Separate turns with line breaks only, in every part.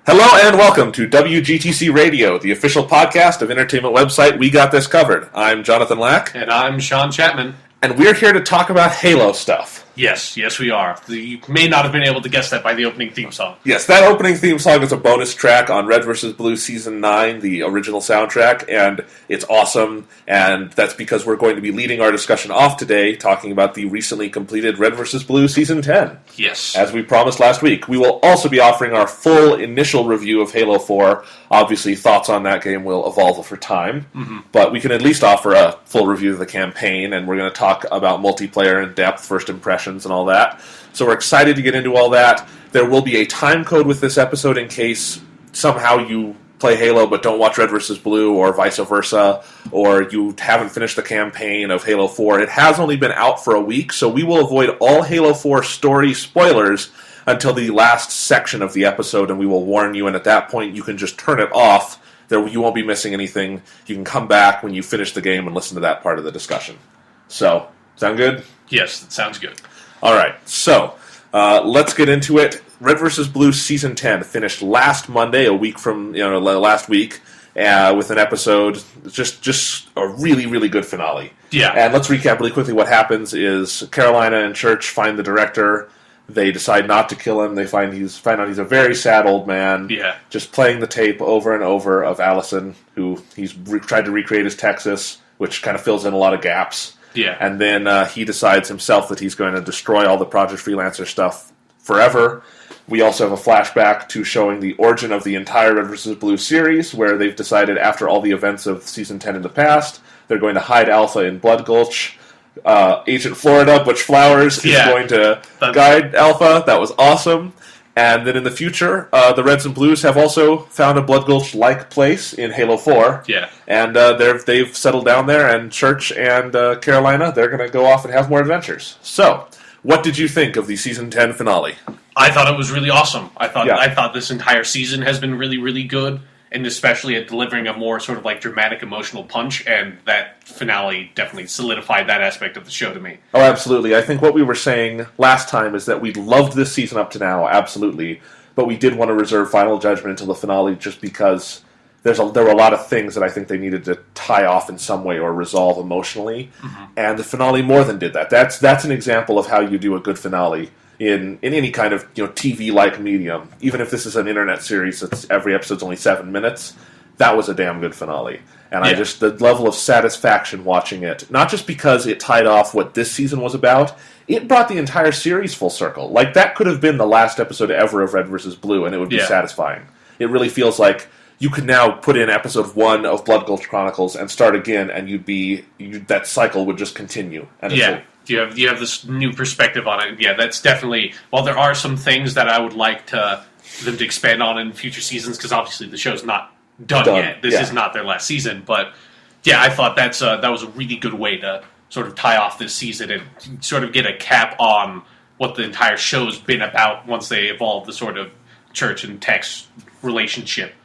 Hello and welcome to WGTC Radio, the official podcast of entertainment website We Got This Covered. I'm Jonathan Lack.
And I'm Sean Chapman.
And we're here to talk about Halo stuff.
Yes, we are. You may not have been able to guess that by the opening theme song.
Yes, that opening theme song is a bonus track on Red vs. Blue Season 9, the original soundtrack, and it's awesome, and that's because we're going to be leading our discussion off today talking about the recently completed Red vs. Blue Season 10.
Yes.
As we promised last week. We will also be offering our full initial review of Halo 4. Obviously, thoughts on that game will evolve over time, but we can at least offer a full review of the campaign, and we're going to talk about multiplayer in depth, first impressions, and all that. So we're excited to get into all that. There will be a time code with this episode in case somehow you play Halo but don't watch Red vs. Blue, or vice versa, or you haven't finished the campaign of Halo 4. It has only been out for a week, so we will avoid all Halo 4 story spoilers until the last section of the episode, and we will warn you, and at that point you can just turn it off. You won't be missing anything. You can come back when you finish the game and listen to that part of the discussion. So, sound good?
Yes, that sounds good.
All right, so let's get into it. Red vs. Blue Season 10 finished last Monday, a week from last week, with an episode, just a really, really good finale.
Yeah.
And let's recap really quickly. What happens is Carolina and Church find the director. They decide not to kill him. They find out he's a very sad old man.
Yeah.
Just playing the tape over and over of Allison, who he's tried to recreate as Texas, which kind of fills in a lot of gaps.
Yeah.
And then he decides himself that he's going to destroy all the Project Freelancer stuff forever. We also have a flashback to showing the origin of the entire Red vs. Blue series, where they've decided after all the events of Season 10 in the past, they're going to hide Alpha in Blood Gulch. Agent Florida, Butch Flowers, is going to guide Alpha. That was awesome. And then in the future, the Reds and Blues have also found a Blood Gulch-like place in Halo 4.
Yeah.
And they've settled down there, and Church and Carolina, they're going to go off and have more adventures. So, what did you think of the Season 10 finale?
I thought it was really awesome. I thought this entire season has been really, really good, and especially at delivering a more sort of like dramatic, emotional punch, and that finale definitely solidified that aspect of the show to me.
Oh, absolutely. I think what we were saying last time is that we loved this season up to now, absolutely, but we did want to reserve final judgment until the finale just because there were a lot of things that I think they needed to tie off in some way or resolve emotionally, and the finale more than did that. That's an example of how you do a good finale in any kind of TV-like medium. Even if this is an internet series that's every episode's only 7 minutes, that was a damn good finale. And the level of satisfaction watching it, not just because it tied off what this season was about, it brought the entire series full circle. Like, that could have been the last episode ever of Red vs. Blue, and it would be satisfying. It really feels like you could now put in episode 1 of Blood Gulch Chronicles and start again, and that cycle would just continue. And
you have this new perspective on it. Yeah, that's definitely. While there are some things that I would like them to expand on in future seasons, because obviously the show's not done yet. This is not their last season, but yeah, I thought that was a really good way to sort of tie off this season and sort of get a cap on what the entire show's been about once they evolve the sort of Church and Tex relationship.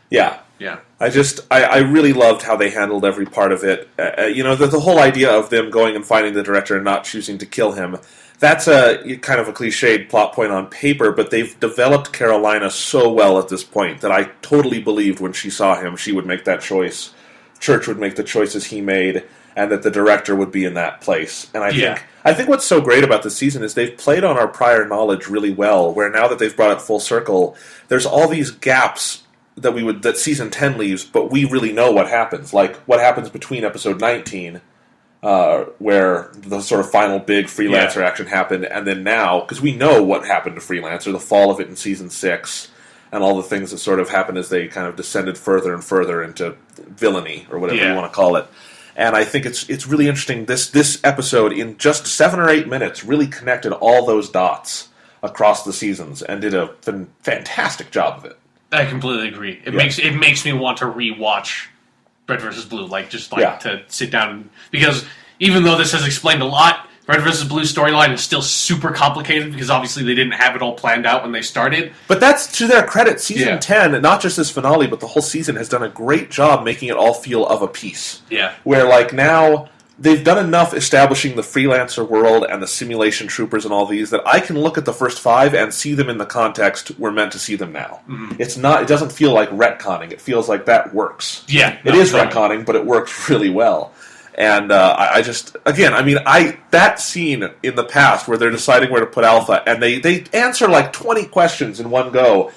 Yeah.
Yeah.
I really loved how they handled every part of it. The whole idea of them going and finding the director and not choosing to kill him, that's a kind of a cliched plot point on paper, but they've developed Carolina so well at this point that I totally believed when she saw him she would make that choice. Church would make the choices he made, and that the director would be in that place. And I think what's so great about this season is they've played on our prior knowledge really well, where now that they've brought it full circle, there's all these gaps that Season 10 leaves, but we really know what happens. Like, what happens between Episode 19, where the sort of final big Freelancer action happened, and then now, because we know what happened to Freelancer, the fall of it in Season 6, and all the things that sort of happened as they kind of descended further and further into villainy, or whatever you want to call it. And I think it's really interesting. This episode, in just 7 or 8 minutes, really connected all those dots across the seasons, and did a fantastic job of it.
I completely agree. It makes me want to rewatch Red vs. Blue, to sit down, because even though this has explained a lot, Red vs. Blue storyline is still super complicated because obviously they didn't have it all planned out when they started.
But that's to their credit. Season 10, not just this finale, but the whole season has done a great job making it all feel of a piece.
Yeah.
Where, now, they've done enough establishing the freelancer world and the simulation troopers and all these that I can look at the first 5 and see them in the context we're meant to see them now. Mm-hmm. It doesn't feel like retconning. It feels like that works.
Yeah.
It is retconning, but it works really well. And that scene in the past where they're deciding where to put Alpha, and they answer like 20 questions in one go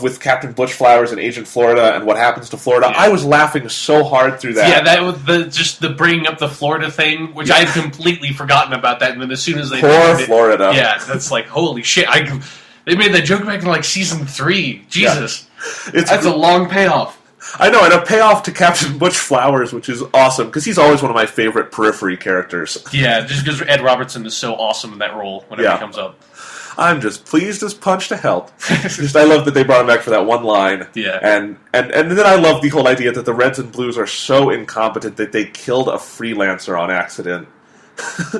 with Captain Butch Flowers and Agent Florida and what happens to Florida. Yeah. I was laughing so hard through that.
Yeah, that was the bringing up the Florida thing, which I had completely forgotten about that. And then as soon as they
Florida,
yeah, that's like holy shit. They made that joke back in like season 3. Jesus, that's a long payoff.
I know, and a payoff to Captain Butch Flowers, which is awesome, because he's always one of my favorite periphery characters.
Yeah, just because Ed Robertson is so awesome in that role whenever he comes up.
I'm just pleased as punch to help. I love that they brought him back for that one line.
Yeah.
And then I love the whole idea that the Reds and Blues are so incompetent that they killed a freelancer on accident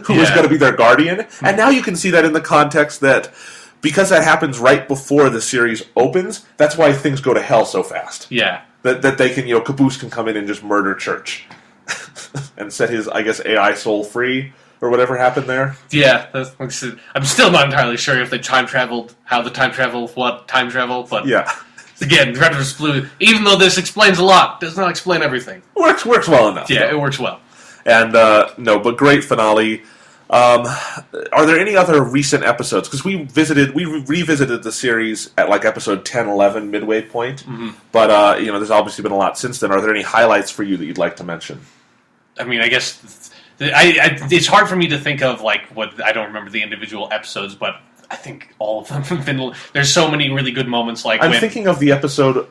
who was going to be their guardian. And now you can see that in the context that because that happens right before the series opens, that's why things go to hell so fast.
Yeah.
That they can, Caboose can come in and just murder Church and set his, I guess, AI soul free or whatever happened there.
Yeah, I'm still not entirely sure if they time traveled, how the time travel, what time travel, but
yeah.
Again, Red vs. Blue, even though this explains a lot, does not explain everything.
Works well enough.
Yeah, it works well.
And, but great finale. Are there any other recent episodes? Because we revisited the series at like episode 10, 11, midway point. Mm-hmm. But, there's obviously been a lot since then. Are there any highlights for you that you'd like to mention?
I mean, I guess it's hard for me to think of like what I don't remember the individual episodes, but I think all of them have been. There's so many really good moments. Like
I'm thinking of the episode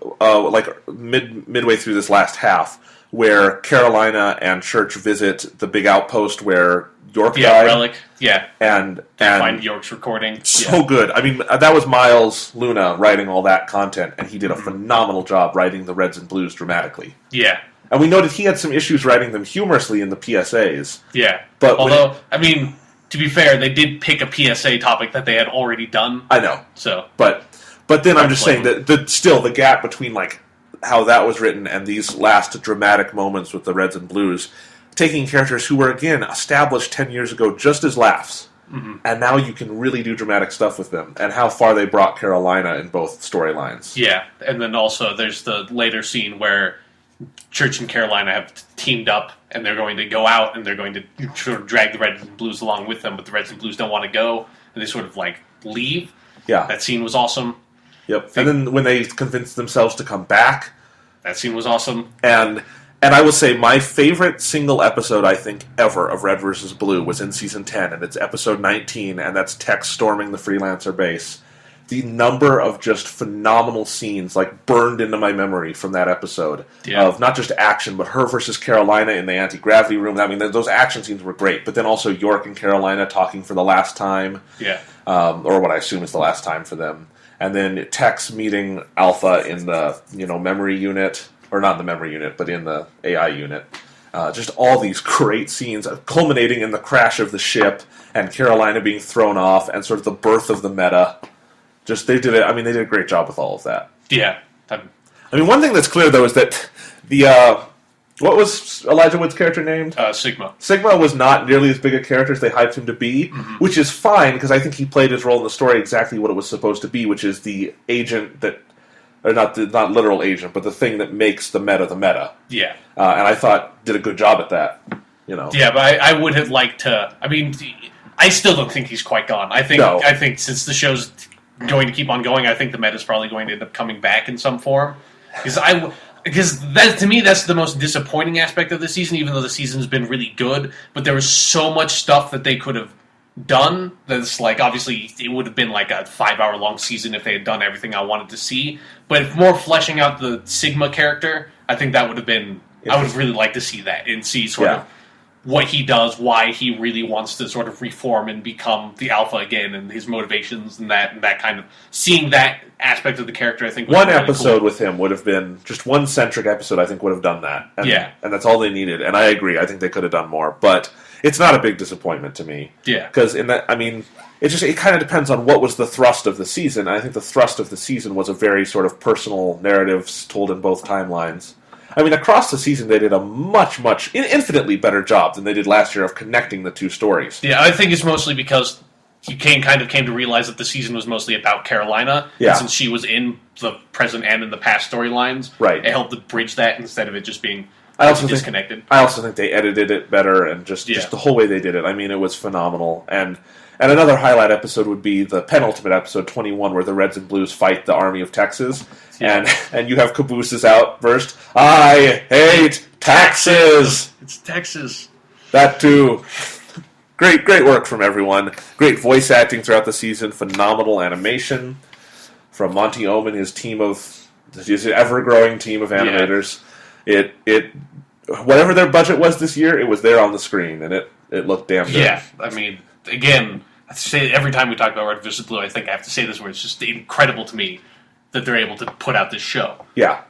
midway through this last half where Carolina and Church visit the big outpost where York died.
Relic. Yeah,
and
find York's recording.
So good. I mean, that was Miles Luna writing all that content, and he did a phenomenal job writing the Reds and Blues dramatically.
Yeah.
And we noted he had some issues writing them humorously in the PSAs.
Yeah.
But
to be fair, they did pick a PSA topic that they had already done.
I know.
So,
But then I'm just saying that the gap between like how that was written and these last dramatic moments with the Reds and Blues, taking characters who were, again, established 10 years ago just as laughs. Mm-hmm. And now you can really do dramatic stuff with them. And how far they brought Carolina in both storylines.
Yeah. And then also there's the later scene where Church and Carolina have teamed up, and they're going to go out, and they're going to sort of drag the Reds and Blues along with them, but the Reds and Blues don't want to go, and they sort of, like, leave.
Yeah.
That scene was awesome.
Yep. And then when they convinced themselves to come back.
That scene was awesome.
And I will say my favorite single episode, I think, ever of Red vs. Blue was in Season 10, and it's episode 19, and that's Tex storming the Freelancer base. The number of just phenomenal scenes, like, burned into my memory from that episode of not just action, but her versus Carolina in the anti-gravity room. I mean, those action scenes were great, but then also York and Carolina talking for the last time.
Yeah.
Or what I assume is the last time for them. And then Tex meeting Alpha in the, memory unit, or not in the memory unit, but in the AI unit. Just all these great scenes, culminating in the crash of the ship, and Carolina being thrown off, and sort of the birth of the meta. They did a great job with all of that.
Yeah.
One thing that's clear, though, is that what was Elijah Wood's character named?
Sigma.
Sigma was not nearly as big a character as they hyped him to be, which is fine, because I think he played his role in the story exactly what it was supposed to be, which is the agent that, or not literal agent, but the thing that makes the meta.
Yeah.
And I thought did a good job at that,
Yeah, but I would have liked to, I still don't think he's quite gone. I think since the show's going to keep on going, I think the meta's probably going to end up coming back in some form. Because that, to me, that's the most disappointing aspect of the season, even though the season's been really good. But there was so much stuff that they could have done that's like, obviously, it would have been like a 5-hour-long season if they had done everything I wanted to see. But if more fleshing out the Sigma character, I think that would have been, I would have really liked to see that and see sort of what he does, why he really wants to sort of reform and become the Alpha again, and his motivations and that kind of seeing that aspect of the character. I think
one episode with him would have been just one centric episode. I think would have done that. And that's all they needed. And I agree. I think they could have done more, but it's not a big disappointment to me.
Yeah,
because it kind of depends on what was the thrust of the season. I think the thrust of the season was a very sort of personal narrative told in both timelines. I mean, across the season, they did a infinitely better job than they did last year of connecting the two stories.
Yeah, I think it's mostly because you came to realize that the season was mostly about Carolina.
Yeah.
And since she was in the present and in the past storylines,
right.
It helped to bridge that instead of it just being disconnected.
I also think they edited it better and just the whole way they did it. I mean, it was phenomenal. And another highlight episode would be the penultimate episode, 21, where the Reds and Blues fight the Army of Texas. Yeah. And you have Caboose's outburst, "I hate taxes!"
It's Texas.
That too. Great work from everyone. Great voice acting throughout the season. Phenomenal animation from Monty Oum and his ever-growing team of animators. Yeah. It whatever their budget was this year, it was there on the screen, and it looked damn good.
Yeah, I mean, again, I say every time we talk about Red vs. Blue, I think I have to say this word. It's just incredible to me that they're able to put out this show.
Yeah.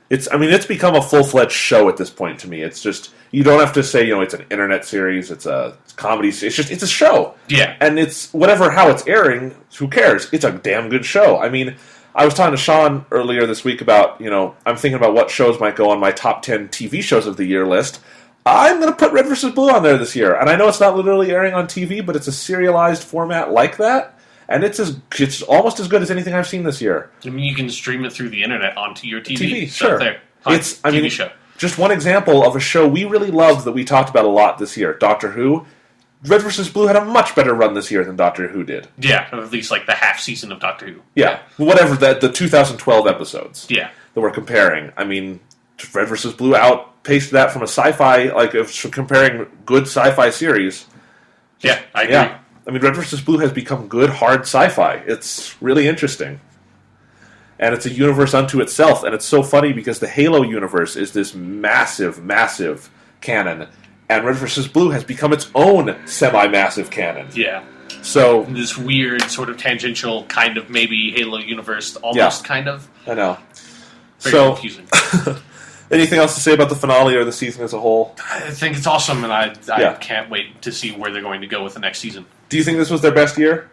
It's become a full-fledged show at this point to me. It's just, you don't have to say, it's an internet series, it's a comedy, it's a show.
Yeah.
And it's, how it's airing, who cares? It's a damn good show. I mean, I was talking to Sean earlier this week about, I'm thinking about what shows might go on my top 10 TV shows of the year list. I'm going to put Red vs. Blue on there this year. And I know it's not literally airing on TV, but it's a serialized format like that. And it's almost as good as anything I've seen this year.
I mean, you can stream it through the internet onto your TV.
Sure.
There.
TV
show.
Just one example of a show we really loved that we talked about a lot this year, Doctor Who. Red vs. Blue had a much better run this year than Doctor Who did.
Yeah, or at least like the half season of Doctor Who.
Yeah, whatever, the 2012 episodes.
Yeah.
That we're comparing. I mean, Red vs. Blue outpaced that from a sci-fi, comparing good sci-fi series.
Yeah, I agree.
Yeah. I mean, Red vs. Blue has become good, hard sci-fi. It's really interesting. And it's a universe unto itself. And it's so funny because the Halo universe is this massive, massive canon. And Red vs. Blue has become its own semi-massive canon.
Yeah.
So
this weird sort of tangential kind of maybe Halo universe, almost kind of.
I know.
Very confusing.
Anything else to say about the finale or the season as a whole?
I think it's awesome, and I can't wait to see where they're going to go with the next season.
Do you think this was their best year?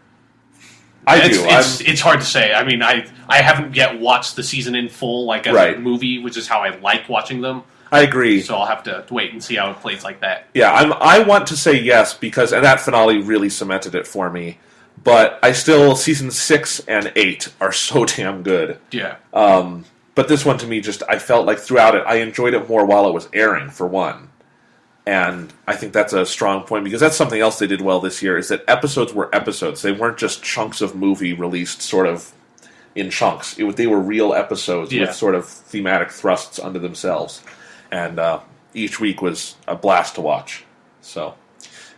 I do.
It's hard to say. I mean, I haven't yet watched the season in full, like as a movie, which is how I like watching them.
I agree.
So I'll have to wait and see how it plays like that.
Yeah, I want to say yes because and that finale really cemented it for me. But I still season 6 and 8 are so damn good.
Yeah.
But this one to me I felt like throughout it I enjoyed it more while it was airing for one. And I think that's a strong point because that's something else they did well this year is that episodes were episodes. They weren't just chunks of movie released sort of in chunks. They were real episodes with sort of thematic thrusts unto themselves. And each week was a blast to watch. So,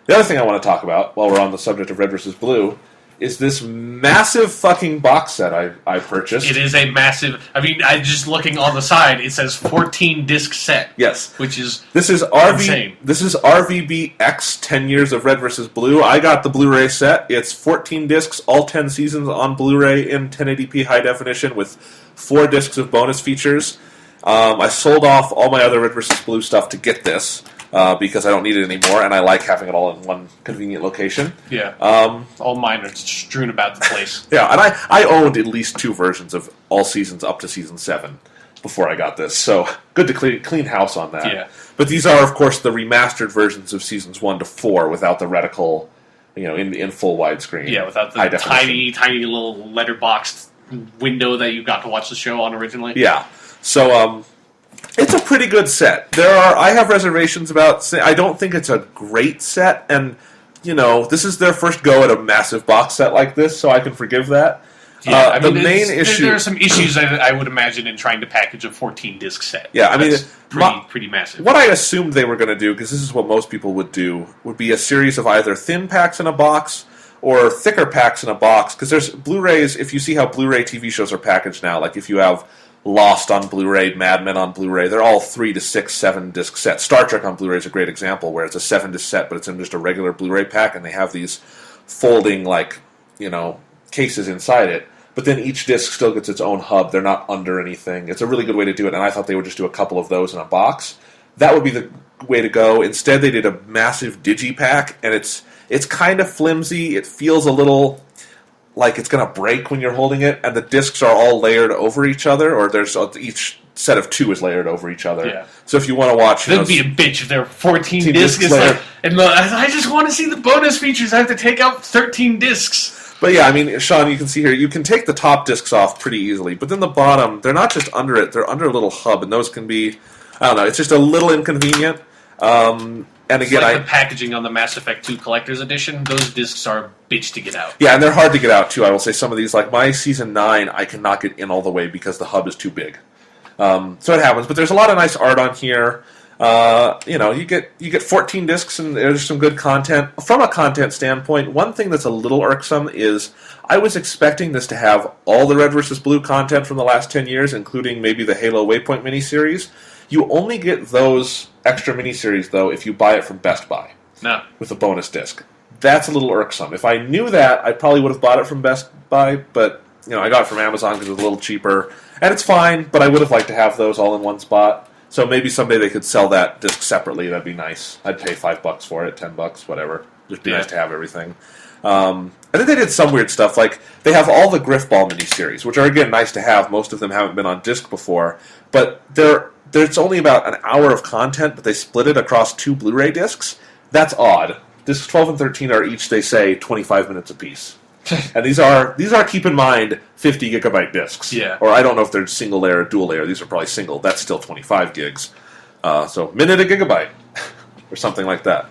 the other thing I want to talk about while we're on the subject of Red vs. Blue is this massive fucking box set I purchased.
It is a massive. I mean, I just looking on the side, it says 14 disc set.
Yes,
which is
insane. This is RVBX 10 years of Red vs. Blue. I got the Blu-ray set. It's 14 discs, all 10 seasons on Blu-ray in 1080p high definition with 4 discs of bonus features. I sold off all my other Red vs. Blue stuff to get this because I don't need it anymore, and I like having it all in one convenient location.
Yeah. All mine are strewn about the place.
Yeah, and I owned at least 2 versions of all seasons up to season 7 before I got this, so good to clean house on that.
Yeah.
But these are, of course, the remastered versions of seasons 1 to 4 without the reticle, in full widescreen.
Yeah, without the tiny little letterboxed window that you got to watch the show on originally.
Yeah. So, it's a pretty good set. I have reservations about, I don't think it's a great set, and, this is their first go at a massive box set like this, so I can forgive that.
Yeah, I mean, the main issue... There are some issues, I would imagine, in trying to package a 14-disc set.
Yeah, I mean...
pretty massive.
What I assumed they were going to do, because this is what most people would do, would be a series of either thin packs in a box or thicker packs in a box, because there's Blu-rays, if you see how Blu-ray TV shows are packaged now, like if you have Lost on Blu-ray, Mad Men on Blu-ray, they're all 3 to 6, 7-disc sets. Star Trek on Blu-ray is a great example, where it's a 7-disc set, but it's in just a regular Blu-ray pack, and they have these folding, cases inside it. But then each disc still gets its own hub. They're not under anything. It's a really good way to do it, and I thought they would just do a couple of those in a box. That would be the way to go. Instead, they did a massive digipack, and it's kind of flimsy. It feels a little like it's going to break when you're holding it, and the discs are all layered over each other, or there's each set of 2 is layered over each other.
Yeah.
So if you want to watch...
That'd be a bitch if there were 14 discs. I just want to see the bonus features. I have to take out 13 discs.
But yeah, I mean, Sean, you can see here, you can take the top discs off pretty easily, but then the bottom, they're not just under it, they're under a little hub, and those can be, I don't know, it's just a little inconvenient. And again,
like the packaging on the Mass Effect 2 Collector's Edition, those discs are a bitch to get out.
Yeah, and they're hard to get out, too. I will say some of these, like my Season 9, I cannot get in all the way because the hub is too big. So it happens, but there's a lot of nice art on here. You get 14 discs, and there's some good content. From a content standpoint, one thing that's a little irksome is I was expecting this to have all the Red vs. Blue content from the last 10 years, including maybe the Halo Waypoint miniseries. You only get those extra miniseries, though, if you buy it from Best Buy.
No.
With a bonus disc. That's a little irksome. If I knew that, I probably would have bought it from Best Buy, but I got it from Amazon because it was a little cheaper. And it's fine, but I would have liked to have those all in one spot. So maybe someday they could sell that disc separately. That'd be nice. I'd pay $5 for it, $10, whatever. Just be nice to have everything. I think they did some weird stuff. Like, they have all the Griffball miniseries, which are, again, nice to have. Most of them haven't been on disc before. But there's only about an hour of content, but they split it across 2 Blu-ray discs. That's odd. Discs 12 and 13 are each, they say, 25 minutes apiece. And these are, keep in mind, 50 gigabyte discs.
Yeah.
Or I don't know if they're single layer or dual layer. These are probably single. That's still 25 gigs. So minute a gigabyte. Or something like that.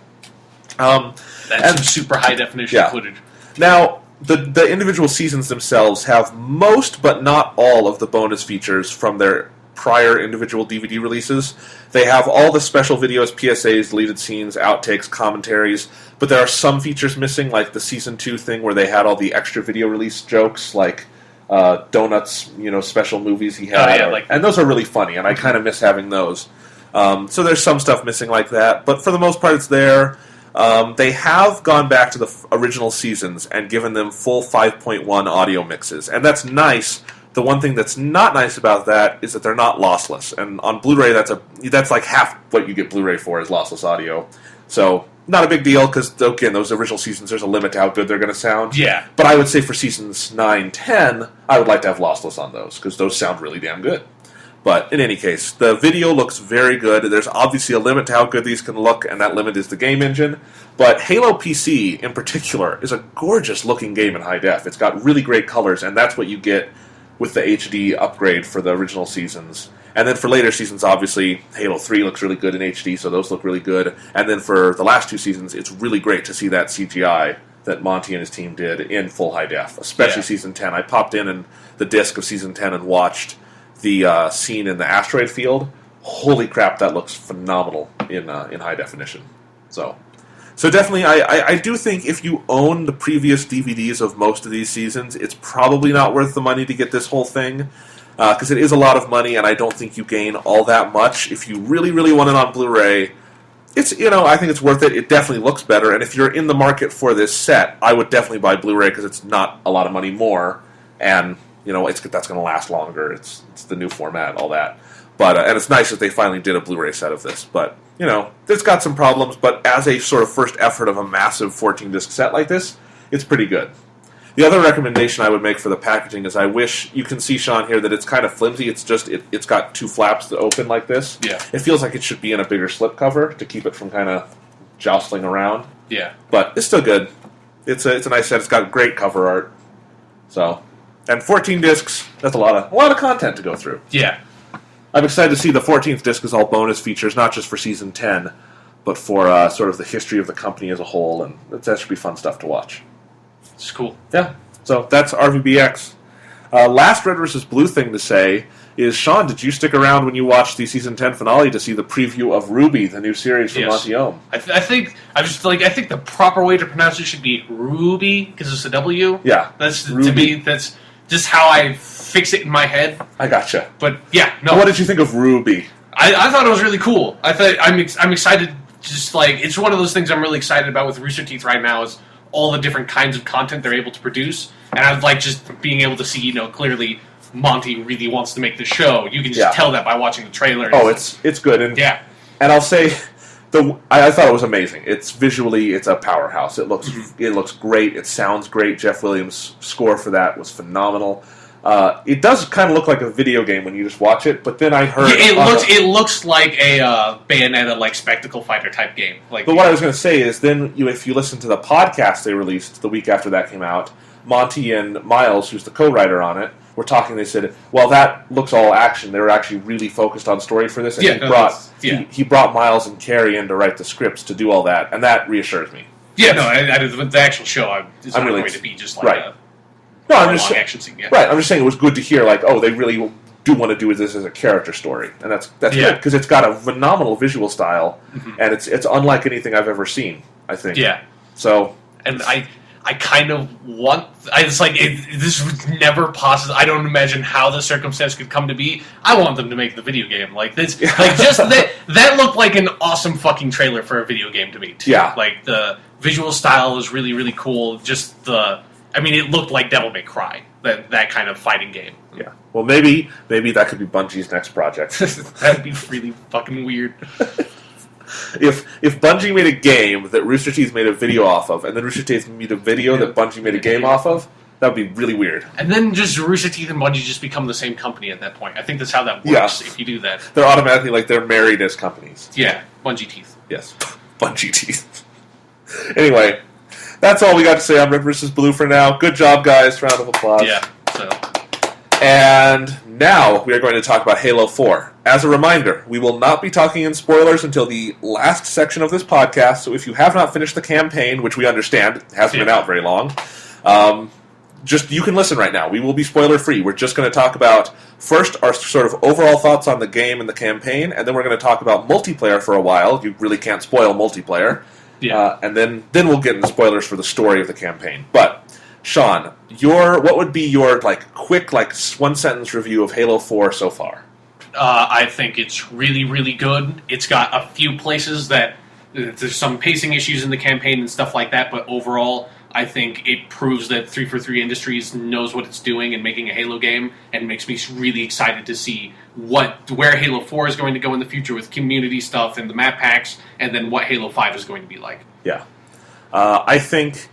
That's some super high definition footage.
Now, the individual seasons themselves have most, but not all, of the bonus features from their prior individual DVD releases. They have all the special videos, PSAs, deleted scenes, outtakes, commentaries, but there are some features missing, like the Season 2 thing where they had all the extra video release jokes, like Donuts, special movies he had. And those are really funny, and I kind of miss having those. So there's some stuff missing like that, but for the most part it's there. They have gone back to the original seasons and given them full 5.1 audio mixes, and that's nice. The one thing that's not nice about that is that they're not lossless, and on Blu-ray that's like half what you get Blu-ray for is lossless audio. So not a big deal because again, those original seasons, there's a limit to how good they're going to sound.
Yeah.
But I would say for seasons 9, 10, I would like to have lossless on those because those sound really damn good. But in any case, the video looks very good. There's obviously a limit to how good these can look, and that limit is the game engine. But Halo PC, in particular, is a gorgeous-looking game in high def. It's got really great colors, and that's what you get with the HD upgrade for the original seasons. And then for later seasons, obviously, Halo 3 looks really good in HD, so those look really good. And then for the last 2 seasons, it's really great to see that CGI that Monty and his team did in full high def, especially Season 10. I popped in the disc of Season 10 and watched the scene in the asteroid field. Holy crap, that looks phenomenal in high definition. So definitely, I do think if you own the previous DVDs of most of these seasons, it's probably not worth the money to get this whole thing, because it is a lot of money, and I don't think you gain all that much. If you really, really want it on Blu-ray, it's I think it's worth it. It definitely looks better, and if you're in the market for this set, I would definitely buy Blu-ray because it's not a lot of money more, and that's going to last longer. It's the new format, all that. But and it's nice that they finally did a Blu-ray set of this. But it's got some problems. But as a sort of first effort of a massive 14-disc set like this, it's pretty good. The other recommendation I would make for the packaging is I wish you can see, Sean, here that it's kind of flimsy. It's just it's got 2 flaps that open like this.
Yeah.
It feels like it should be in a bigger slipcover to keep it from kind of jostling around.
Yeah.
But it's still good. It's a nice set. It's got great cover art. So. And 14 discs, that's a lot of content to go through.
Yeah.
I'm excited to see the 14th disc is all bonus features, not just for Season 10, but for sort of the history of the company as a whole, and that should be fun stuff to watch.
It's cool.
Yeah. So that's RVBX. Last Red vs. Blue thing to say is, Sean, did you stick around when you watched the Season 10 finale to see the preview of Ruby, the new series from Monty Ohm?
I think the proper way to pronounce it should be Ruby, because it's a W.
Yeah.
That's
Ruby.
To me, that's just how I fix it in my head.
I gotcha.
But yeah, no.
What did you think of Ruby?
I thought it was really cool. I'm excited. Just it's one of those things I'm really excited about with Rooster Teeth right now is all the different kinds of content they're able to produce, and I like just being able to see clearly Monty really wants to make the show. You can just tell that by watching the trailer.
Oh, it's good, and and I'll say I thought it was amazing. It's visually, it's a powerhouse. It looks great. It sounds great. Jeff Williams' score for that was phenomenal. It does kind of look like a video game when you just watch it, but then I heard...
It looks like a Bayonetta, like, spectacle fighter type game. Like,
but what I was going to say is then, if you listen to the podcast they released the week after that came out, Monty and Miles, who's the co-writer on it, were talking. They said, well, that looks all action. They were actually really focused on story for this, and he brought Miles and Carrie in to write the scripts to do all that, and that reassures me.
Yeah, no, the actual show is not going to be just like a long action scene. Yeah.
Right, I'm just saying it was good to hear, like, they really do want to do this as a character story, and that's good, because it's got a phenomenal visual style, and it's unlike anything I've ever seen, I think.
Yeah.
So...
And I kind of want... It's like, this was never possible. I don't imagine how the circumstance could come to be. I want them to make the video game. Like, this, like just that looked like an awesome fucking trailer for a video game to me, too.
Yeah.
Like, the visual style was really, really cool. Just it looked like Devil May Cry. That kind of fighting game.
Yeah. Well, maybe that could be Bungie's next project.
That'd be really fucking weird.
If Bungie made a game that Rooster Teeth made a video off of, and then Rooster Teeth made a video that Bungie made a game off of, that would be really weird.
And then just Rooster Teeth and Bungie just become the same company at that point. I think that's how that works, if you do that.
They're automatically, like, they're married as companies.
Yeah, Bungie Teeth.
Yes, Bungie Teeth. Anyway, that's all we got to say on Red vs. Blue for now. Good job, guys. Round of applause.
Yeah, so...
And now we are going to talk about Halo 4. As a reminder, we will not be talking in spoilers until the last section of this podcast, so if you have not finished the campaign, which we understand it hasn't been out very long, you can listen right now. We will be spoiler-free. We're just going to talk about, first, our sort of overall thoughts on the game and the campaign, and then we're going to talk about multiplayer for a while. You really can't spoil multiplayer.
Yeah.
And then we'll get into spoilers for the story of the campaign. But... Sean, what would be your quick one-sentence review of Halo 4 so far?
I think it's really, really good. It's got a few places that there's some pacing issues in the campaign and stuff like that, but overall, I think it proves that 343 Industries knows what it's doing in making a Halo game, and makes me really excited to see where Halo 4 is going to go in the future with community stuff and the map packs, and then what Halo 5 is going to be like.
Yeah. I think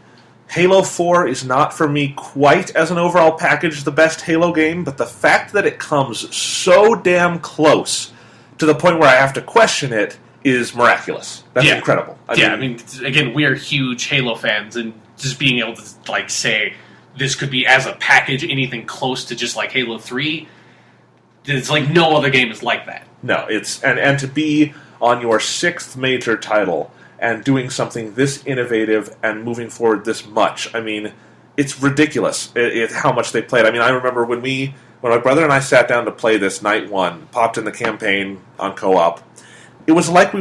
Halo 4 is not, for me, quite as an overall package the best Halo game, but the fact that it comes so damn close to the point where I have to question it is miraculous. That's incredible.
I mean, again, we are huge Halo fans, and just being able to, say this could be, as a package, anything close to just like Halo 3, it's like no other game is like that.
No, it's... And to be on your 6th major title... and doing something this innovative and moving forward this much. I mean, it's ridiculous how much they played. I mean, I remember when my brother and I sat down to play this night one, popped in the campaign on co-op, it's like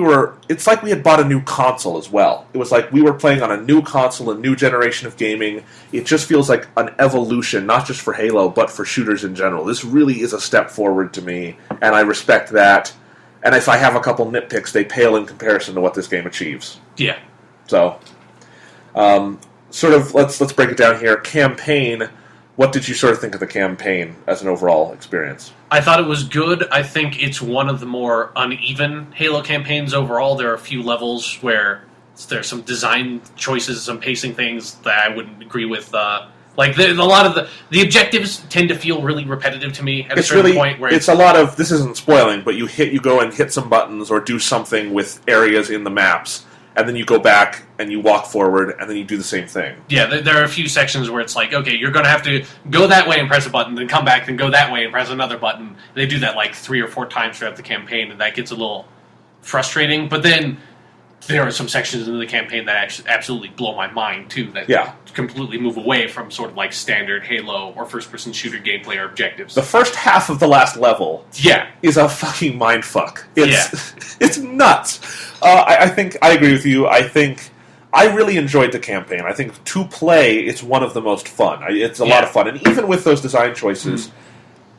we had bought a new console as well. It was like we were playing on a new console, a new generation of gaming. It just feels like an evolution, not just for Halo, but for shooters in general. This really is a step forward to me, and I respect that. And if I have a couple nitpicks, they pale in comparison to what this game achieves.
Yeah.
So, let's break it down here. Campaign. What did you sort of think of the campaign as an overall experience?
I thought it was good. I think it's one of the more uneven Halo campaigns overall. There are a few levels where there's some design choices, some pacing things that I wouldn't agree with. A lot of the objectives tend to feel really repetitive to me at a certain point. Where
it's a lot of, this isn't spoiling, but you go and hit some buttons or do something with areas in the maps, and then you go back and you walk forward, and then you do the same thing.
Yeah, there are a few sections where it's like, okay, you're going to have to go that way and press a button, then come back and go that way and press another button. They do that 3 or 4 times throughout the campaign, and that gets a little frustrating. But then there are some sections in the campaign that absolutely blow my mind, too, that completely move away from sort of standard Halo or first-person shooter gameplay or objectives.
The first half of the last level is a fucking mindfuck. It's nuts. I think I agree with you. I think I really enjoyed the campaign. I think to play, it's one of the most fun. It's a lot of fun. And even with those design choices...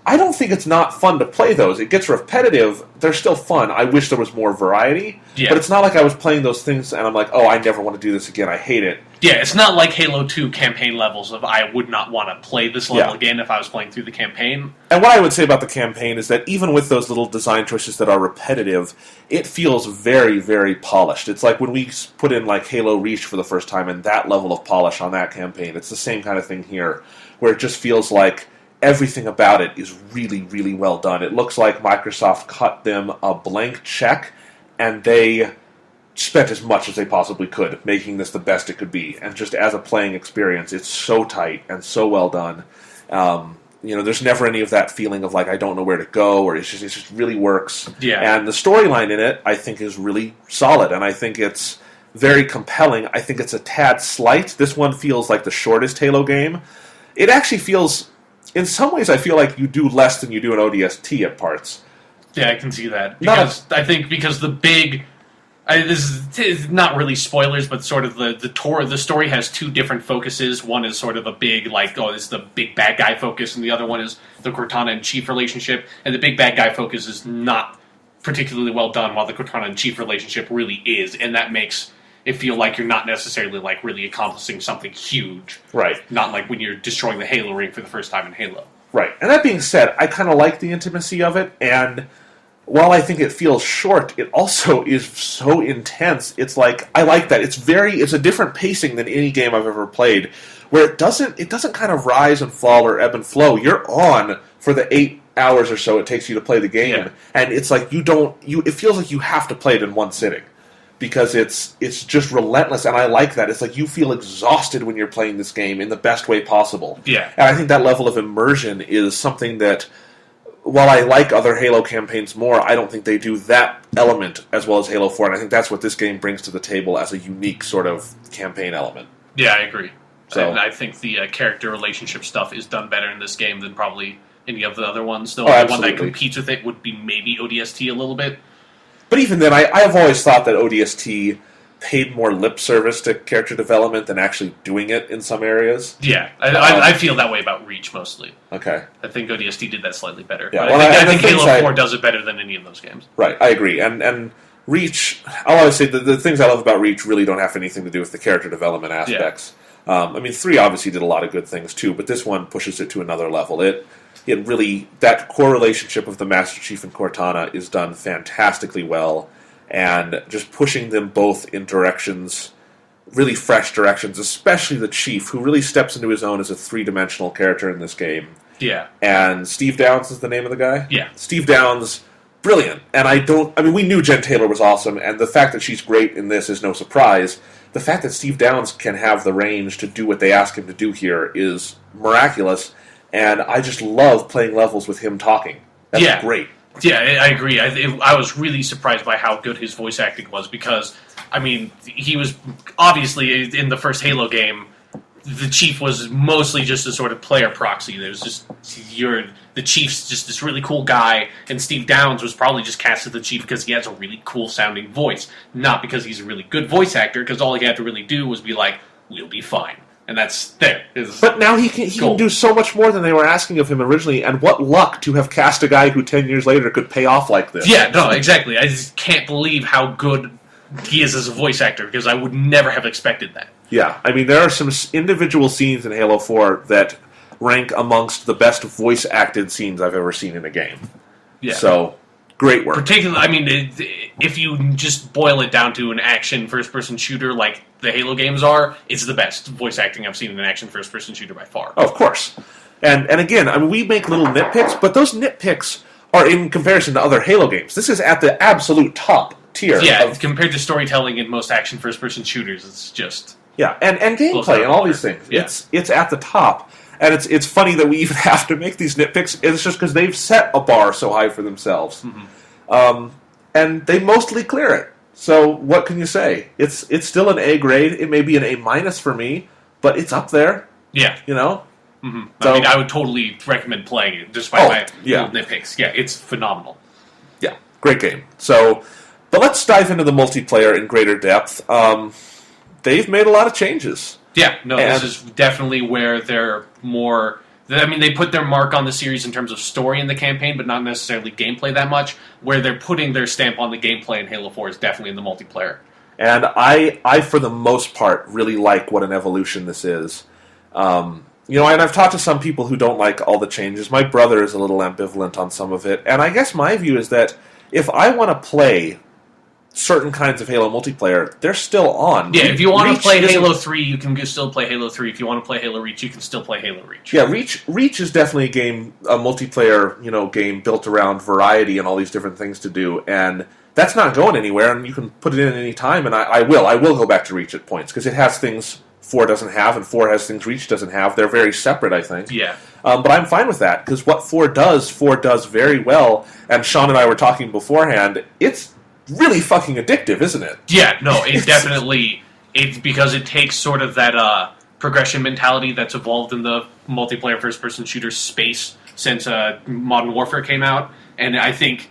I don't think it's not fun to play those. It gets repetitive. They're still fun. I wish there was more variety. Yeah. But it's not like I was playing those things and I'm like, oh, I never want to do this again. I hate it.
Yeah, it's not like Halo 2 campaign levels of I would not want to play this level again if I was playing through the campaign.
And what I would say about the campaign is that even with those little design choices that are repetitive, it feels very, very polished. It's like when we put in Halo Reach for the first time and that level of polish on that campaign, it's the same kind of thing here, where it just feels like everything about it is really, really well done. It looks like Microsoft cut them a blank check, and they spent as much as they possibly could, making this the best it could be. And just as a playing experience, it's so tight and so well done. There's never any of that feeling of like I don't know where to go, or it just really works.
Yeah.
And the storyline in it, I think, is really solid, and I think it's very compelling. I think it's a tad slight. This one feels like the shortest Halo game. It actually feels, in some ways, I feel like you do less than you do in ODST at parts.
Yeah, I can see that. Because the big... this is not really spoilers, but sort of the story has two different focuses. One is sort of a big, this is the big bad guy focus, and the other one is the Cortana and Chief relationship. And the big bad guy focus is not particularly well done, while the Cortana and Chief relationship really is, and that makes it feel like you're not necessarily really accomplishing something huge.
Right.
Not like when you're destroying the Halo ring for the first time in Halo.
Right. And that being said, I kind of like the intimacy of it, and while I think it feels short, it also is so intense. It's like, I like that. It's a different pacing than any game I've ever played, where it doesn't kind of rise and fall or ebb and flow. You're on for the 8 hours or so it takes you to play the game, and it's like it feels like you have to play it in one sitting, because it's just relentless, and I like that. It's like you feel exhausted when you're playing this game in the best way possible.
Yeah.
And I think that level of immersion is something that, while I like other Halo campaigns more, I don't think they do that element as well as Halo 4, and I think that's what this game brings to the table as a unique sort of campaign element.
Yeah, I agree.
So,
and I think the character relationship stuff is done better in this game than probably any of the other ones. The only one that competes with it would be maybe ODST a little bit.
But even then, I've always thought that ODST paid more lip service to character development than actually doing it in some areas.
Yeah, I feel that way about Reach mostly.
Okay.
I think ODST did that slightly better.
Yeah,
I think Halo 4 does it better than any of those games.
Right, I agree. And Reach, I'll always say the things I love about Reach really don't have anything to do with the character development aspects. Yeah. 3 obviously did a lot of good things too, but this one pushes it to another level. It really, that core relationship of the Master Chief and Cortana is done fantastically well, and just pushing them both in directions, really fresh directions, especially the Chief, who really steps into his own as a three-dimensional character in this game.
Yeah.
And Steve Downes is the name of the guy?
Yeah.
Steve Downes, brilliant. And we knew Jen Taylor was awesome, and the fact that she's great in this is no surprise. The fact that Steve Downes can have the range to do what they ask him to do here is miraculous, and I just love playing levels with him talking. That's great.
Yeah, I agree. I was really surprised by how good his voice acting was, because, he was obviously in the first Halo game. The Chief was mostly just a sort of player proxy. There's just the Chief's just this really cool guy, and Steve Downes was probably just cast as the Chief because he has a really cool sounding voice, not because he's a really good voice actor. Because all he had to really do was be like, "We'll be fine." And that's there.
But now he can do so much more than they were asking of him originally, and what luck to have cast a guy who 10 years later could pay off like this.
Yeah, no, exactly. I just can't believe how good he is as a voice actor, because I would never have expected that.
Yeah, there are some individual scenes in Halo 4 that rank amongst the best voice-acted scenes I've ever seen in a game. Yeah. So, great work.
Particularly, if you just boil it down to an action first-person shooter like the Halo games are, it's the best voice acting I've seen in an action first-person shooter by far.
Oh, of course. And again, we make little nitpicks, but those nitpicks are in comparison to other Halo games. This is at the absolute top tier.
Yeah, compared to storytelling in most action first-person shooters, it's just...
Yeah, and gameplay and all these things. Yeah. It's at the top. And it's funny that we even have to make these nitpicks. It's just because they've set a bar so high for themselves. Mm-hmm. And they mostly clear it. So what can you say? It's still an A grade. It may be an A- for me, but it's up there.
Yeah.
Mm-hmm.
So, I would totally recommend playing it, despite my little nitpicks. Yeah, it's phenomenal.
Yeah, great game. So, but let's dive into the multiplayer in greater depth. They've made a lot of changes.
Yeah, no, this is definitely where they're more... they put their mark on the series in terms of story in the campaign, but not necessarily gameplay that much. Where they're putting their stamp on the gameplay in Halo 4 is definitely in the multiplayer.
And I for the most part, really like what an evolution this is. And I've talked to some people who don't like all the changes. My brother is a little ambivalent on some of it. And I guess my view is that if I want to play certain kinds of Halo multiplayer, they're still on.
Yeah, if you want to play
isn't-
Halo 3, you can still play Halo 3. If you want to play Halo Reach, you can still play Halo Reach.
Yeah, Reach is definitely a multiplayer, game built around variety and all these different things to do, and that's not going anywhere, and you can put it in at any time, and I will go back to Reach at points, because it has things 4 doesn't have, and 4 has things Reach doesn't have. They're very separate, I think.
Yeah.
But I'm fine with that, because what 4 does very well, and Sean and I were talking beforehand, it's really fucking addictive, isn't it?
Yeah, no, it definitely... It's because it takes sort of that progression mentality that's evolved in the multiplayer first-person shooter space since Modern Warfare came out, and I think...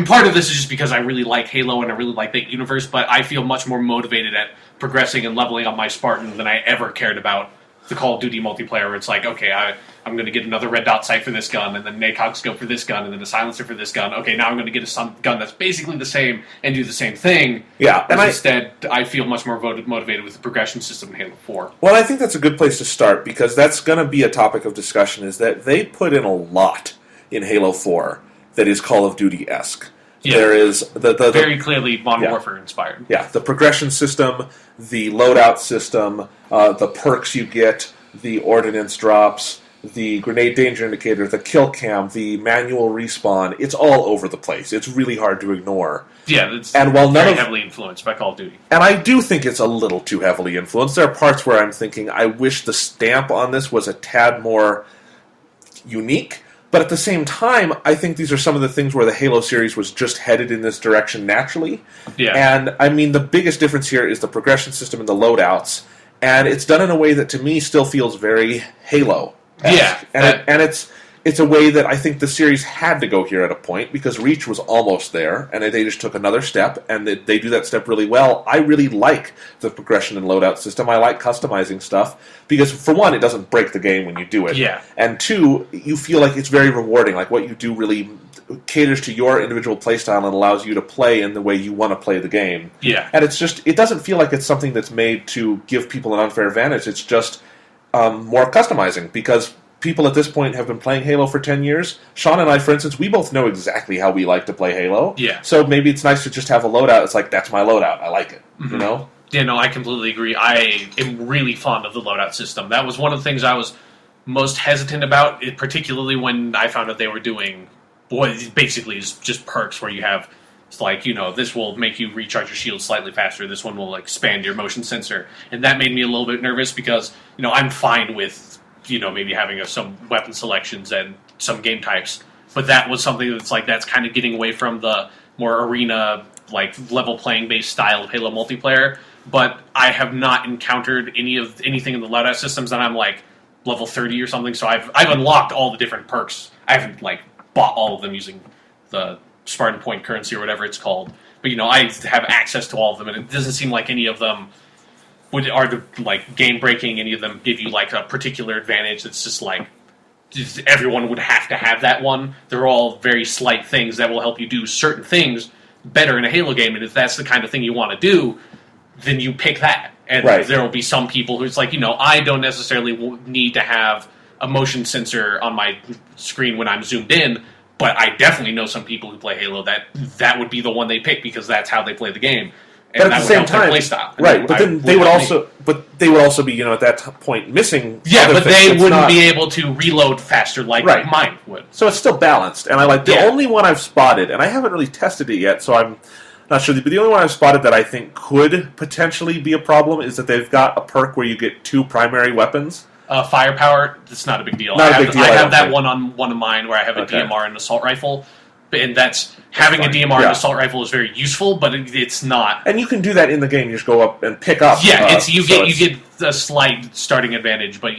part of this is just because I really like Halo and I really like that universe, but I feel much more motivated at progressing and leveling up my Spartan than I ever cared about the Call of Duty multiplayer, where it's like, okay, I'm going to get another red dot sight for this gun, and then an ACOG scope for this gun, and then a silencer for this gun. Okay, now I'm going to get a gun that's basically the same and do the same thing.
Yeah, and
instead, I feel much more motivated with the progression system in Halo 4.
Well, I think that's a good place to start, because that's going to be a topic of discussion, is that they put in a lot in Halo 4 that is Call of Duty-esque.
Yeah.
There is the
very clearly Modern Warfare inspired.
Yeah, the progression system, the loadout system, the perks you get, the ordnance drops, the grenade danger indicator, the kill cam, the manual respawn. It's all over the place. It's really hard to ignore.
Yeah, it's
very
heavily influenced by Call of Duty.
And I do think it's a little too heavily influenced. There are parts where I'm thinking, I wish the stamp on this was a tad more unique. But at the same time, I think these are some of the things where the Halo series was just headed in this direction naturally.
Yeah.
And, I mean, the biggest difference here is the progression system and the loadouts. And it's done in a way that, to me, still feels very Halo.
Yeah.
And it's a way that I think the series had to go here at a point, because Reach was almost there, and they just took another step, and they do that step really well. I really like the progression and loadout system. I like customizing stuff, because for one, it doesn't break the game when you do it.
Yeah.
And two, you feel like it's very rewarding. Like, what you do really caters to your individual playstyle and allows you to play in the way you want to play the game.
Yeah.
And it doesn't feel like it's something that's made to give people an unfair advantage. It's just more customizing, because people at this point have been playing Halo for 10 years. Sean and I, for instance, we both know exactly how we like to play Halo.
Yeah.
So maybe it's nice to just have a loadout. It's like, that's my loadout. I like it. Mm-hmm. You know?
Yeah, no, I completely agree. I am really fond of the loadout system. That was one of the things I was most hesitant about, particularly when I found out they were doing what basically is just perks where you have, it's like, this will make you recharge your shield slightly faster. This one will expand your motion sensor. And that made me a little bit nervous because, I'm fine with maybe having some weapon selections and some game types. But that was something that's kind of getting away from the more arena, level playing based style of Halo multiplayer. But I have not encountered anything in the loadout systems that I'm level 30 or something. So I've unlocked all the different perks. I haven't bought all of them using the Spartan Point currency or whatever it's called. But I have access to all of them, and it doesn't seem like any of them are game breaking. Any of them give you a particular advantage that's just everyone would have to have that one. They're all very slight things that will help you do certain things better in a Halo game, and if that's the kind of thing you want to do, then you pick that. And there will be some people who's I don't necessarily need to have a motion sensor on my screen when I'm zoomed in, but I definitely know some people who play Halo that would be the one they pick because that's how they play the game.
But at the same time, right? But then they would also be, at that point missing.
Yeah, but they wouldn't be able to reload faster like mine would.
So it's still balanced, and I like the only one I've spotted, and I haven't really tested it yet, so I'm not sure. But the only one I've spotted that I think could potentially be a problem is that they've got a perk where you get 2 primary weapons.
Firepower, that's not a big deal.
I
have that one on one of mine where I have a DMR and an assault rifle. And having a DMR and assault rifle is very useful, but it's not.
And you can do that in the game. You just go up and pick up.
Yeah, you get a slight starting advantage, but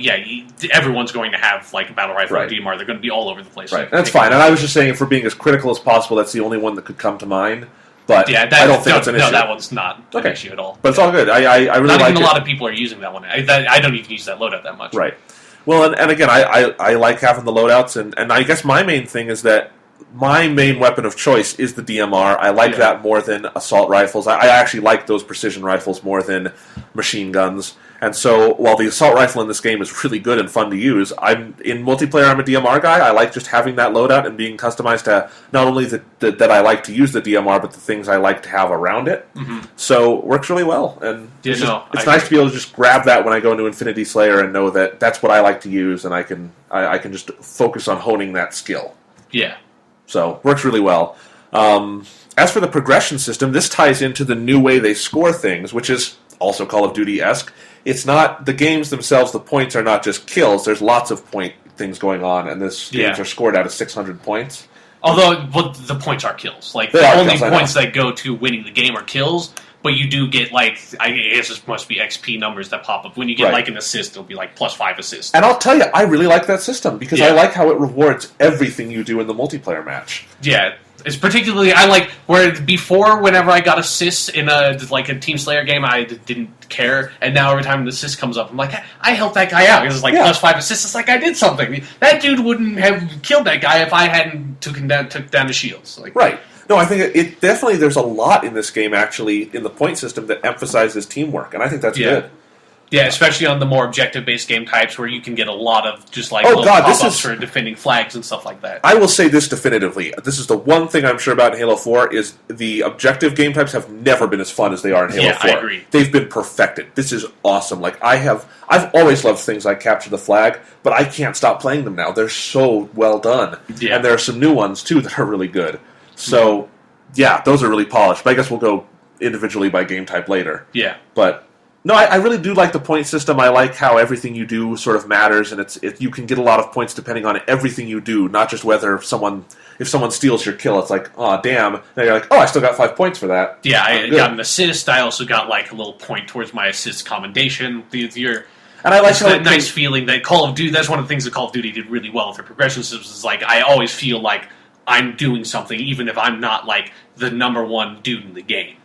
everyone's going to have a battle rifle or DMR. They're going to be all over the place.
Right, that's fine. And I was just saying, if we're being as critical as possible, that's the only one that could come to mind. But I don't think it's an issue.
No, that one's not an issue at all.
But it's all good. I really like it.
Not even a lot of people are using that one. I don't even use that loadout that much.
Right. Well, and again, I like having the loadouts, and I guess my main thing is that my main weapon of choice is the DMR. I like that more than assault rifles. I actually like those precision rifles more than machine guns. And so, while the assault rifle in this game is really good and fun to use, in multiplayer, I'm a DMR guy. I like just having that loadout and being customized to not only that I like to use the DMR, but the things I like to have around it. Mm-hmm. So, it works really well. And it's nice to be able to just grab that when I go into Infinity Slayer and know that that's what I like to use, and I can just focus on honing that skill.
Yeah.
So, works really well. As for the progression system, this ties into the new way they score things, which is also Call of Duty-esque. It's not, the games themselves, the points are not just kills. There's lots of point things going on, and games are scored out of 600 points.
Although, the points are kills. Like, the only points that go to winning the game are kills, but you do get, like, I guess this must be XP numbers that pop up. When you get, like, an assist, it'll be, like, +5 assists.
And I'll tell you, I really like that system, because I like how it rewards everything you do in the multiplayer match.
Yeah. It's particularly, I like, where before, whenever I got assists in a Team Slayer game, I didn't care, and now every time an assist comes up, I'm like, I helped that guy out, because it's like, +5 assists, it's like, I did something. That dude wouldn't have killed that guy if I hadn't took down his shields. Like,
right. No, I think it definitely, there's a lot in this game, actually, in the point system that emphasizes teamwork, and I think that's good.
Yeah, especially on the more objective-based game types where you can get a lot of just like little pop-ups for defending flags and stuff like that.
I will say this definitively. This is the one thing I'm sure about in Halo 4 is the objective game types have never been as fun as they are in Halo 4.
I agree.
They've been perfected. This is awesome. Like I've always loved things like Capture the Flag, but I can't stop playing them now. They're so well done. Yeah. And there are some new ones too that are really good. So, yeah, those are really polished. But I guess we'll go individually by game type later.
Yeah.
But no, I really do like the point system. I like how everything you do sort of matters, and you can get a lot of points depending on everything you do, not just whether if someone steals your kill, it's like, oh, damn. Now you're like, oh, I still got 5 points for that.
Yeah, I got an assist. I also got like a little point towards my assist commendation. And I like that nice feeling that Call of Duty, that's one of the things that Call of Duty did really well with their progression systems, is like, I always feel like I'm doing something, even if I'm not like the number one dude in the game.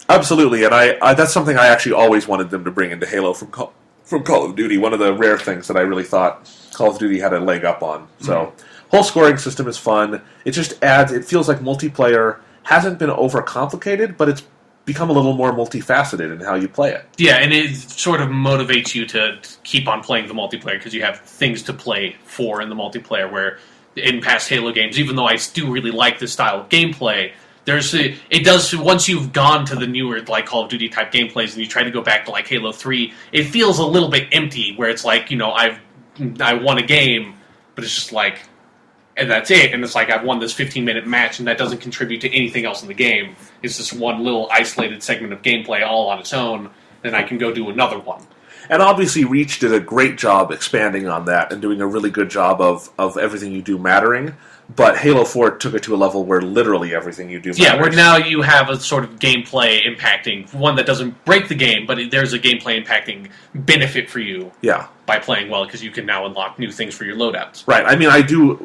Absolutely, and I that's something I actually always wanted them to bring into Halo from Call of Duty. One of the rare things that I really thought Call of Duty had a leg up on. So, whole scoring system is fun. It just adds. It feels like multiplayer hasn't been overcomplicated, but it's become a little more multifaceted in how you play it.
Yeah, and it sort of motivates you to keep on playing the multiplayer because you have things to play for in the multiplayer. Where in past Halo games, even though I do really like this style of gameplay, it does, once you've gone to the newer like Call of Duty type gameplays and you try to go back to like Halo 3, it feels a little bit empty where it's like, I won a game, but it's just like, and that's it, and it's like I've won this 15-minute match and that doesn't contribute to anything else in the game. It's just one little isolated segment of gameplay all on its own, then I can go do another one.
And obviously Reach did a great job expanding on that and doing a really good job of everything you do mattering. But Halo 4 took it to a level where literally everything you do matters.
Yeah, where now you have a sort of gameplay impacting, one that doesn't break the game, but there's a gameplay impacting benefit for you by playing well, because you can now unlock new things for your loadouts.
Right. I mean,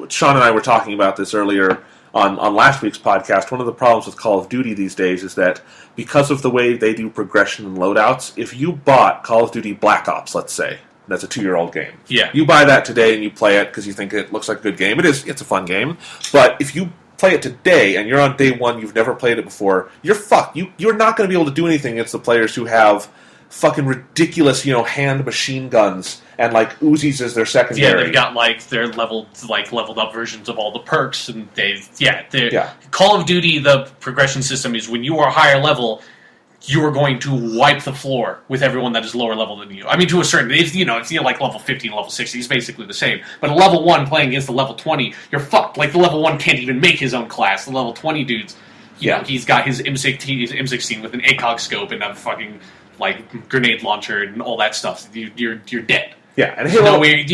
Sean and I were talking about this earlier on last week's podcast. One of the problems with Call of Duty these days is that because of the way they do progression and loadouts, if you bought Call of Duty Black Ops, let's say, that's a 2-year-old game.
Yeah.
You buy that today and you play it because you think it looks like a good game. It is. It's a fun game. But if you play it today and you're on day one, you've never played it before, you're fucked. You're not going to be able to do anything against the players who have fucking ridiculous, hand machine guns and like Uzis as their secondary.
Yeah, they've got like their leveled up versions of all the perks, and Call of Duty, the progression system is when you are higher level, you are going to wipe the floor with everyone that is lower level than you. I mean, to a certain, if like level 50 and level 60, it's basically the same. But a level 1 playing against the level 20, you're fucked. Like, the level 1 can't even make his own class. The level 20 dudes, he's got his M16 with an ACOG scope and a fucking, like, grenade launcher and all that stuff. You're dead.
Yeah, and Halo...
Nobody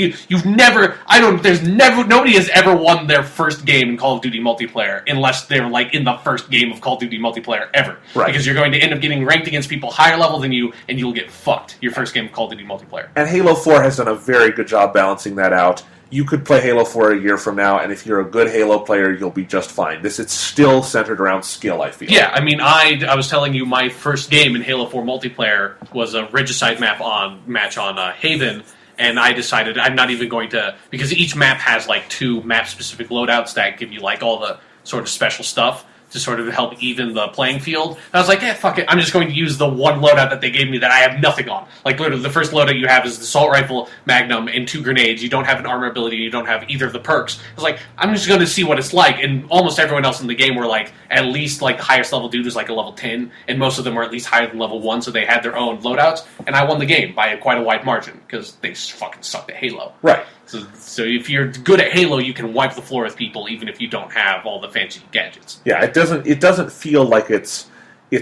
has ever won their first game in Call of Duty multiplayer unless they're, like, in the first game of Call of Duty multiplayer ever.
Right.
Because you're going to end up getting ranked against people higher level than you, and you'll get fucked your first game of Call of Duty multiplayer.
And Halo 4 has done a very good job balancing that out. You could play Halo 4 a year from now, and if you're a good Halo player, you'll be just fine. It's still centered around skill, I feel.
Yeah, I mean, I was telling you my first game in Halo 4 multiplayer was a Regicide match on Haven, and I decided I'm not even going to, because each map has like 2 map-specific loadouts that give you like all the sort of special stuff. to sort of help even the playing field. And I was like, fuck it, I'm just going to use the one loadout that they gave me that I have nothing on. Like, literally, the first loadout you have is the assault rifle, magnum, and 2 grenades. You don't have an armor ability, you don't have either of the perks. I was like, I'm just going to see what it's like, and almost everyone else in the game were like, at least, like, the highest level dude was like a level 10, and most of them were at least higher than level 1, so they had their own loadouts, and I won the game by quite a wide margin, because they fucking sucked at Halo.
Right.
So if you're good at Halo, you can wipe the floor with people, even if you don't have all the fancy gadgets.
Yeah, it doesn't feel like it's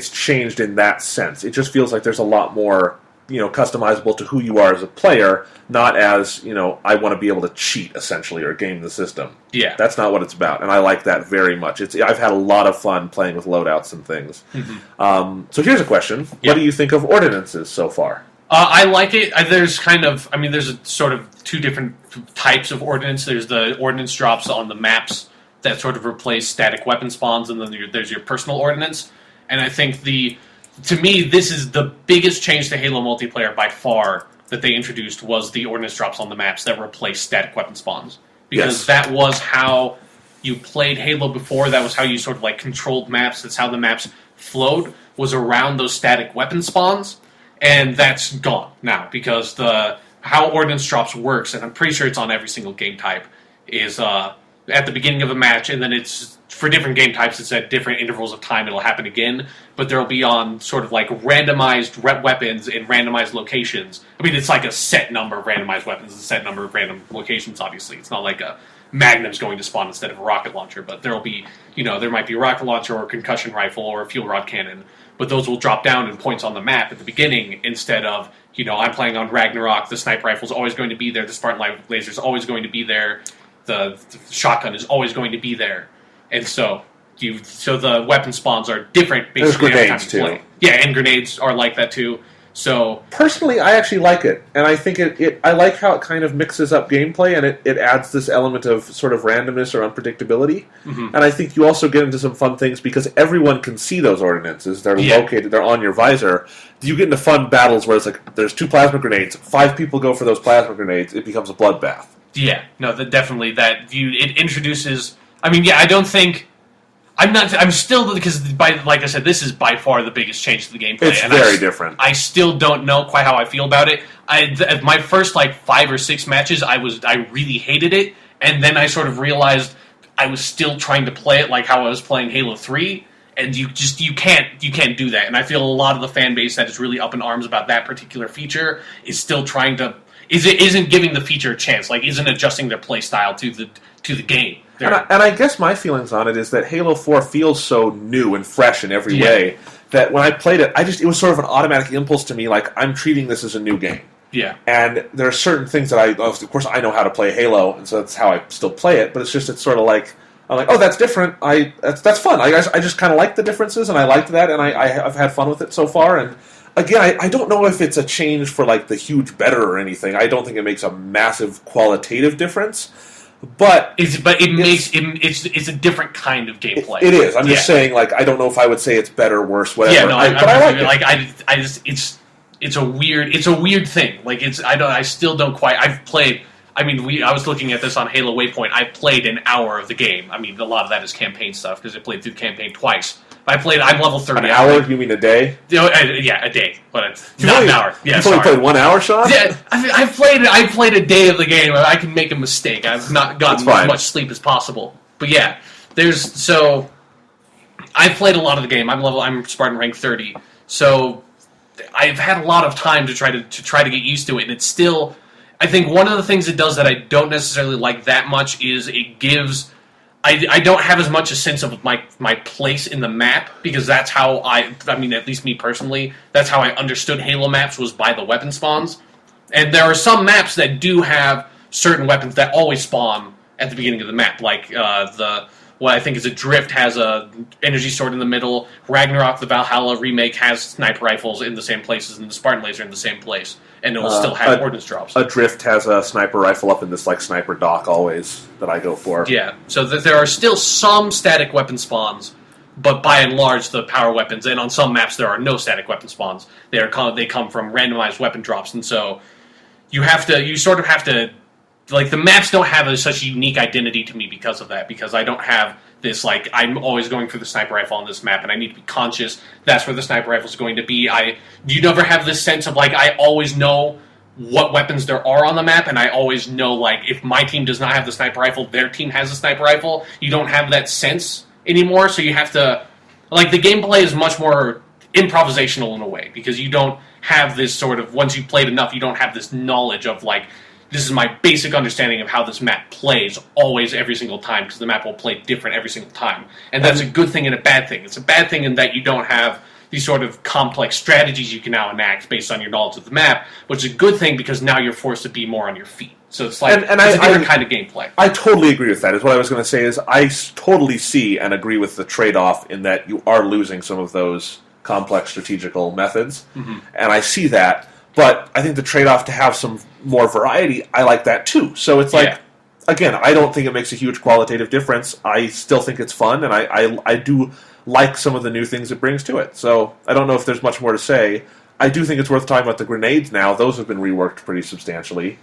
changed in that sense. It just feels like there's a lot more, customizable to who you are as a player, not as, I want to be able to cheat, essentially, or game the system.
Yeah.
That's not what it's about, and I like that very much. I've had a lot of fun playing with loadouts and things. Mm-hmm. So here's a question. Yep. What do you think of ordinances so far?
I like it. There's there's a sort of 2 different types of ordnance. There's the ordnance drops on the maps that sort of replace static weapon spawns, and then there's your personal ordnance. And I think to me, this is the biggest change to Halo multiplayer by far that they introduced was the ordnance drops on the maps that replace static weapon spawns. Because that was how you played Halo before. That was how you sort of like controlled maps. That's how the maps flowed, was around those static weapon spawns. And that's gone now because how ordnance drops works, and I'm pretty sure it's on every single game type, is at the beginning of a match, and then it's for different game types. It's at different intervals of time. It'll happen again, but there'll be on sort of like randomized weapons in randomized locations. I mean, it's like a set number of randomized weapons, a set number of random locations. Obviously, it's not like a Magnum's going to spawn instead of a rocket launcher, but there'll be there might be a rocket launcher or a concussion rifle or a fuel rod cannon. But those will drop down in points on the map at the beginning instead of, I'm playing on Ragnarok, the sniper rifle is always going to be there, the Spartan laser is always going to be there, the shotgun is always going to be there. And so the weapon spawns are different basically every time you play. Yeah, and grenades are like that too. So
personally, I actually like it, and I think I like how it kind of mixes up gameplay, and it adds this element of sort of randomness or unpredictability. Mm-hmm. And I think you also get into some fun things because everyone can see those ordinances. They're located, they're on your visor. You get into fun battles where it's like there's 2 plasma grenades, 5 people go for those plasma grenades. It becomes a bloodbath.
Yeah, no, definitely it introduces. I mean, yeah, I don't think. I'm still, because like I said, this is by far the biggest change to the gameplay.
It's very different.
I still don't know quite how I feel about it. My first 5 or 6 matches, I really hated it, and then I sort of realized I was still trying to play it like how I was playing Halo 3, and you can't do that. And I feel a lot of the fan base that is really up in arms about that particular feature is still trying to isn't giving the feature a chance, isn't adjusting their play style to the game.
And I guess my feelings on it is that Halo 4 feels so new and fresh in every way that when I played it, it was sort of an automatic impulse to me, I'm treating this as a new game.
Yeah.
And there are certain things that of course I know how to play Halo, and so that's how I still play it, but it's sort of like, I'm like, oh, that's different. That's fun. I just kind of like the differences, and I liked that, and I've had fun with it so far, and again, I don't know if it's a change for the huge better or anything. I don't think it makes a massive qualitative difference. But it's a different kind of gameplay. It is. I'm just saying, I don't know if I would say it's better, worse, whatever. Yeah, no, but I like it.
It's a weird thing. I still don't quite. I've played. I mean, I was looking at this on Halo Waypoint. I played an hour of the game. I mean, a lot of that is campaign stuff because I played through the campaign twice. I'm level 30.
An hour? You mean a day?
Yeah, a day. But not an hour. Yeah,
you've only played 1 hour, Sean?
Yeah, I played a day of the game. I can make a mistake. I've not gotten as much sleep as possible. But yeah, I've played a lot of the game. I'm Spartan rank 30. So I've had a lot of time to try to get used to it, and it's still. I think one of the things it does that I don't necessarily like that much is it gives. I don't have as much a sense of my place in the map, because that's how I mean, at least me personally, that's how I understood Halo maps, was by the weapon spawns. And there are some maps that do have certain weapons that always spawn at the beginning of the map, like what I think is a Drift has a energy sword in the middle. Ragnarok, the Valhalla remake, has sniper rifles in the same places, and the Spartan laser in the same place, and it will still have ordnance drops.
A Drift has a sniper rifle up in this sniper dock always that I go for.
Yeah, so there are still some static weapon spawns, but by and large the power weapons, and on some maps there are no static weapon spawns. They come from randomized weapon drops, and so you sort of have to like the maps don't have such a unique identity to me because of that. Because I don't have this like I'm always going for the sniper rifle on this map, and I need to be conscious that's where the sniper rifle is going to be. You never have this sense of like I always know what weapons there are on the map, and I always know like if my team does not have the sniper rifle, their team has a sniper rifle. You don't have that sense anymore, so you have to like the gameplay is much more improvisational in a way because you don't have this sort of once you've played enough, you don't have this knowledge of like this is my basic understanding of how this map plays always every single time because the map will play different every single time, and that's a good thing and a bad thing. It's a bad thing in that you don't have these sort of complex strategies you can now enact based on your knowledge of the map, which is a good thing because now you're forced to be more on your feet. So it's like it's a different kind of gameplay.
I totally agree with that. Is what I was going to say is I totally see and agree with the trade-off in that you are losing some of those complex strategical methods, and I see that. But I think the trade-off to have some more variety, I like that too. So it's like, again, I don't think it makes a huge qualitative difference. I still think it's fun, and I do like some of the new things it brings to it. So I don't know if there's much more to say. I do think it's worth talking about the grenades now. Those have been reworked pretty substantially.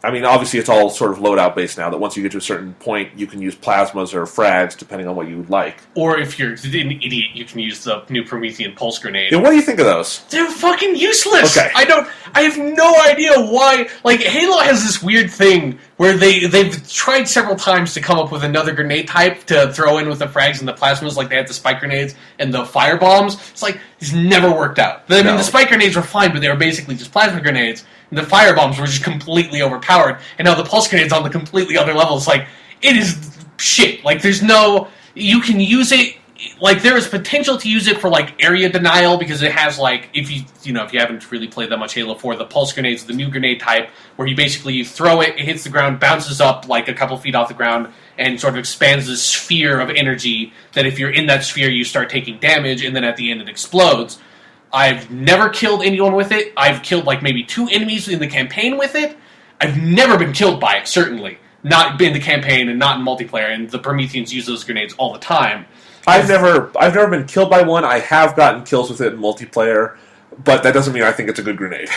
I mean, obviously it's all sort of loadout based now, that once you get to a certain point, you can use plasmas or frags, depending on what you would like.
Or if you're an idiot, you can use the new Promethean pulse grenade.
Yeah, what do you think of those?
They're fucking useless!
Okay.
I have no idea why. Like, Halo has this weird thing where they've tried several times to come up with another grenade type to throw in with the frags and the plasmas, like they had the spike grenades and the fire bombs. It's like, it's never worked out. I mean, the spike grenades were fine, but they were basically just plasma grenades. And the fire bombs were just completely overpowered, and now the pulse grenade's on the completely other level. It's like, it is shit. Like, there's no... You can use it... Like, there is potential to use it for, like, area denial, because it has, like, if you haven't really played that much Halo 4, the pulse grenade's the new grenade type, where you throw it, it hits the ground, bounces up, like, a couple feet off the ground, and sort of expands this sphere of energy, that if you're in that sphere, you start taking damage, and then at the end it explodes. I've never killed anyone with it. I've killed like maybe 2 enemies in the campaign with it. I've never been killed by it, certainly. Not in the campaign and not in multiplayer, and the Prometheans use those grenades all the time.
I've never been killed by one. I have gotten kills with it in multiplayer, but that doesn't mean I think it's a good grenade.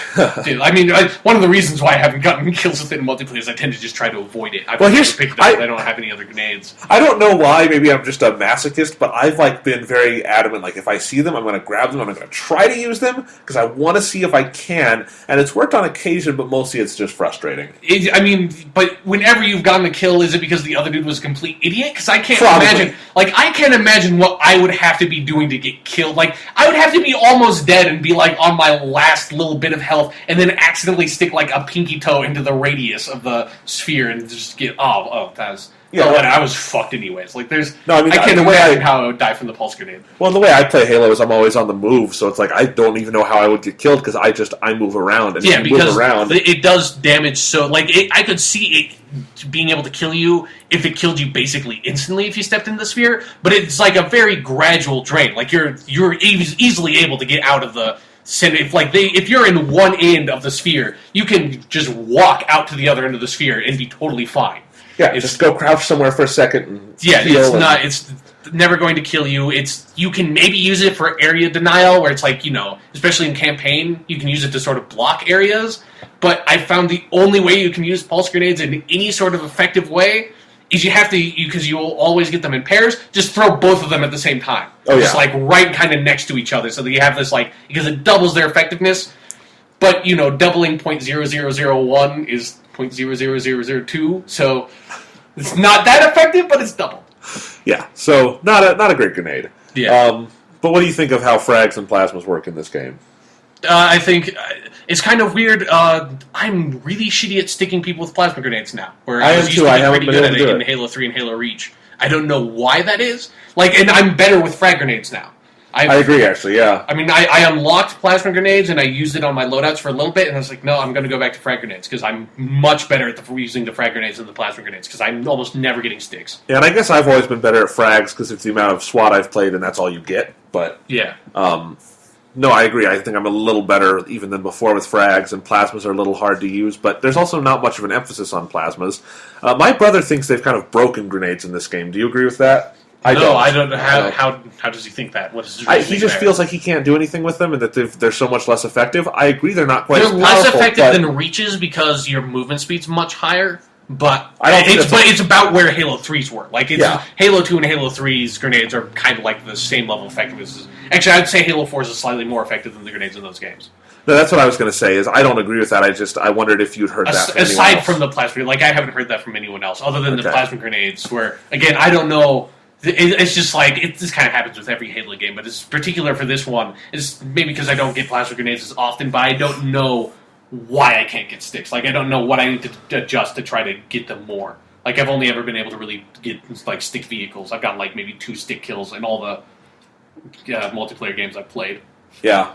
Dude, I mean, one of the reasons why I haven't gotten kills with it in multiplayer is I tend to just try to avoid it. I've picked it up, I don't have any other grenades.
I don't know why. Maybe I'm just a masochist, but I've like been very adamant. Like, if I see them, I'm going to grab them. I'm going to try to use them because I want to see if I can. And it's worked on occasion, but mostly it's just frustrating.
But whenever you've gotten a kill, is it because the other dude was a complete idiot? Because I can't imagine. Like, I can't imagine what I would have to be doing to get killed. Like, I would have to be almost dead and be like on my last little bit of health, and then accidentally stick like a pinky toe into the radius of the sphere and just get I was fucked anyways. Like, I can't imagine how I would die from the pulse grenade.
Well, the way I play Halo is I'm always on the move, so it's like I don't even know how I would get killed because I move around and
because
move around.
It does damage. So like I could see it being able to kill you if it killed you basically instantly if you stepped in the sphere, but it's like a very gradual drain. Like you're easily able to get out of the center. If you're in one end of the sphere, you can just walk out to the other end of the sphere and be totally fine.
Yeah, just go crouch somewhere for a second and heal.
It's never going to kill you. You can maybe use it for area denial, where it's like, especially in campaign, you can use it to sort of block areas. But I found the only way you can use pulse grenades in any sort of effective way is you have to, because you will always get them in pairs, just throw both of them at the same time. Just like right kind of next to each other, so that you have this because it doubles their effectiveness. But, doubling .0001 is .00002, so it's not that effective, but it's double.
Yeah, so not a great grenade.
Yeah.
But what do you think of how frags and plasmas work in this game?
I think it's kind of weird. I'm really shitty at sticking people with plasma grenades now. Where I was used to be pretty good at it in Halo 3 and Halo Reach. I don't know why that is. And I'm better with frag grenades now.
I agree, actually, yeah.
I mean, I unlocked plasma grenades, and I used it on my loadouts for a little bit, and I was like, no, I'm going to go back to frag grenades, because I'm much better at using the frag grenades than the plasma grenades, because I'm almost never getting sticks.
Yeah, and I guess I've always been better at frags, because it's the amount of SWAT I've played, and that's all you get, but...
Yeah.
No, I agree. I think I'm a little better even than before with frags, and plasmas are a little hard to use, but there's also not much of an emphasis on plasmas. My brother thinks they've kind of broken grenades in this game. Do you agree with that? I don't.
know. How does he think that? What is his
he
reasoning
just
there?
feels like he can't do anything with them, and that they're so much less effective. I agree, they're not quite
They're
as
less
powerful,
effective
but
than reaches because your movement speed's much higher. But
I don't think
it's about where Halo 3's were. Like
Yeah.
Halo 2 and Halo 3's grenades are kind of like the same level of effectiveness. Actually, I'd say Halo 4's is slightly more effective than the grenades in those games.
No, that's what I was going to say. Is I don't agree with that. I wondered if you'd heard that. From
Aside
else.
from the plasma, like I haven't heard that from anyone else, other than the
Okay.
plasma grenades. Where again, I don't know. It's just like this kind of happens with every Halo game, but it's particular for this one. It's maybe because I don't get plasma grenades as often, but I don't know why I can't get sticks. Like I don't know what I need to adjust to try to get them more. Like I've only ever been able to really get like stick vehicles. I've gotten like maybe 2 stick kills in all the multiplayer games I've played.
Yeah.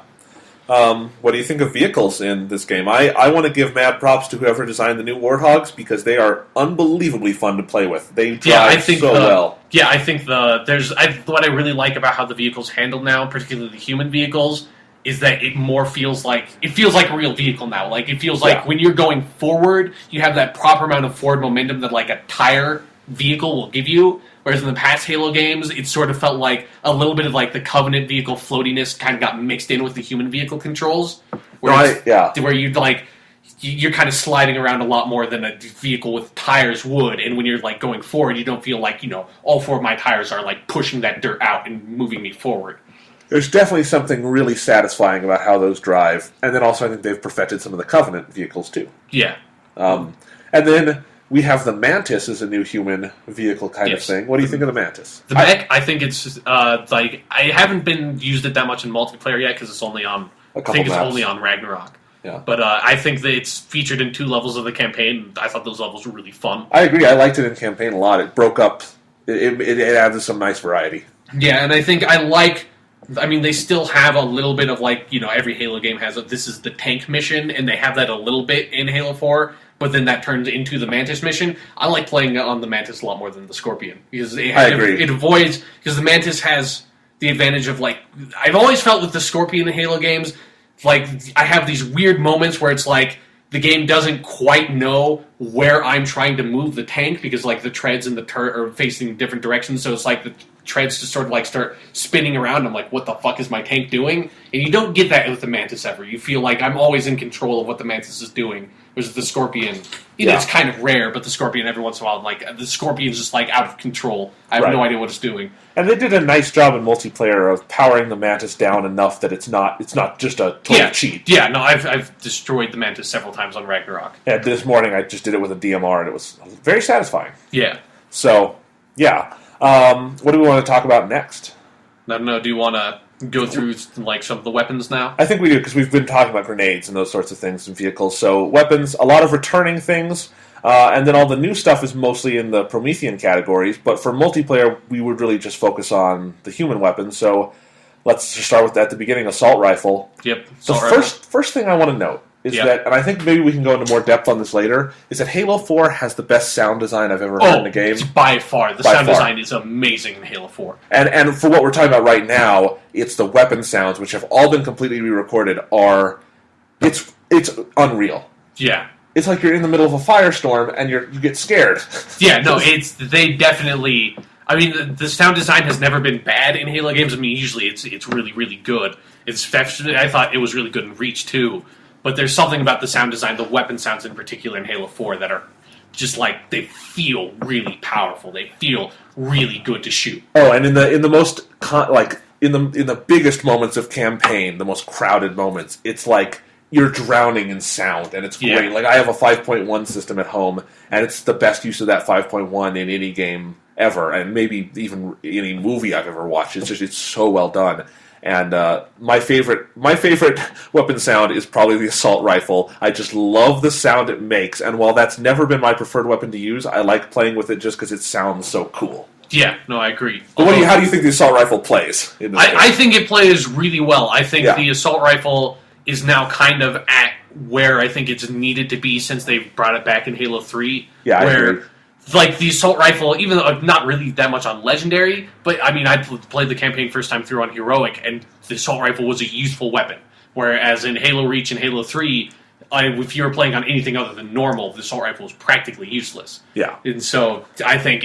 What do you think of vehicles in this game? I want to give mad props to whoever designed the new Warthogs because they are unbelievably fun to play with. They drive well.
Yeah, I think what I really like about how the vehicles handled now, particularly the human vehicles, is that it feels like a real vehicle now. Like it feels like when you're going forward, you have that proper amount of forward momentum that like a tire vehicle will give you. Whereas in the past Halo games, it sort of felt like a little bit of like the Covenant vehicle floatiness kind of got mixed in with the human vehicle controls. Where you're kind of sliding around a lot more than a vehicle with tires would. And when you're like going forward, you don't feel like, all 4 of my tires are like pushing that dirt out and moving me forward.
There's definitely something really satisfying about how those drive. And then also I think they've perfected some of the Covenant vehicles too.
Yeah.
And then we have the Mantis as a new human vehicle kind of thing. What do you think of the Mantis?
The mech, I think it's I haven't been used it that much in multiplayer yet because it's only on only on Ragnarok.
Yeah.
But I think that it's featured in 2 levels of the campaign. I thought those levels were really fun.
I agree. I liked it in campaign a lot. It broke up. It added some nice variety.
Yeah, and I think they still have a little bit of every Halo game has this is the tank mission, and they have that a little bit in Halo 4. But then that turns into the Mantis mission. I like playing on the Mantis a lot more than the Scorpion because it avoids because the Mantis has the advantage of I've always felt with the Scorpion in Halo games, I have these weird moments where it's like the game doesn't quite know where I'm trying to move the tank because the treads and the turret are facing different directions, so it's like the treads just sort of start spinning around. I'm like, what the fuck is my tank doing? And you don't get that with the Mantis ever. You feel like I'm always in control of what the Mantis is doing. Whereas the Scorpion, it's kind of rare, but the Scorpion every once in a while, the Scorpion's just out of control. I have no idea what it's doing.
And they did a nice job in multiplayer of powering the Mantis down enough that it's not just a total cheat.
Yeah, no, I've destroyed the Mantis several times on Ragnarok.
Yeah, this morning I just did it with a DMR and it was very satisfying.
Yeah.
So, yeah. What do we want to talk about next?
I don't know, do you want to go through some of the weapons now?
I think we do, because we've been talking about grenades and those sorts of things in vehicles. So weapons, a lot of returning things, and then all the new stuff is mostly in the Promethean categories. But for multiplayer, we would really just focus on the human weapons. So let's just start with at the beginning, assault rifle.
Yep.
First thing I want to note is that, and I think maybe we can go into more depth on this later, is that Halo 4 has the best sound design I've ever heard in a game.
It's by far. The sound design is amazing in Halo 4.
And for what we're talking about right now, it's the weapon sounds, which have all been completely re-recorded, it's unreal.
Yeah.
It's like you're in the middle of a firestorm and you get scared.
Yeah, no, they definitely... I mean, the sound design has never been bad in Halo games. I mean, usually it's really, really good. I thought it was really good in Reach, too. But there's something about the sound design, the weapon sounds in particular in Halo 4, that are just they feel really powerful. They feel really good to shoot.
Oh, and in the most in the biggest moments of campaign, the most crowded moments, it's like you're drowning in sound, and it's great. I have a 5.1 system at home, and it's the best use of that 5.1 in any game ever, and maybe even any movie I've ever watched. It's so well done. And my favorite weapon sound is probably the assault rifle. I just love the sound it makes, and while that's never been my preferred weapon to use, I like playing with it just because it sounds so cool.
Yeah, no, I agree.
But how do you think the assault rifle plays in this game?
I think it plays really well. I think the assault rifle is now kind of at where I think it's needed to be since they brought it back in Halo 3.
Yeah, I agree.
The assault rifle, even though not really that much on Legendary, but I mean, I played the campaign first time through on Heroic, and the assault rifle was a useful weapon. Whereas in Halo Reach and Halo 3, if you were playing on anything other than normal, the assault rifle was practically useless.
Yeah.
And so I think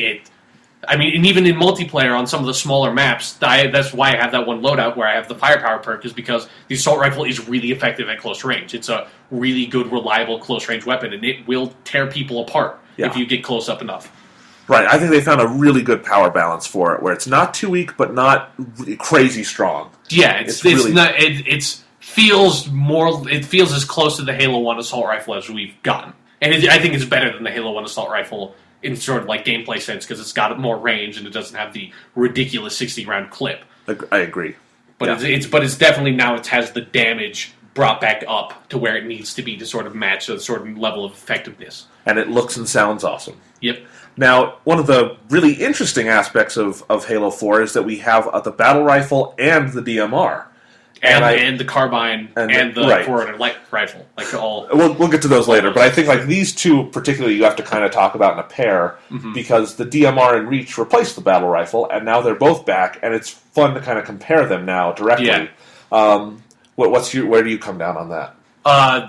I mean, and even in multiplayer on some of the smaller maps, that's why I have that one loadout where I have the firepower perk, is because the assault rifle is really effective at close range. It's a really good, reliable close range weapon, and it will tear people apart if you get close up enough.
Right, I think they found a really good power balance for it, where it's not too weak, but not crazy strong.
Yeah, it feels as close to the Halo 1 assault rifle as we've gotten. And I think it's better than the Halo 1 assault rifle in sort of like gameplay sense, because it's got more range and it doesn't have the ridiculous 60-round clip.
I agree.
But it's definitely now it has the damage brought back up to where it needs to be to sort of match a certain level of effectiveness.
And it looks and sounds awesome.
Yep.
Now, one of the really interesting aspects of Halo 4 is that we have the battle rifle and the DMR.
And the carbine and the forward light rifle, like all.
We'll get to those later, but I think like these two particularly, you have to kind of talk about in a pair, because the DMR and Reach replaced the battle rifle, and now they're both back, and it's fun to kind of compare them now directly.
Yeah.
Where do you come down on that?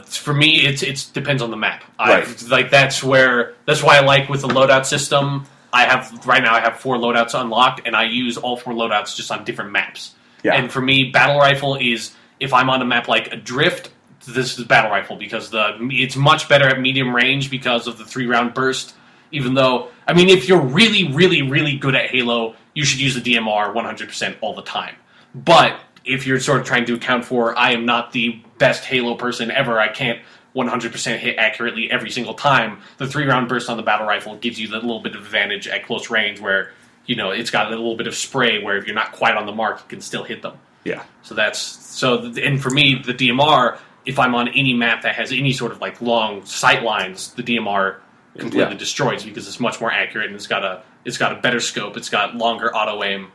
For me, it depends on the map. That's why I like with the loadout system. Right now I have 4 loadouts unlocked, and I use all 4 loadouts just on different maps. Yeah. And for me, battle rifle is, if I'm on a map like Adrift, this is battle rifle, because it's much better at medium range because of the 3-round burst. Even though, I mean, if you're really, really, really good at Halo, you should use the DMR 100% all the time. But if you're sort of trying to account for, I am not the best Halo person ever, I can't 100% hit accurately every single time, the 3-round burst on the battle rifle gives you that little bit of advantage at close range where, it's got a little bit of spray where if you're not quite on the mark, you can still hit them.
Yeah.
And for me, the DMR, if I'm on any map that has any sort of like long sight lines, the DMR completely destroys, because it's much more accurate, and it's got a better scope, it's got longer auto aim,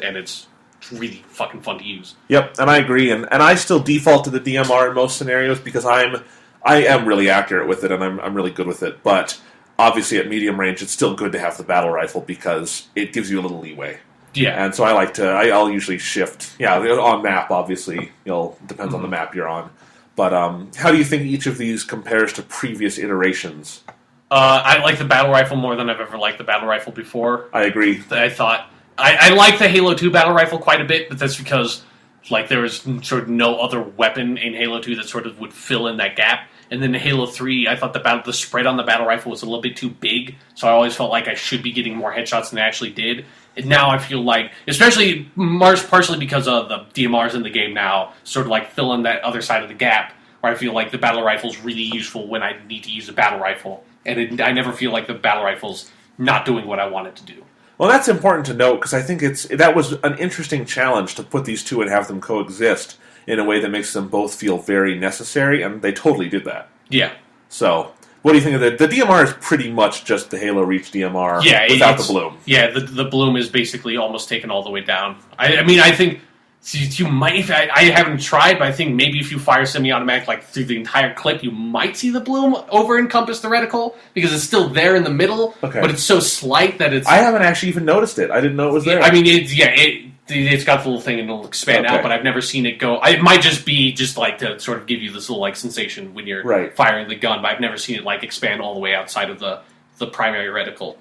and it's really fucking fun to use.
Yep, and I agree, and I still default to the DMR in most scenarios because I am really accurate with it, and I'm really good with it, but obviously at medium range it's still good to have the battle rifle because it gives you a little leeway.
Yeah.
And so I'll usually shift, on map, obviously, depends on the map you're on. But how do you think each of these compares to previous iterations?
I like the battle rifle more than I've ever liked the battle rifle before.
I agree.
I thought I like the Halo 2 battle rifle quite a bit, but that's because there was sort of no other weapon in Halo 2 that sort of would fill in that gap. And then in Halo 3, I thought the spread on the battle rifle was a little bit too big, so I always felt like I should be getting more headshots than I actually did. And now I feel like, especially partially because of the DMRs in the game now, sort of like fill in that other side of the gap, where I feel like the battle rifle's really useful when I need to use a battle rifle. And I never feel like the battle rifle's not doing what I want it to do.
Well, that's important to note, because I think that was an interesting challenge to put these two and have them coexist in a way that makes them both feel very necessary, and they totally did that.
Yeah.
So, what do you think of the DMR is pretty much just the Halo Reach DMR without the bloom.
Yeah, the bloom is basically almost taken all the way down. I mean, I think you might, I haven't tried, but I think maybe if you fire semi-automatic through the entire clip, you might see the bloom over-encompass the reticle, because it's still there in the middle, but it's so slight that it's...
I haven't actually even noticed it. I didn't know it was there.
I mean, it's got the little thing and it'll expand out, but I've never seen it go... It might just be to sort of give you this little sensation when you're firing the gun, but I've never seen it expand all the way outside of the primary reticle.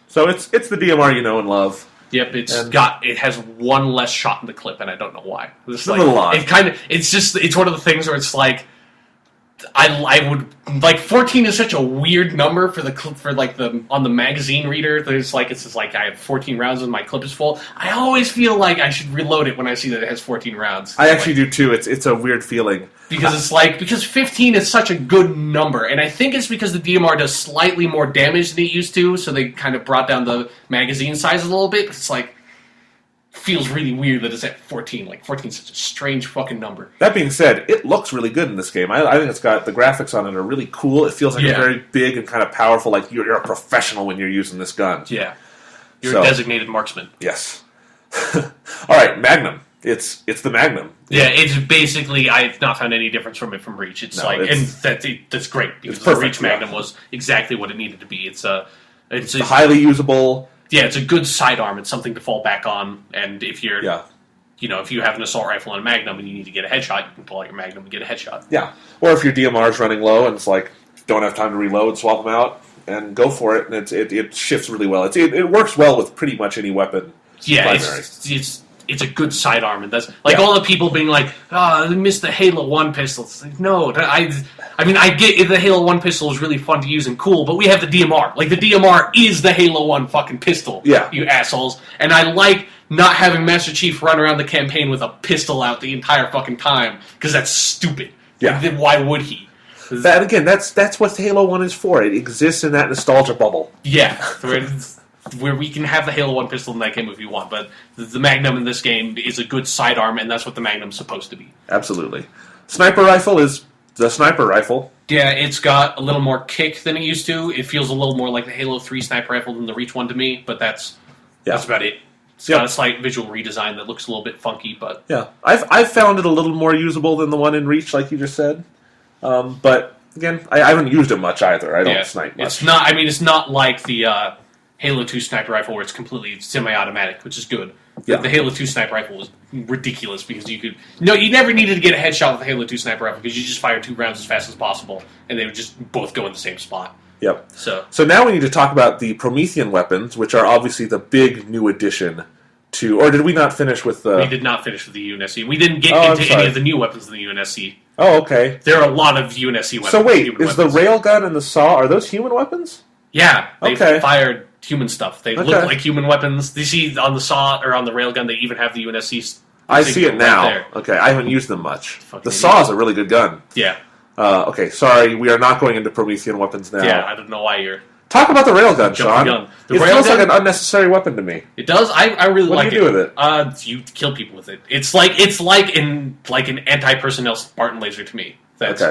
So it's the DMR you know and love.
Yep, it has one less shot in the clip, and I don't know why.
It's a little odd.
It's one of the things where it's I would 14 is such a weird number for on the magazine reader. There's it says I have 14 rounds and my clip is full. I always feel like I should reload it when I see that it has 14 rounds.
I actually do too. It's a weird feeling
because because 15 is such a good number, and I think it's because the DMR does slightly more damage than it used to, so they kind of brought down the magazine size a little bit. But it's feels really weird that it's at 14. 14 is such a strange fucking number.
That being said, it looks really good in this game. I think it's got the graphics on it are really cool. It feels like a very big and kind of powerful. You're a professional when you're using this gun.
Yeah, you're a designated marksman.
Yes. All right, Magnum. It's the Magnum.
Yeah, it's basically I've not found any difference from it from Reach. It's that's great because the Reach Magnum was exactly what it needed to be. It's
highly usable.
Yeah, it's a good sidearm. It's something to fall back on, and if you're, if you have an assault rifle and a Magnum and you need to get a headshot, you can pull out your Magnum and get a headshot.
Yeah, or if your DMR is running low and it's don't have time to reload, swap them out. and go for it, and it shifts really well. It works well with pretty much any weapon.
Yeah, it's a good sidearm, and that's like all the people being like, "Oh, they missed the Halo 1 pistol." It's like, no, I mean, I get the Halo 1 pistol is really fun to use and cool, but we have the DMR. Like the DMR is the Halo 1 fucking pistol.
Yeah,
you assholes. And I like not having Master Chief run around the campaign with a pistol out the entire fucking time because that's stupid.
Yeah,
then why would he?
That again, that's what Halo 1 is for. It exists in that nostalgia bubble.
Yeah. Where we can have the Halo 1 pistol in that game if you want, but the Magnum in this game is a good sidearm, and that's what the Magnum's supposed to be.
Absolutely. Sniper rifle is the sniper rifle.
Yeah, it's got a little more kick than it used to. It feels a little more like the Halo 3 sniper rifle than the Reach one to me, but that's about it. It's got a slight visual redesign that looks a little bit funky, but...
Yeah, I've found it a little more usable than the one in Reach, like you just said. But, again, I haven't used it much either. I don't snipe much.
It's not like the... Halo 2 sniper rifle where it's completely semi-automatic, which is good. Yeah. The Halo 2 sniper rifle was ridiculous because you never needed to get a headshot with the Halo 2 sniper rifle because you just fire 2 rounds as fast as possible and they would just both go in the same spot.
Yep. So now we need to talk about the Promethean weapons, which are obviously the big new addition to... Or did we not finish with the...
We did not finish with the UNSC. We didn't get into any of the new weapons in the UNSC.
Oh, okay.
There are a lot of UNSC weapons.
So wait, is the railgun and the saw, are those human weapons?
Yeah. They fired... human stuff. They look like human weapons. You see on the saw or on the railgun, they even have the UNSC.
I see it now. Right, okay, I haven't used them much. The saw is a really good gun.
Yeah.
Okay, sorry, we are not going into Promethean weapons now.
Yeah, I don't know why you're...
Talk about the railgun, Sean. It feels like an unnecessary weapon to me.
It does. I really like it.
What do you do with
it? You kill people with it. It's like an anti-personnel Spartan laser to me. That's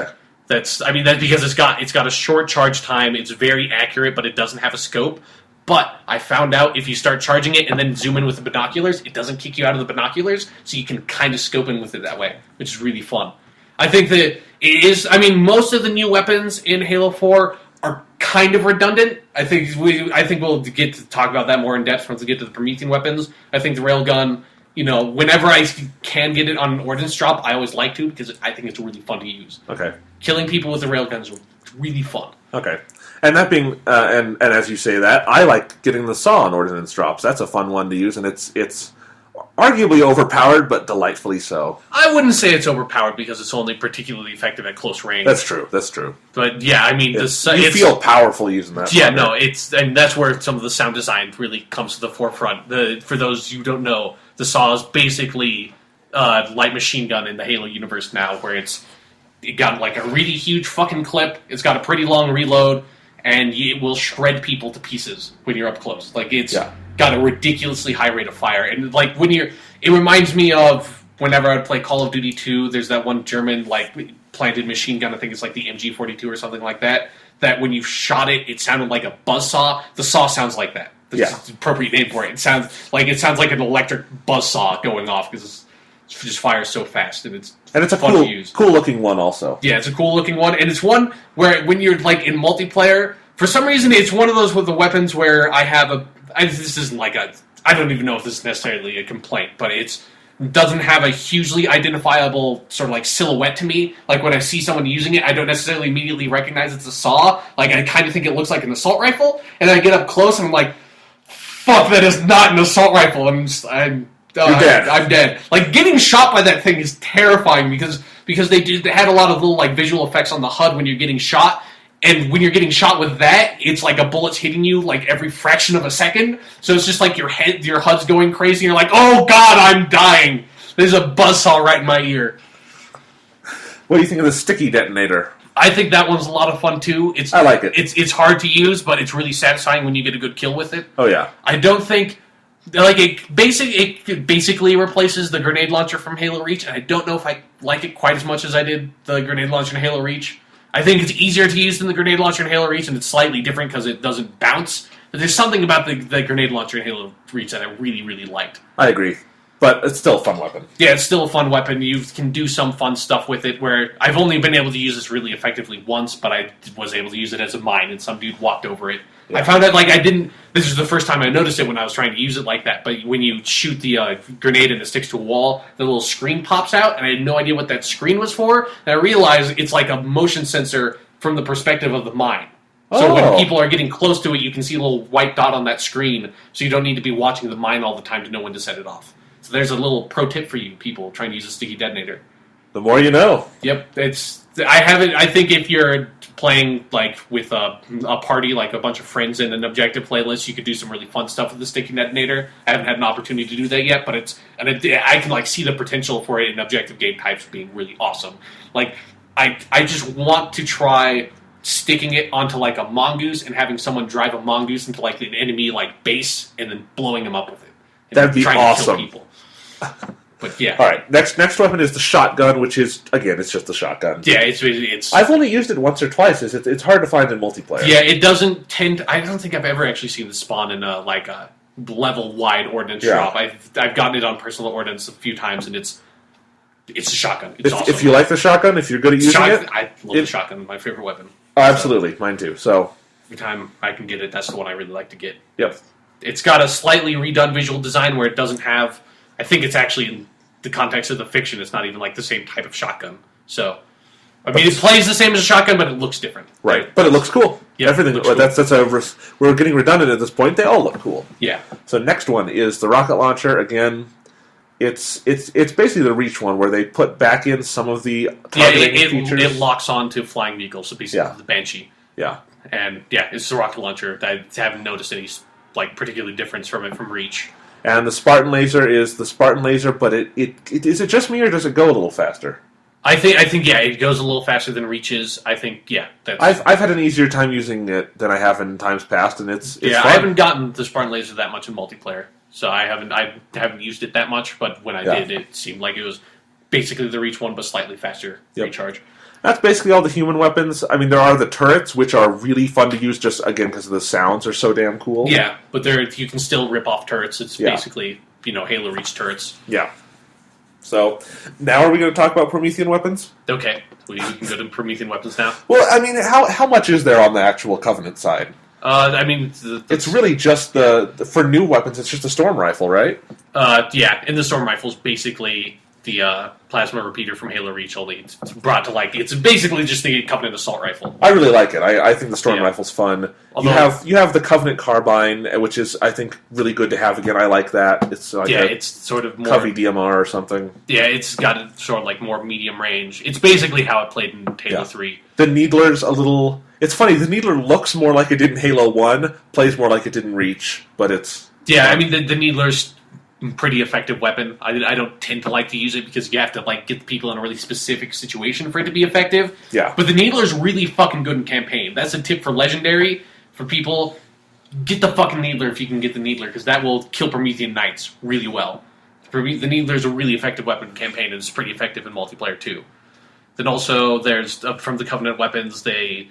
because it's got a short charge time. It's very accurate, but it doesn't have a scope. But I found out if you start charging it and then zoom in with the binoculars, it doesn't kick you out of the binoculars, so you can kind of scope in with it that way, which is really fun. I think that it is... I mean, most of the new weapons in Halo 4 are kind of redundant. I think we'll get to talk about that more in depth once we get to the Promethean weapons. I think the railgun, whenever I can get it on an ordnance drop, I always like to because I think it's really fun to use.
Okay.
Killing people with the railgun is really fun.
Okay. And that being, and as you say that, I like getting the saw on ordnance drops. That's a fun one to use, and it's arguably overpowered, but delightfully so.
I wouldn't say it's overpowered because it's only particularly effective at close range.
That's true.
But yeah, I mean,
you feel powerful using that.
Yeah, and that's where some of the sound design really comes to the forefront. For those who don't know, the saw is basically light machine gun in the Halo universe now, where it got like a really huge fucking clip. It's got a pretty long reload. And it will shred people to pieces when you're up close. Like, it's got a ridiculously high rate of fire. And, like, it reminds me of whenever I'd play Call of Duty 2, there's that one German, like, planted machine gun, I think it's like the MG42 or something like that when you shot it, it sounded like a buzzsaw. The saw sounds like that. That's the appropriate name for it. It sounds like an electric buzzsaw going off because it just fires so fast, and it's
a
fun to use.
Cool looking one also.
Yeah, it's a cool looking one, and it's one where when you're like in multiplayer, for some reason it's one of those with the weapons where this isn't like I don't even know if this is necessarily a complaint, but it doesn't have a hugely identifiable sort of like silhouette to me. Like when I see someone using it, I don't necessarily immediately recognize it's a saw. Like I kind of think it looks like an assault rifle, and then I get up close and I'm like, fuck, that is not an assault rifle. I'm dead. Like, getting shot by that thing is terrifying because they had a lot of little, like, visual effects on the HUD when you're getting shot, and when you're getting shot with that, it's like a bullet's hitting you, like, every fraction of a second, so it's just like your HUD's going crazy, and you're like, oh god, I'm dying! There's a buzzsaw right in my ear.
What do you think of the sticky detonator?
I think that one's a lot of fun, too.
I like it.
It's hard to use, but it's really satisfying when you get a good kill with it.
Oh, yeah.
I don't think... Like, it basically replaces the grenade launcher from Halo Reach, and I don't know if I like it quite as much as I did the grenade launcher in Halo Reach. I think it's easier to use than the grenade launcher in Halo Reach, and it's slightly different because it doesn't bounce. But there's something about the grenade launcher in Halo Reach that I really, really liked.
I agree. But it's still a fun weapon.
Yeah, it's still a fun weapon. You can do some fun stuff with it, where I've only been able to use this really effectively once, but I was able to use it as a mine, and some dude walked over it. Yeah. I found out, like, this is the first time I noticed it when I was trying to use it like that, but when you shoot the grenade and it sticks to a wall, the little screen pops out, and I had no idea what that screen was for, and I realized it's like a motion sensor from the perspective of the mine. So when
Oh.
people are getting close to it, you can see a little white dot on that screen, so you don't need to be watching the mine all the time to know when to set it off. So there's a little pro tip for you people trying to use a sticky detonator.
The more you know.
Yep, I haven't. I think if you're playing like with a party, like a bunch of friends in an objective playlist, you could do some really fun stuff with the sticky detonator. I haven't had an opportunity to do that yet, but I can like see the potential for it in objective game types being really awesome. Like I just want to try sticking it onto like a mongoose and having someone drive a mongoose into like an enemy like base and then blowing them up with it. And
That'd be
trying
awesome.
To kill people. But yeah.
All right, next weapon is the shotgun, which is, again, it's just a shotgun.
Yeah, it's.
I've only used it once or twice. It's hard to find in multiplayer.
Yeah, it doesn't tend. I don't think I've ever actually seen it spawn in a level wide ordnance drop. I've gotten it on personal ordnance a few times, and it's a shotgun. It's awesome.
If you like the shotgun, if you're good at using it,
I love the shotgun. My favorite weapon.
Oh, absolutely, mine too. So
every time I can get it, that's the one I really like to get.
Yep.
It's got a slightly redone visual design where it doesn't have. I think it's actually in the context of the fiction. It's not even like the same type of shotgun. So, I mean, it plays the same as a shotgun, but it looks different.
Right, but it looks cool.
Yeah,
everything.
Looks cool.
We're getting redundant at this point. They all look cool.
Yeah.
So next one is the rocket launcher. Again, it's basically the Reach one where they put back in some of the targeting features.
It locks on to flying vehicles, so basically the Banshee.
Yeah.
And yeah, it's the rocket launcher. I haven't noticed any like particular difference from it from Reach.
And the Spartan laser is the Spartan laser, but it is it just me or does it go a little faster?
I think yeah, it goes a little faster than Reach's. I think yeah,
I've had an easier time using it than I have in times past, and it's
yeah.
fun.
I haven't gotten the Spartan laser that much in multiplayer, so I haven't used it that much. But when I did, it seemed like it was basically the Reach one, but slightly faster recharge.
That's basically all the human weapons. I mean, there are the turrets, which are really fun to use, just again because the sounds are so damn cool.
Yeah, but you can still rip off turrets. It's basically Halo Reach turrets.
Yeah. So now are we going to talk about Promethean weapons?
Okay, we can go to Promethean weapons now.
Well, I mean, how much is there on the actual Covenant side?
I mean,
it's really just for new weapons. It's just a storm rifle, right?
Yeah, and the storm rifle is basically the plasma repeater from Halo Reach, only it's brought to it's basically just the Covenant assault rifle.
I really like it. I think the storm rifle's fun. Although, you have the Covenant carbine, which is I think really good to have. Again, I like that. It's like
it's sort of more
Covey DMR or something.
Yeah, it's got a sort of like more medium range. It's basically how it played in Halo 3.
The Needler's a little. It's funny. The Needler looks more like it did in Halo 1, plays more like it did in Reach, but it's
I mean the Needler's pretty effective weapon. I don't tend to like to use it because you have to like get the people in a really specific situation for it to be effective.
Yeah.
But the Needler's really fucking good in campaign. That's a tip for Legendary, for people. Get the fucking Needler if you can get the Needler, because that will kill Promethean Knights really well. The Needler's a really effective weapon in campaign, and it's pretty effective in multiplayer too. Then also there's from the Covenant weapons they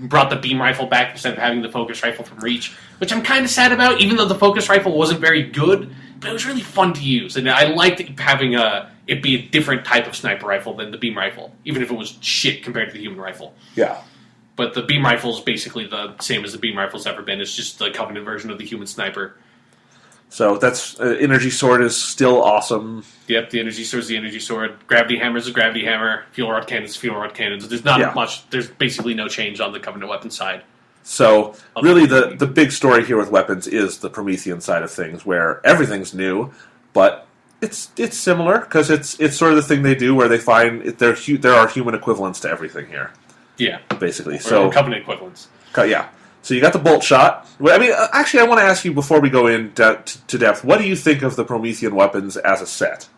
brought the beam rifle back instead of having the focus rifle from Reach, which I'm kind of sad about, even though the focus rifle wasn't very good, but it was really fun to use, and I liked having it be a different type of sniper rifle than the beam rifle, even if it was shit compared to the human rifle.
Yeah.
But the beam rifle is basically the same as the beam rifle's ever been. It's just the Covenant version of the human sniper.
So that's Energy Sword is still awesome.
Yep, the Energy Sword is the Energy Sword. Gravity Hammer is a Gravity Hammer. Fuel Rod Cannon is Fuel Rod Cannons. There's not much. There's basically no change on the Covenant weapon side.
So really, the big story here with weapons is the Promethean side of things, where everything's new, but it's similar because it's sort of the thing they do where they find there are human equivalents to everything here.
Yeah,
basically.
Or Covenant equivalents.
Yeah. So you got the bolt shot. I mean, actually, I want to ask you before we go in to depth. What do you think of the Promethean weapons as a set?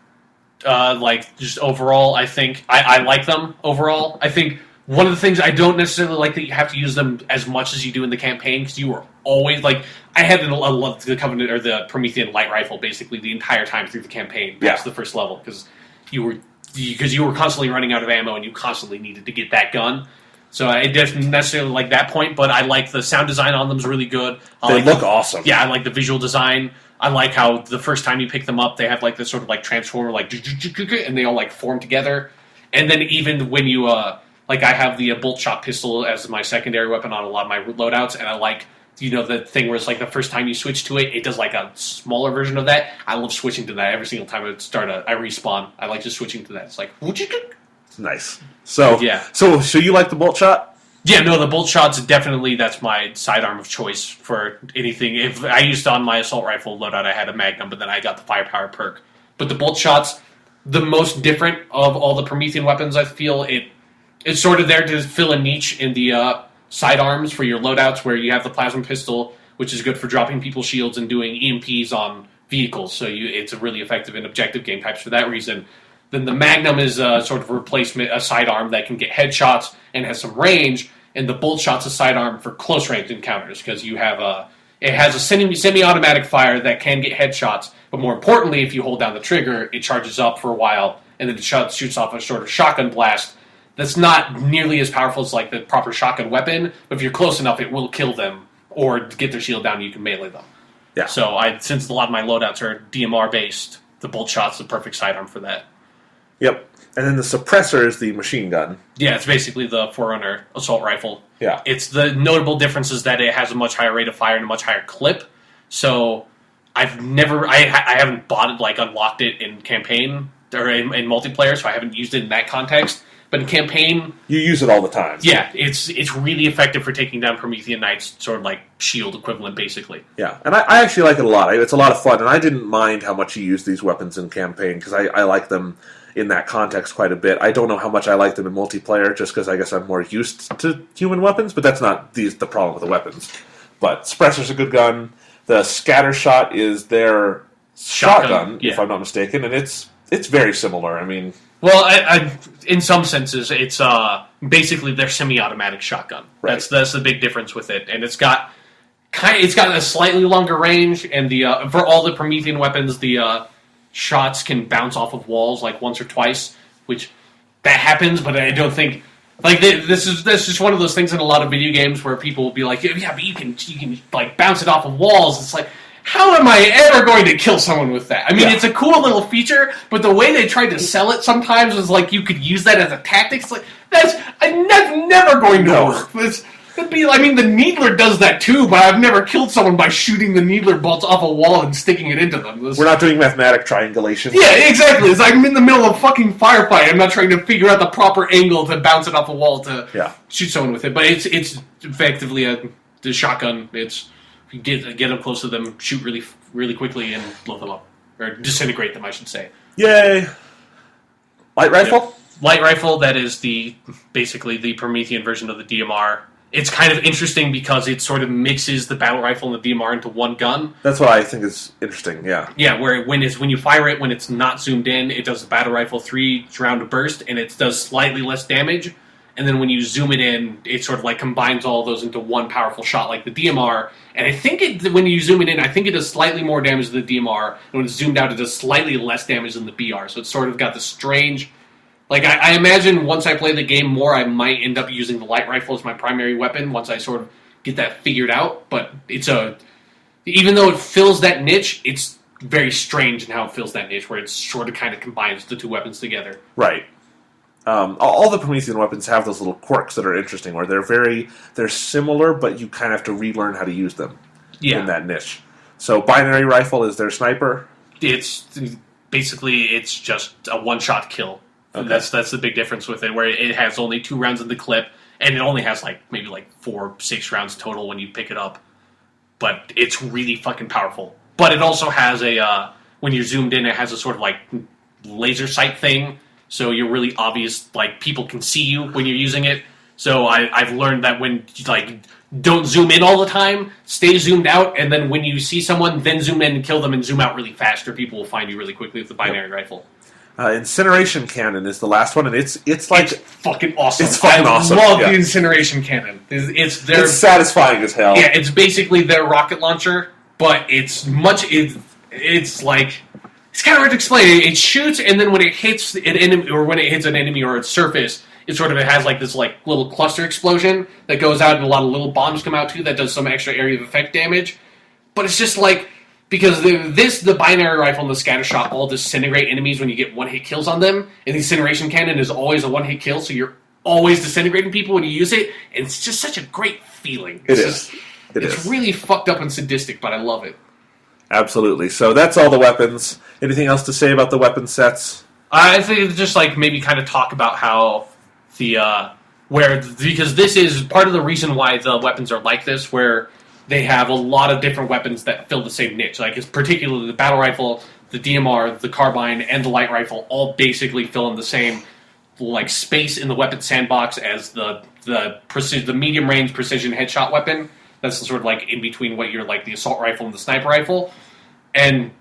Like just overall, I think I like them overall. I think one of the things I don't necessarily like that you have to use them as much as you do in the campaign because you were always like I had the Covenant or the Promethean light rifle basically the entire time through the campaign past the first level because you were constantly running out of ammo and you constantly needed to get that gun. So I didn't necessarily like that point, but I like the sound design on them is really good.
They look awesome.
Yeah, I like the visual design. I like how the first time you pick them up, they have like this sort of like transformer, like and they all like form together. And then even when you like, I have the bolt shot pistol as my secondary weapon on a lot of my loadouts, and I like the thing where it's like the first time you switch to it, it does like a smaller version of that. I love switching to that every single time I respawn. I like just switching to that. It's like.
Nice. So
yeah.
So you like the bolt shot?
Yeah, no, the bolt shots definitely. That's my sidearm of choice for anything. If I used on my assault rifle loadout, I had a Magnum, but then I got the firepower perk. But the bolt shots, the most different of all the Promethean weapons, I feel it's sort of there to fill a niche in the sidearms for your loadouts, where you have the plasma pistol, which is good for dropping people's shields and doing EMPs on vehicles. So it's really effective in objective game types for that reason. Then the Magnum is a sort of replacement, a sidearm that can get headshots and has some range, and the bolt shot's a sidearm for close range encounters because it has a semi-automatic fire that can get headshots, but more importantly, if you hold down the trigger, it charges up for a while, and then it shoots off a sort of shotgun blast that's not nearly as powerful as like the proper shotgun weapon, but if you're close enough, it will kill them, or to get their shield down, you can melee them.
Yeah.
So since a lot of my loadouts are DMR based, the bolt shot's the perfect sidearm for that.
Yep. And then the suppressor is the machine gun.
Yeah, it's basically the Forerunner assault rifle.
Yeah.
It's the notable difference is that it has a much higher rate of fire and a much higher clip. So I haven't bought it, like unlocked it in campaign or in multiplayer, so I haven't used it in that context. But in campaign,
you use it all the time.
Yeah, it's really effective for taking down Promethean Knights, sort of like shield equivalent, basically.
Yeah, and I actually like it a lot. It's a lot of fun, and I didn't mind how much you use these weapons in campaign, because I like them in that context quite a bit. I don't know how much I like them in multiplayer, just because I guess I'm more used to human weapons, but that's not the problem with the weapons. But Suppressor's a good gun. The Scatter Shot is their shotgun, if I'm not mistaken, and it's very similar. I mean...
Well, in some senses, it's basically their semi-automatic shotgun.
Right.
That's the big difference with it, and it's got a slightly longer range, and for all the Promethean weapons, the shots can bounce off of walls like once or twice, which that happens, but I don't think this is just one of those things in a lot of video games where people will be like, yeah, but you can like bounce it off of walls. It's like, how am I ever going to kill someone with that? I mean, It's a cool little feature, but the way they tried to sell it sometimes was like you could use that as a tactic. It's like, that's never going to work. The Needler does that too, but I've never killed someone by shooting the Needler bolts off a wall and sticking it into them.
We're not doing mathematic triangulation.
Yeah, exactly. It's like I'm in the middle of a fucking firefight. I'm not trying to figure out the proper angle to bounce it off a wall to shoot someone with it. But it's effectively the shotgun. It's... You get up close to them, shoot really, really quickly, and blow them up. Or disintegrate them, I should say.
Yay! Light rifle?
Yeah. Light rifle, that is basically the Promethean version of the DMR. It's kind of interesting because it sort of mixes the battle rifle and the DMR into one gun.
That's what I think is interesting, yeah.
Yeah, where when you fire it, when it's not zoomed in, it does the battle rifle 3-round burst, and it does slightly less damage. And then when you zoom it in, it sort of like combines all of those into one powerful shot, like the DMR. And I think when you zoom it in, I think it does slightly more damage than the DMR. And when it's zoomed out, it does slightly less damage than the BR. So it's sort of got this strange... Like, I imagine once I play the game more, I might end up using the light rifle as my primary weapon once I sort of get that figured out. But even though it fills that niche, it's very strange in how it fills that niche, where it sort of kind of combines the two weapons together.
Right. All the Promethean weapons have those little quirks that are interesting, where they're similar, but you kind of have to relearn how to use them in that niche. So binary rifle is their sniper?
It's just a one-shot kill. Okay. That's the big difference with it, where it has only 2 rounds in the clip, and it only has maybe 4-6 rounds total when you pick it up. But it's really fucking powerful. But it also has when you're zoomed in, it has a sort of laser sight thing, so you're really obvious, people can see you when you're using it. So I've learned that when, don't zoom in all the time, stay zoomed out, and then when you see someone, then zoom in and kill them and zoom out really fast, or people will find you really quickly with the binary rifle.
Incineration Cannon is the last one, and it's
fucking awesome.
It's fucking awesome.
I love the Incineration Cannon. It's
satisfying as hell.
Yeah, it's basically their rocket launcher, but it's kind of hard to explain. It shoots, and then when it hits an enemy, or when it hits an enemy or its surface, it has this little cluster explosion that goes out, and a lot of little bombs come out too. That does some extra area of effect damage. But it's just because the binary rifle and the scatter shot all disintegrate enemies when you get one-hit kills on them, and the Incineration Cannon is always a one-hit kill, so you're always disintegrating people when you use it, and it's just such a great feeling. It's really fucked up and sadistic, but I love it.
Absolutely. So that's all the weapons. Anything else to say about the weapon sets?
I think just maybe kind of talk about how because this is part of the reason why the weapons are like this, where they have a lot of different weapons that fill the same niche. Like, it's particularly the battle rifle, the DMR, the carbine, and the light rifle all basically fill in the same like space in the weapon sandbox as the medium range precision headshot weapon. That's sort of like in between what you're like the assault rifle and the sniper rifle. And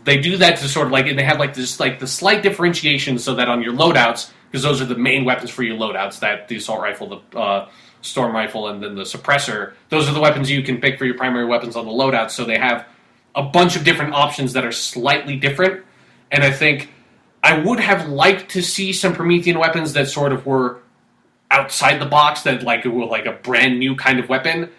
they do that to sort of like, and they have like this like the slight differentiation so that on your loadouts, because those are the main weapons for your loadouts, that the assault rifle, the storm rifle, and then the suppressor, those are the weapons you can pick for your primary weapons on the loadouts. So they have a bunch of different options that are slightly different. And I think I would have liked to see some Promethean weapons that sort of were outside the box, that like were like a brand new kind of weapon.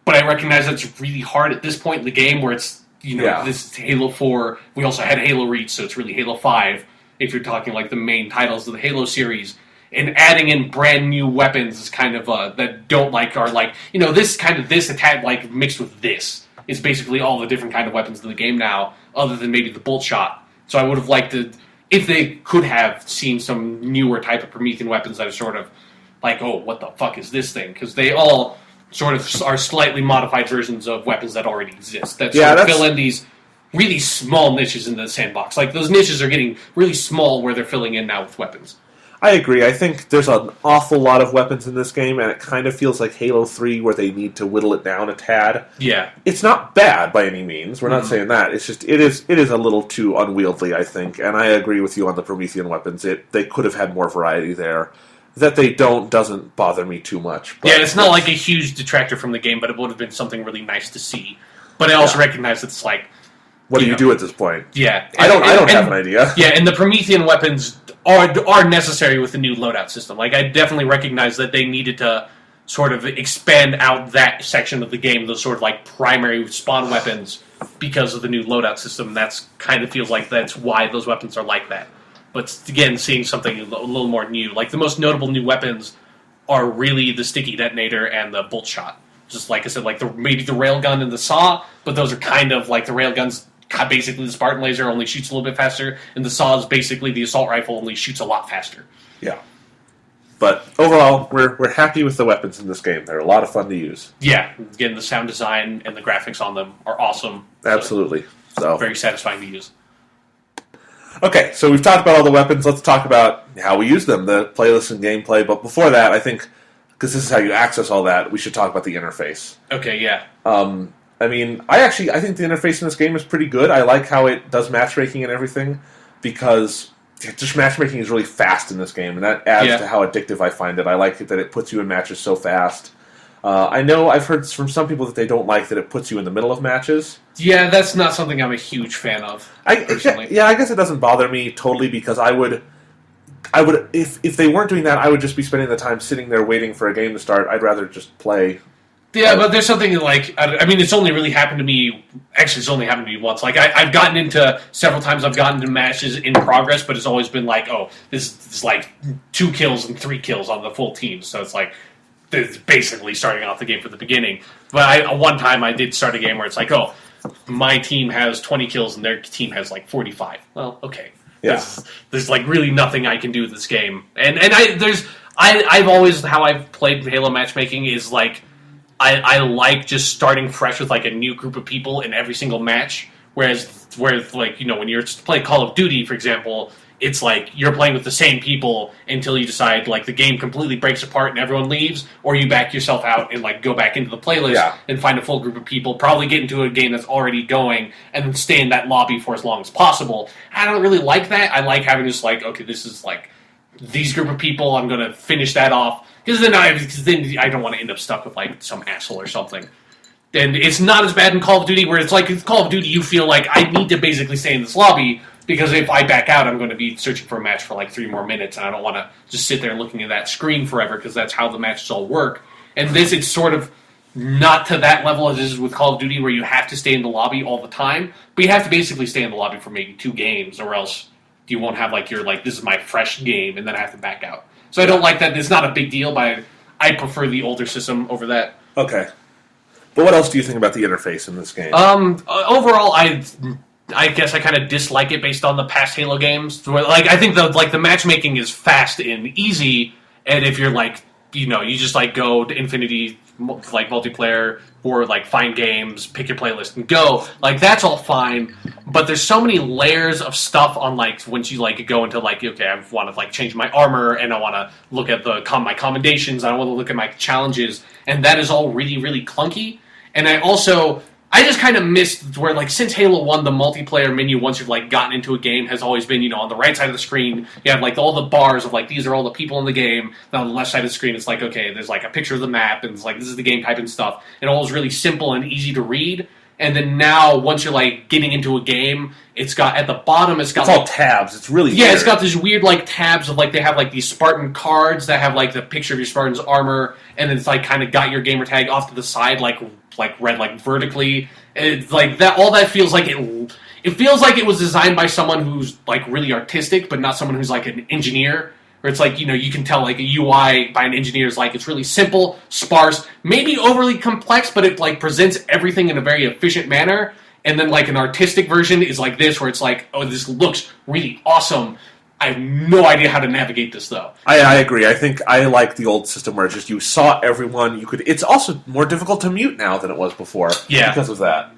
But I recognize that's really hard at this point in the game, where it's, this is Halo 4. We also had Halo Reach, so it's really Halo 5, if you're talking like the main titles of the Halo series. And adding in brand new weapons is kind of that don't like are like, this kind of this attack like mixed with this. It's basically all the different kind of weapons in the game now, other than maybe the bolt shot. So I would have liked to, if they could have seen some newer type of Promethean weapons that are sort of like, oh, what the fuck is this thing? Because they all sort of are slightly modified versions of weapons that already exist that sort of fill in these really small niches in the sandbox. Like, those niches are getting really small where they're filling in now with weapons.
I agree. I think there's an awful lot of weapons in this game, and it kind of feels like Halo 3 where they need to whittle it down a tad.
Yeah.
It's not bad by any means. We're not saying that. It's just, it is a little too unwieldy, I think, and I agree with you on the Promethean weapons. They could have had more variety there. That they don't doesn't bother me too much.
But it's not like a huge detractor from the game, but it would have been something really nice to see. But I also recognize that it's like,
what do you do at this point?
Yeah,
I don't have an idea.
Yeah, and the Promethean weapons are necessary with the new loadout system. Like, I definitely recognize that they needed to sort of expand out that section of the game, those sort of like primary spawn weapons, because of the new loadout system. That's kind of feels like that's why those weapons are like that. But again, seeing something a little more new. Like, the most notable new weapons are really the sticky detonator and the bolt shot. Just like I said, like maybe the railgun and the saw, but those are kind of like the railgun's basically the Spartan laser, only shoots a little bit faster, and the saw is basically the assault rifle, only shoots a lot faster.
Yeah. But overall, we're happy with the weapons in this game. They're a lot of fun to use.
Yeah. Again, the sound design and the graphics on them are awesome.
Absolutely. So
very satisfying to use.
Okay, so we've talked about all the weapons. Let's talk about how we use them, the playlist and gameplay. But before that, I think, because this is how you access all that, we should talk about the interface.
Okay, yeah.
I mean, I think the interface in this game is pretty good. I like how it does matchmaking and everything, because just matchmaking is really fast in this game, and that adds to how addictive I find it. I like it that it puts you in matches so fast. I know I've heard from some people that they don't like that it puts you in the middle of matches.
Yeah, that's not something I'm a huge fan of, personally.
I guess it doesn't bother me totally, because I would if they weren't doing that, I would just be spending the time sitting there waiting for a game to start. I'd rather just play.
Yeah, but there's something like, I mean, it's only really happened to me, actually it's only happened to me once. Like, I've gotten into, several times I've gotten into matches in progress, but it's always been like, oh, this is like 2 kills and 3 kills on the full team, so it's like, it's basically starting off the game from the beginning. But one time I did start a game where it's like, oh, my team has 20 kills and their team has like 45. Well, okay.
Yeah.
There's like really nothing I can do with this game. And I've always, how I've played Halo matchmaking is like, I like just starting fresh with like a new group of people in every single match. Whereas like, when you're playing Call of Duty, for example, it's like you're playing with the same people until you decide like the game completely breaks apart and everyone leaves, or you back yourself out and like go back into the playlist and find a full group of people, probably get into a game that's already going, and then stay in that lobby for as long as possible. I don't really like that. I like having just like, okay, this is like these group of people, I'm going to finish that off, because then I don't want to end up stuck with like some asshole or something. And it's not as bad in Call of Duty, where it's like in Call of Duty you feel like I need to basically stay in this lobby, because if I back out, I'm going to be searching for a match for like 3 more minutes, and I don't want to just sit there looking at that screen forever, because that's how the matches all work. And this, it's sort of not to that level as it is with Call of Duty, where you have to stay in the lobby all the time, but you have to basically stay in the lobby for maybe 2 games, or else you won't have like your like, this is my fresh game, and then I have to back out. So I don't like that. It's not a big deal, but I prefer the older system over that.
Okay. But what else do you think about the interface in this game?
Overall, I guess I kind of dislike it based on the past Halo games. Like, I think the matchmaking is fast and easy, and if you're like you just like go to Infinity like multiplayer or like find games, pick your playlist and go. Like that's all fine, but there's so many layers of stuff on like once you like go into like okay, I want to like change my armor and I want to look at my commendations, I want to look at my challenges, and that is all really really clunky. And I just kind of missed where, like, since Halo 1, the multiplayer menu, once you've, like, gotten into a game, has always been, on the right side of the screen, you have, like, all the bars of, like, these are all the people in the game. Then on the left side of the screen, it's like, okay, there's, like, a picture of the map, and it's like, this is the game type and stuff. It all is really simple and easy to read. And then now, once you're, like, getting into a game, it's got, at the bottom, it's
all like, tabs. It's really
weird.
Yeah,
it's got these weird, like, tabs of, like, they have, like, these Spartan cards that have, like, the picture of your Spartan's armor, and then it's, like, kind of got your gamer tag off to the side, like read, like, vertically. It's like that. All that feels like it feels like it was designed by someone who's like really artistic, but not someone who's like an engineer. Or it's like you can tell like a UI by an engineer is like it's really simple, sparse, maybe overly complex, but it like presents everything in a very efficient manner. And then like an artistic version is like this, where it's like, oh, this looks really awesome. I have no idea how to navigate this, though.
I agree. I think I like the old system where it's just you saw everyone. You could. It's also more difficult to mute now than it was before.
Yeah,
because of that.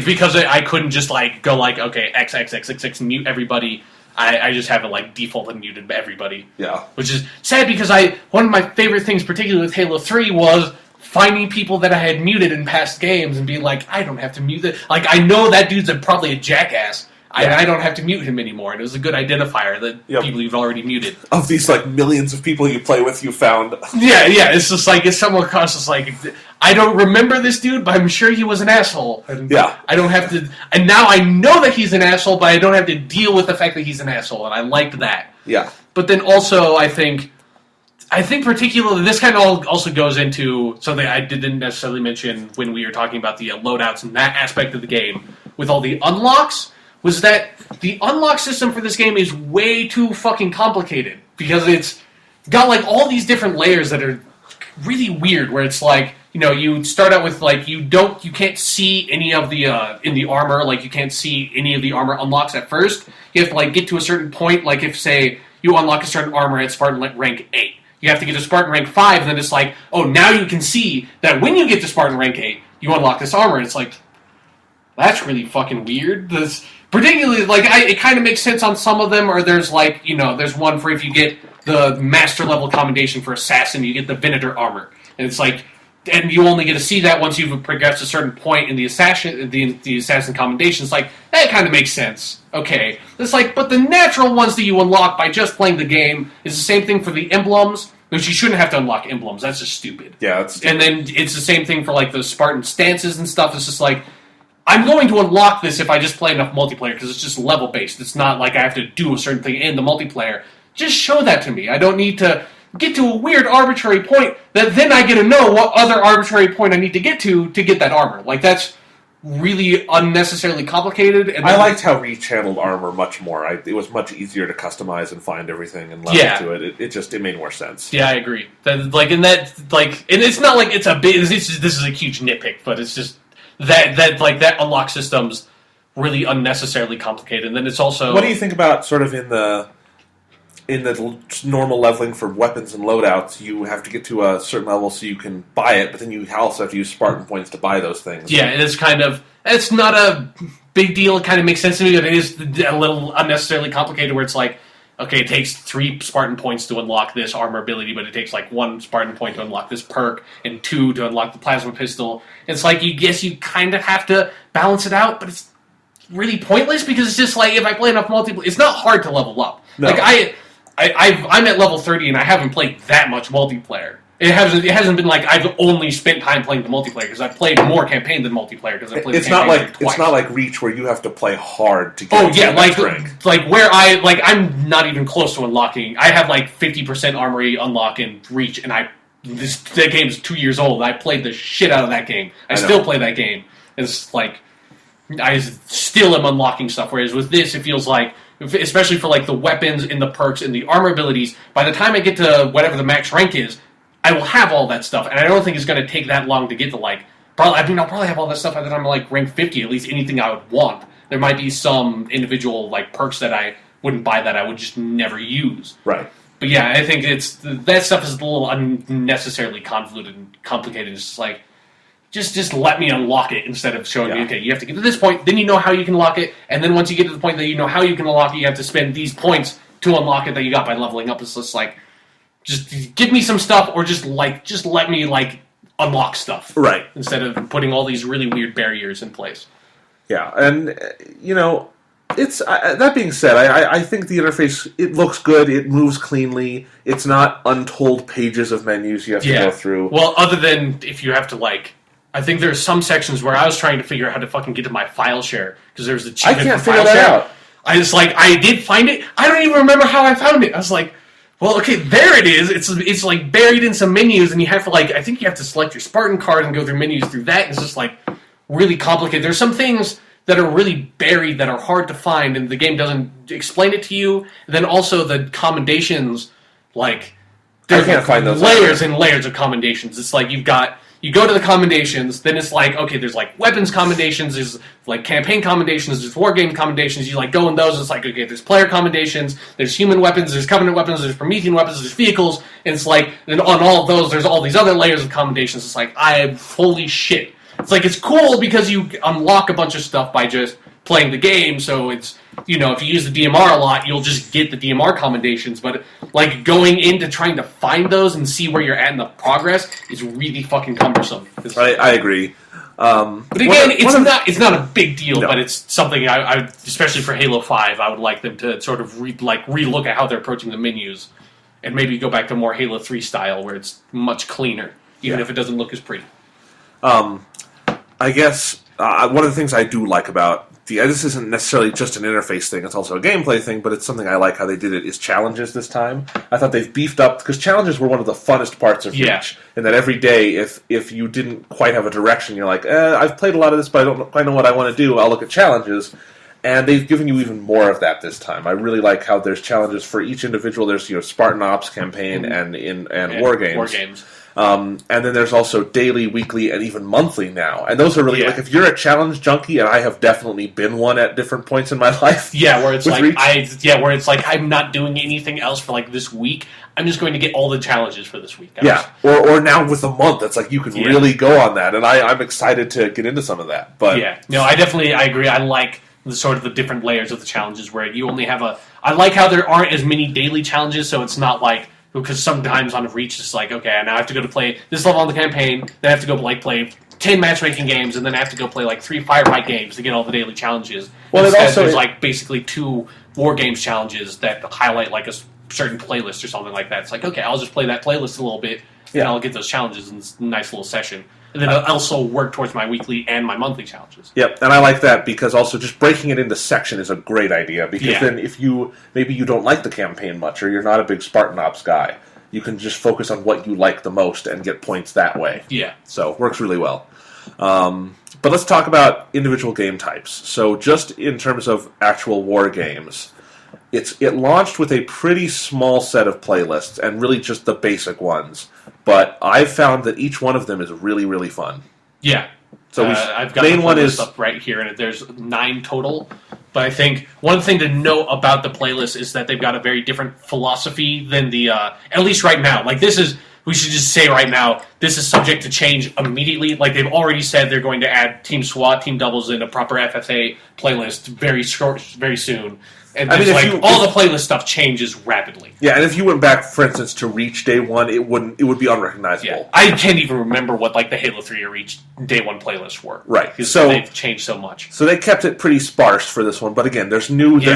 Because I couldn't just like go like okay XXXXX and mute everybody. I just have it like default and muted everybody.
Yeah,
which is sad because one of my favorite things, particularly with Halo 3, was finding people that I had muted in past games and being like, I don't have to mute it. Like I know that dude's probably a jackass. Yeah. I don't have to mute him anymore. And it was a good identifier that people you've already muted.
Of these, like, millions of people you play with, you found.
Yeah. It's just like, if someone comes, it's like, I don't remember this dude, but I'm sure he was an asshole.
Yeah.
I don't have to... And now I know that he's an asshole, but I don't have to deal with the fact that he's an asshole, and I liked that.
Yeah.
But then also, I think particularly, this kind of also goes into something I didn't necessarily mention when we were talking about the loadouts and that aspect of the game, with all the unlocks, was that the unlock system for this game is way too fucking complicated. Because it's got, like, all these different layers that are really weird, where it's like, you start out with, like, you can't see any of the, in the armor, like, you can't see any of the armor unlocks at first. You have to, like, get to a certain point, like, if, say, you unlock a certain armor at Spartan rank 8. You have to get to Spartan rank 5, and then it's like, oh, now you can see that when you get to Spartan rank 8, you unlock this armor, and it's like, that's really fucking weird. Particularly, like, it kind of makes sense on some of them, or there's, like, there's one for if you get the master level commendation for Assassin, you get the Venator armor. And it's like, and you only get to see that once you've progressed a certain point in the Assassin commendation. It's like, that kind of makes sense. Okay. It's like, but the natural ones that you unlock by just playing the game is the same thing for the emblems, which you shouldn't have to unlock emblems. That's just stupid.
Yeah, that's stupid.
And then it's the same thing for, like, the Spartan stances and stuff. It's just like, I'm going to unlock this if I just play enough multiplayer, because it's just level-based. It's not like I have to do a certain thing in the multiplayer. Just show that to me. I don't need to get to a weird arbitrary point that then I get to know what other arbitrary point I need to get that armor. Like, that's really unnecessarily complicated. And
I liked how Reach handled armor much more. It was much easier to customize and find everything and level to it. It made more sense.
Yeah, I agree. And it's not like it's a big... This is a huge nitpick, but it's just... That unlock system's really unnecessarily complicated, and then it's also...
What do you think about sort of in the normal leveling for weapons and loadouts, you have to get to a certain level so you can buy it, but then you also have to use Spartan points to buy those things.
Yeah, it's not a big deal. It kind of makes sense to me, but it is a little unnecessarily complicated where it's like, okay, it takes 3 Spartan points to unlock this armor ability, but it takes like 1 Spartan point to unlock this perk, and 2 to unlock the plasma pistol. It's like, you kind of have to balance it out, but it's really pointless, because it's just like, if I play enough multiplayer, it's not hard to level up.
No.
Like, I'm at level 30, and I haven't played that much multiplayer. It hasn't been like I've only spent time playing the multiplayer, because I've played more campaign than multiplayer, because I've played
it's not like Reach where you have to play hard to get to the next rank.
Like where I'm not even close to unlocking. I have like 50% armory unlock in Reach, and that game's 2 years old. I played the shit out of that game. I still play that game. It's like I still am unlocking stuff. Whereas with this, it feels like, especially for like the weapons and the perks and the armor abilities, by the time I get to whatever the max rank is, I will have all that stuff, and I don't think it's going to take that long to get to, like, I'll probably have all that stuff by the time I'm, like, rank 50, at least anything I would want. There might be some individual, like, perks that I wouldn't buy that I would just never use.
Right.
But yeah, I think that stuff is a little unnecessarily convoluted and complicated. It's just like, just let me unlock it instead of showing me, okay, you have to get to this point, then you know how you can lock it, and then once you get to the point that you know how you can unlock it, you have to spend these points to unlock it that you got by leveling up. It's just like, just give me some stuff, or just let me, like, unlock stuff.
Right.
Instead of putting all these really weird barriers in place.
Yeah, and, you know, it's that being said, I think the interface, it looks good, it moves cleanly, it's not untold pages of menus you have to go through.
Well, other than if you have to, like, I think there's some sections where I was trying to figure out how to fucking get to my file share, because there's the
I can't figure that out.
I did find it, I don't even remember how I found it. I was like, well, okay, there it is. It's like buried in some menus, and you have to, like, I think you have to select your Spartan card and go through menus through that, and it's just, like, really complicated. There's some things that are really buried that are hard to find, and the game doesn't explain it to you. And then also the commendations, like, there's
I can't find those
layers and layers of commendations. It's like you go to the commendations, then it's like, okay, there's like weapons commendations, there's like campaign commendations, there's war game commendations, you like go in those, it's like, okay, there's player commendations, there's human weapons, there's covenant weapons, there's Promethean weapons, there's vehicles, and it's like, and on all of those, there's all these other layers of commendations. It's like, holy shit. It's like, it's cool because you unlock a bunch of stuff by just playing the game, so it's, you know, if you use the DMR a lot, you'll just get the DMR commendations, but, like, going into trying to find those and see where you're at in the progress is really fucking cumbersome.
I agree.
But again, it's not a big deal,
no.
But it's something I especially for Halo 5, I would like them to sort of re-look at how they're approaching the menus, and maybe go back to more Halo 3 style, where it's much cleaner, even if it doesn't look as pretty.
I guess one of the things I do like about this isn't necessarily just an interface thing, it's also a gameplay thing, but it's something I like how they did it, is challenges this time. I thought they've beefed up, because challenges were one of the funnest parts of Reach, and that every day, if you didn't quite have a direction, you're like, I've played a lot of this, but I don't quite know what I want to do, I'll look at challenges. And they've given you even more of that this time. I really like how there's challenges for each individual. There's, you know, Spartan Ops campaign and war games.
War games.
And then there's also daily, weekly, and even monthly now. And those are really, like, if you're a challenge junkie, and I have definitely been one at different points in my life.
Yeah, where it's like,
Reach.
where it's like, I'm not doing anything else for, like, this week. I'm just going to get all the challenges for this week.
Or now with a month, it's like you can really go on that. And I'm excited to get into some of that. But
no, I agree. I like the sort of the different layers of the challenges where you only have I like how there aren't as many daily challenges, so it's not like, because sometimes on Reach it's like, okay, now I have to go to play this level on the campaign, then I have to go play 10 matchmaking games, and then I have to go play like 3 firefight games to get all the daily challenges. Well, there's like basically 2 war games challenges that highlight like a certain playlist or something like that. It's like, okay, I'll just play that playlist a little bit, and I'll get those challenges in this nice little session. And then I'll also work towards my weekly and my monthly challenges.
Yep, and I like that because also just breaking it into section is a great idea, because then if maybe you don't like the campaign much, or you're not a big Spartan Ops guy, you can just focus on what you like the most and get points that way.
Yeah.
So, works really well. But let's talk about individual game types. So, just in terms of actual war games, it launched with a pretty small set of playlists, and really just the basic ones. But I've found that each one of them is really, really fun.
Yeah.
So
I've got the playlist up right here, and there's 9 total. But I think one thing to note about the playlist is that they've got a very different philosophy than the, at least right now. Like, we should just say right now, this is subject to change immediately. Like, they've already said they're going to add Team SWAT, Team Doubles, and a proper FFA playlist very soon. And all the playlist stuff changes rapidly.
Yeah, and if you went back, for instance, to Reach Day 1, it would be unrecognizable.
Yeah. I can't even remember what like the Halo 3 or Reach Day 1 playlists were.
Right.
Because they've changed so much.
So they kept it pretty sparse for this one, but again, there's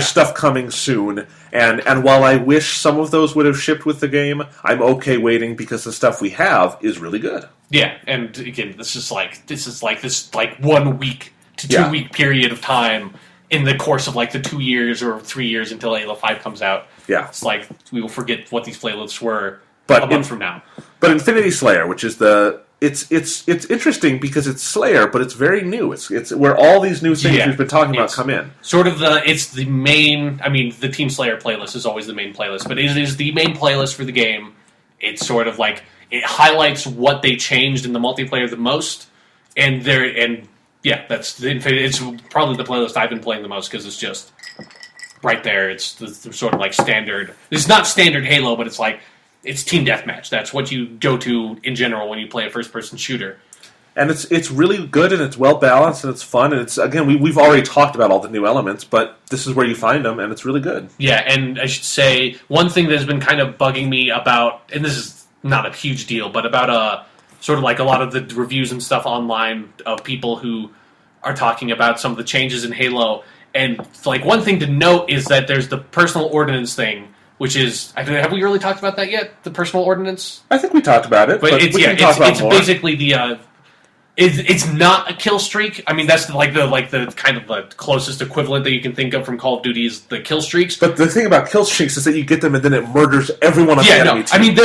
stuff coming soon, and while I wish some of those would have shipped with the game, I'm okay waiting because the stuff we have is really good.
Yeah, and again, this is like this 1 week to 2 week period of time in the course of like the 2 years or 3 years until Halo 5 comes out.
Yeah.
It's like we will forget what these playlists were a month from now.
But Infinity Slayer, which is it's interesting because it's Slayer, but it's very new. It's where all these new things we've been talking about come in.
Sort of it's the main, I mean, the Team Slayer playlist is always the main playlist, but it is the main playlist for the game. It's sort of like, it highlights what they changed in the multiplayer the most, it's probably the playlist I've been playing the most because it's just right there. It's the sort of like standard. It's not standard Halo, but it's team deathmatch. That's what you go to in general when you play a first-person shooter.
And it's really good, and it's well balanced, and it's fun, and it's again we've already talked about all the new elements, but this is where you find them, and it's really good.
Yeah, and I should say one thing that's been kind of bugging me about, and this is not a huge deal, but about sort of like a lot of the reviews and stuff online of people who are talking about some of the changes in Halo, and like one thing to note is that there's the personal ordnance thing. Which is, have we really talked about that yet? The personal ordnance?
I think we talked about it, but we can talk about more.
It's basically the. It's not a kill streak. I mean, that's the kind of the closest equivalent that you can think of from Call of Duty is the kill streaks.
But the thing about kill streaks is that you get them and then it murders everyone on the enemy team.
I mean,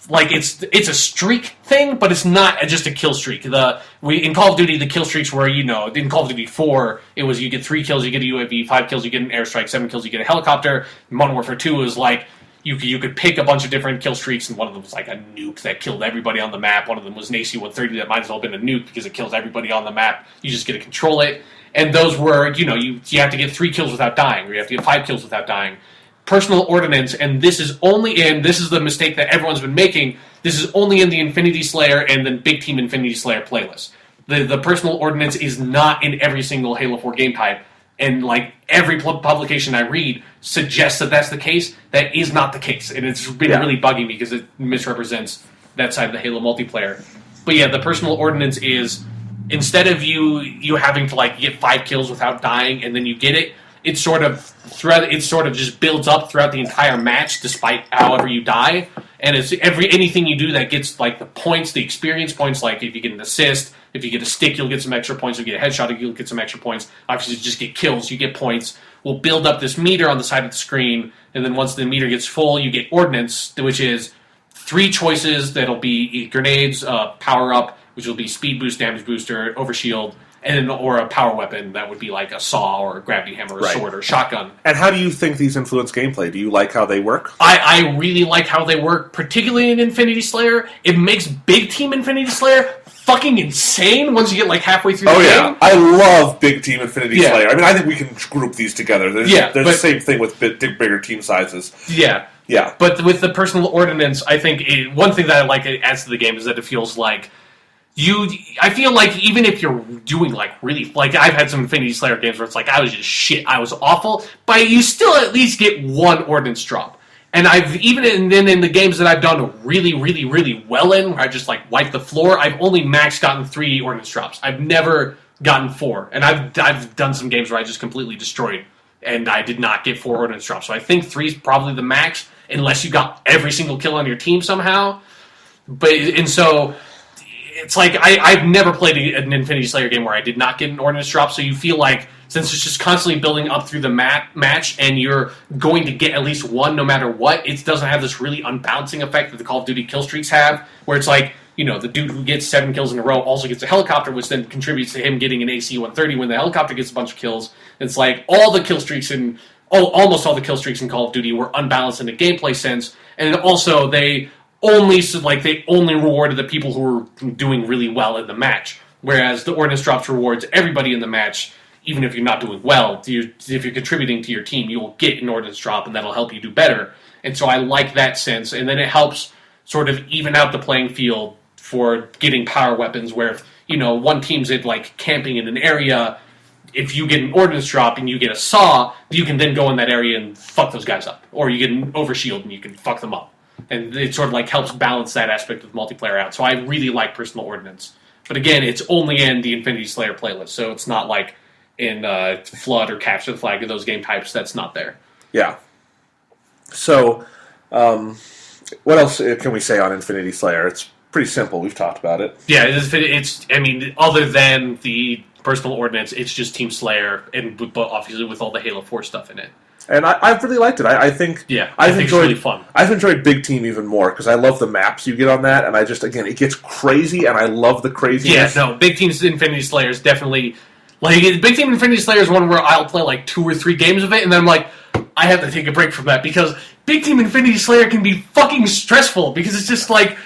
it's a streak thing, but it's not just a kill streak. In Call of Duty, the kill streaks were, in Call of Duty 4, it was you get 3 kills, you get a UAV, 5 kills, you get an airstrike, 7 kills, you get a helicopter. Modern Warfare 2 was like, you could pick a bunch of different kill streaks, and one of them was like a nuke that killed everybody on the map. One of them was an AC-130 that might as well have been a nuke because it kills everybody on the map. You just get to control it. And those were, you have to get 3 kills without dying, or you have to get 5 kills without dying. Personal ordnance, and this is the mistake that everyone's been making, this is only in the Infinity Slayer and then Big Team Infinity Slayer playlist. The personal ordnance is not in every single Halo 4 game type. And like every publication I read suggests that that's the case. That is not the case, and it's been really bugging me because it misrepresents that side of the Halo multiplayer. But yeah, the personal ordnance is instead of you having to like get 5 kills without dying and then you get it, it sort of just builds up throughout the entire match, despite however you die. And it's anything you do that gets like the points, the experience points. Like if you get an assist, if you get a stick, you'll get some extra points. If you get a headshot, you'll get some extra points. Obviously, just get kills, you get points. We'll build up this meter on the side of the screen, and then once the meter gets full, you get ordnance, which is 3 choices that'll be grenades, power up, which will be speed boost, damage booster, overshield, or a power weapon that would be like a saw or a gravity hammer or a sword or a shotgun.
And how do you think these influence gameplay? Do you like how they work?
I really like how they work, particularly in Infinity Slayer. It makes Big Team Infinity Slayer fucking insane once you get like halfway through the game.
Yeah, I love Big Team Infinity Slayer. I mean, I think we can group these together. There's the same thing with bigger team sizes.
Yeah. But with the personal ordnance, I think one thing that I like it adds to the game is that it feels like I feel like even if you're doing like really, like I've had some Infinity Slayer games where it's like I was just shit, I was awful, but you still at least get 1 ordnance drop. And I've even in the games that I've done really, really, really well in, where I just like wipe the floor, I've only max gotten 3 ordnance drops. I've never gotten 4, and I've done some games where I just completely destroyed, and I did not get 4 ordnance drops. So I think 3 is probably the max, unless you got every single kill on your team somehow. So it's like I've never played an Infinity Slayer game where I did not get an ordnance drop, so you feel like since it's just constantly building up through the match and you're going to get at least 1 no matter what, it doesn't have this really unbalancing effect that the Call of Duty kill streaks have, where it's like, the dude who gets 7 kills in a row also gets a helicopter, which then contributes to him getting an AC-130 when the helicopter gets a bunch of kills. It's like all the kill streaks almost all the kill streaks in Call of Duty were unbalanced in a gameplay sense, and also they only rewarded the people who were doing really well in the match, whereas the ordnance drops rewards everybody in the match. Even if you're not doing well, if you're contributing to your team, you will get an ordnance drop, and that'll help you do better. And so I like that sense, and then it helps sort of even out the playing field for getting power weapons, where if, one team's like camping in an area, if you get an ordnance drop and you get a saw, you can then go in that area and fuck those guys up. Or you get an overshield and you can fuck them up. And it sort of like helps balance that aspect of multiplayer out. So I really like personal ordnance. But again, it's only in the Infinity Slayer playlist, so it's not like in Flood or Capture the Flag of those game types. That's not there. Yeah.
So, what else can we say on Infinity Slayer? It's pretty simple. We've talked about it.
Yeah, it's I mean, other than the personal ordnance, it's just Team Slayer, but obviously with all the Halo 4 stuff in it.
And I've really liked it. I think
it's really fun.
I've enjoyed Big Team even more because I love the maps you get on that, and it gets crazy, and I love the craziness.
Yeah, no, Big Team's Infinity Slayer is definitely like Big Team Infinity Slayer is one where I'll play like 2 or 3 games of it, and then I'm like, I have to take a break from that because Big Team Infinity Slayer can be fucking stressful because it's just like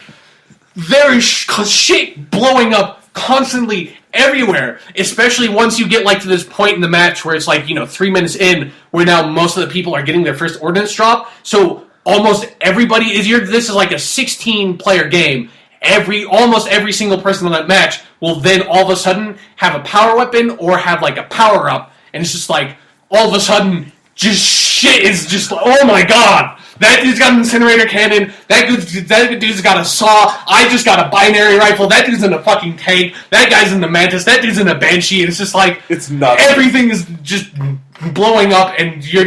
there is shit blowing up constantly everywhere, especially once you get like to this point in the match where it's like, 3 minutes in, where now most of the people are getting their first ordnance drop. So almost everybody this is like a 16-player game. Almost every single person on that match will then all of a sudden have a power weapon or have like a power up, and it's just like all of a sudden just shit is just like, oh my god. That dude's got an incinerator cannon. That dude's got a saw. I just got a binary rifle. That dude's in a fucking tank. That guy's in the Mantis. That dude's in a Banshee. And it's just like
it's nuts.
Everything is just blowing up, and you're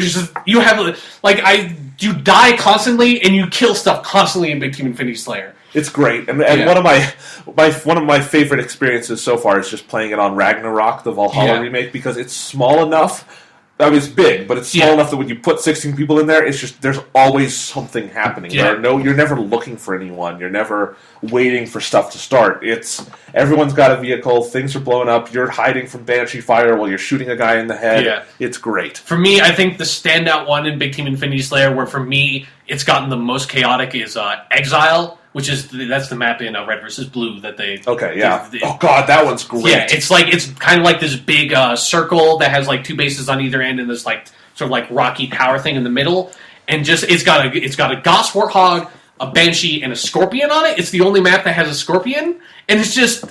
you die constantly, and you kill stuff constantly in Big Team Infinity Slayer.
It's great, and one of my favorite experiences so far is just playing it on Ragnarok, the Valhalla remake, because it's small enough. I mean, it's big, but it's small enough that when you put 16 people in there, it's just there's always something happening.
Yeah.
You're never looking for anyone. You're never waiting for stuff to start. It's everyone's got a vehicle. Things are blowing up. You're hiding from Banshee fire while you're shooting a guy in the head.
Yeah.
It's great.
For me, I think the standout one in Big Team Infinity Slayer, where for me it's gotten the most chaotic, is Exile. That's the map in Red vs. Blue that they...
Okay, yeah. Oh, God, that one's great.
Yeah, it's kind of like this big circle that has like two bases on either end and this like sort of like rocky tower thing in the middle. And just it's got a Gauss Warthog, a Banshee, and a Scorpion on it. It's the only map that has a Scorpion. And it's just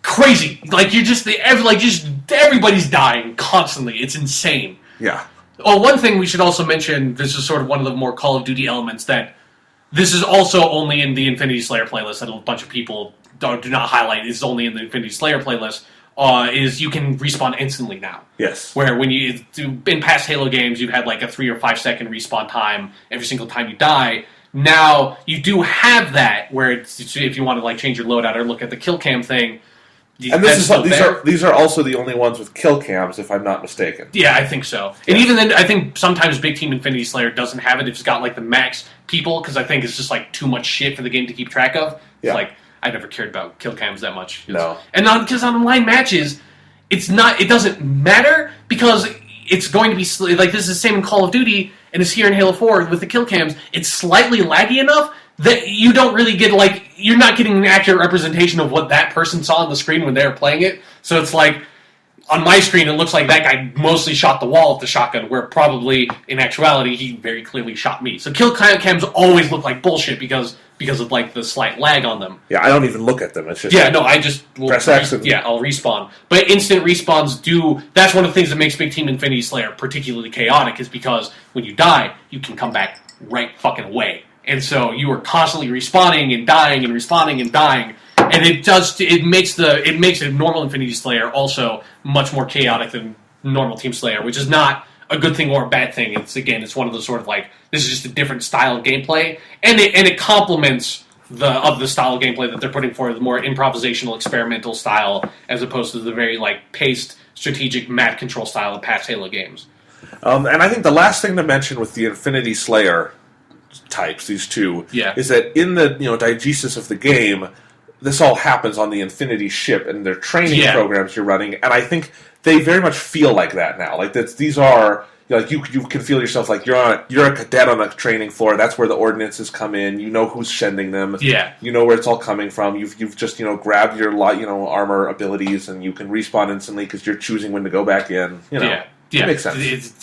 crazy. Like, everybody's dying constantly. It's insane.
Yeah.
Oh, one thing we should also mention, this is sort of one of the more Call of Duty elements that... This is also only in the Infinity Slayer playlist that a bunch of people do not highlight. It's only in the Infinity Slayer playlist. Is you can respawn instantly now.
Yes.
Where when in past Halo games, you've had like a 3 or 5 second respawn time every single time you die. Now you do have that where if you want to like change your loadout or look at the kill cam thing.
And these are also the only ones with kill cams, if I'm not mistaken.
Yeah, I think so. Yeah. And even then, I think sometimes Big Team Infinity Slayer doesn't have it if it's got like the max people, because I think it's just like too much shit for the game to keep track of. It's like I never cared about kill cams that much.
No,
and because on online matches, it doesn't matter because it's going to be like this is the same in Call of Duty and it's here in Halo 4 with the kill cams. It's slightly laggy enough that you don't really get, like, you're not getting an accurate representation of what that person saw on the screen when they were playing it. So it's like, on my screen, it looks like that guy mostly shot the wall with the shotgun, where probably, in actuality, he very clearly shot me. So kill cams always look like bullshit because of, like, the slight lag on them.
Yeah, I don't even look at them. It's just...
Yeah, no, I just...
press X and...
Yeah, I'll respawn. But instant respawns do... That's one of the things that makes Big Team Infinity Slayer particularly chaotic, is because when you die, you can come back right fucking away. And so you are constantly respawning and dying and respawning and dying, and it makes a normal Infinity Slayer also much more chaotic than normal Team Slayer, which is not a good thing or a bad thing. It's one of those sort of like, this is just a different style of gameplay, and it complements the style of gameplay that they're putting forward, the more improvisational, experimental style, as opposed to the very like paced, strategic, map control style of past Halo games.
And I think the last thing to mention with the Infinity Slayer types, these two, is that in the diegesis of the game, this all happens on the Infinity ship and their training programs you're running, and I think they very much feel like that now. Like these are like you can feel yourself like you're a cadet on a training floor. That's where the ordinances come in. You know who's sending them.
Yeah,
you know where it's all coming from. You've just grabbed your armor abilities and you can respawn instantly because you're choosing when to go back in.
Yeah,
it makes sense.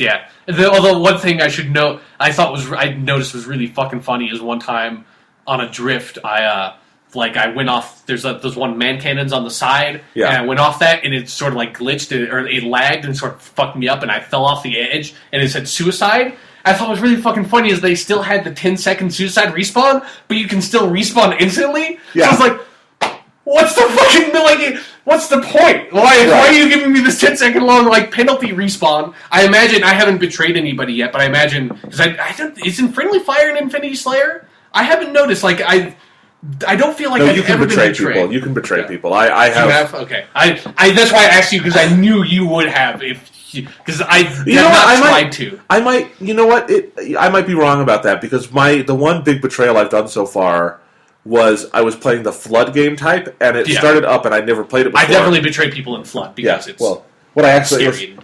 Although one thing I should note, I noticed was really fucking funny is one time on a drift, I went off. There's those one man cannons on the side, and I went off that, and it sort of like glitched or it lagged and sort of fucked me up, and I fell off the edge, and it said suicide. I thought was really fucking funny is they still had the 10-second suicide respawn, but you can still respawn instantly. Yeah. So I was like, what's the point? Why are you giving me this 10-second long like penalty respawn? I imagine I haven't betrayed anybody yet, but I imagine because is in friendly fire in Infinity Slayer? I haven't noticed. Like I don't feel like I've ever been betrayed.
People. You can betray people. I have.
You have? Okay. I that's why I asked you because I knew you would have because I tried to.
I might. You know what? I might be wrong about that because the one big betrayal I've done so far was I was playing the Flood game type, and it started up, and I never played it before.
I definitely betrayed people in Flood because it's
what I actually
scary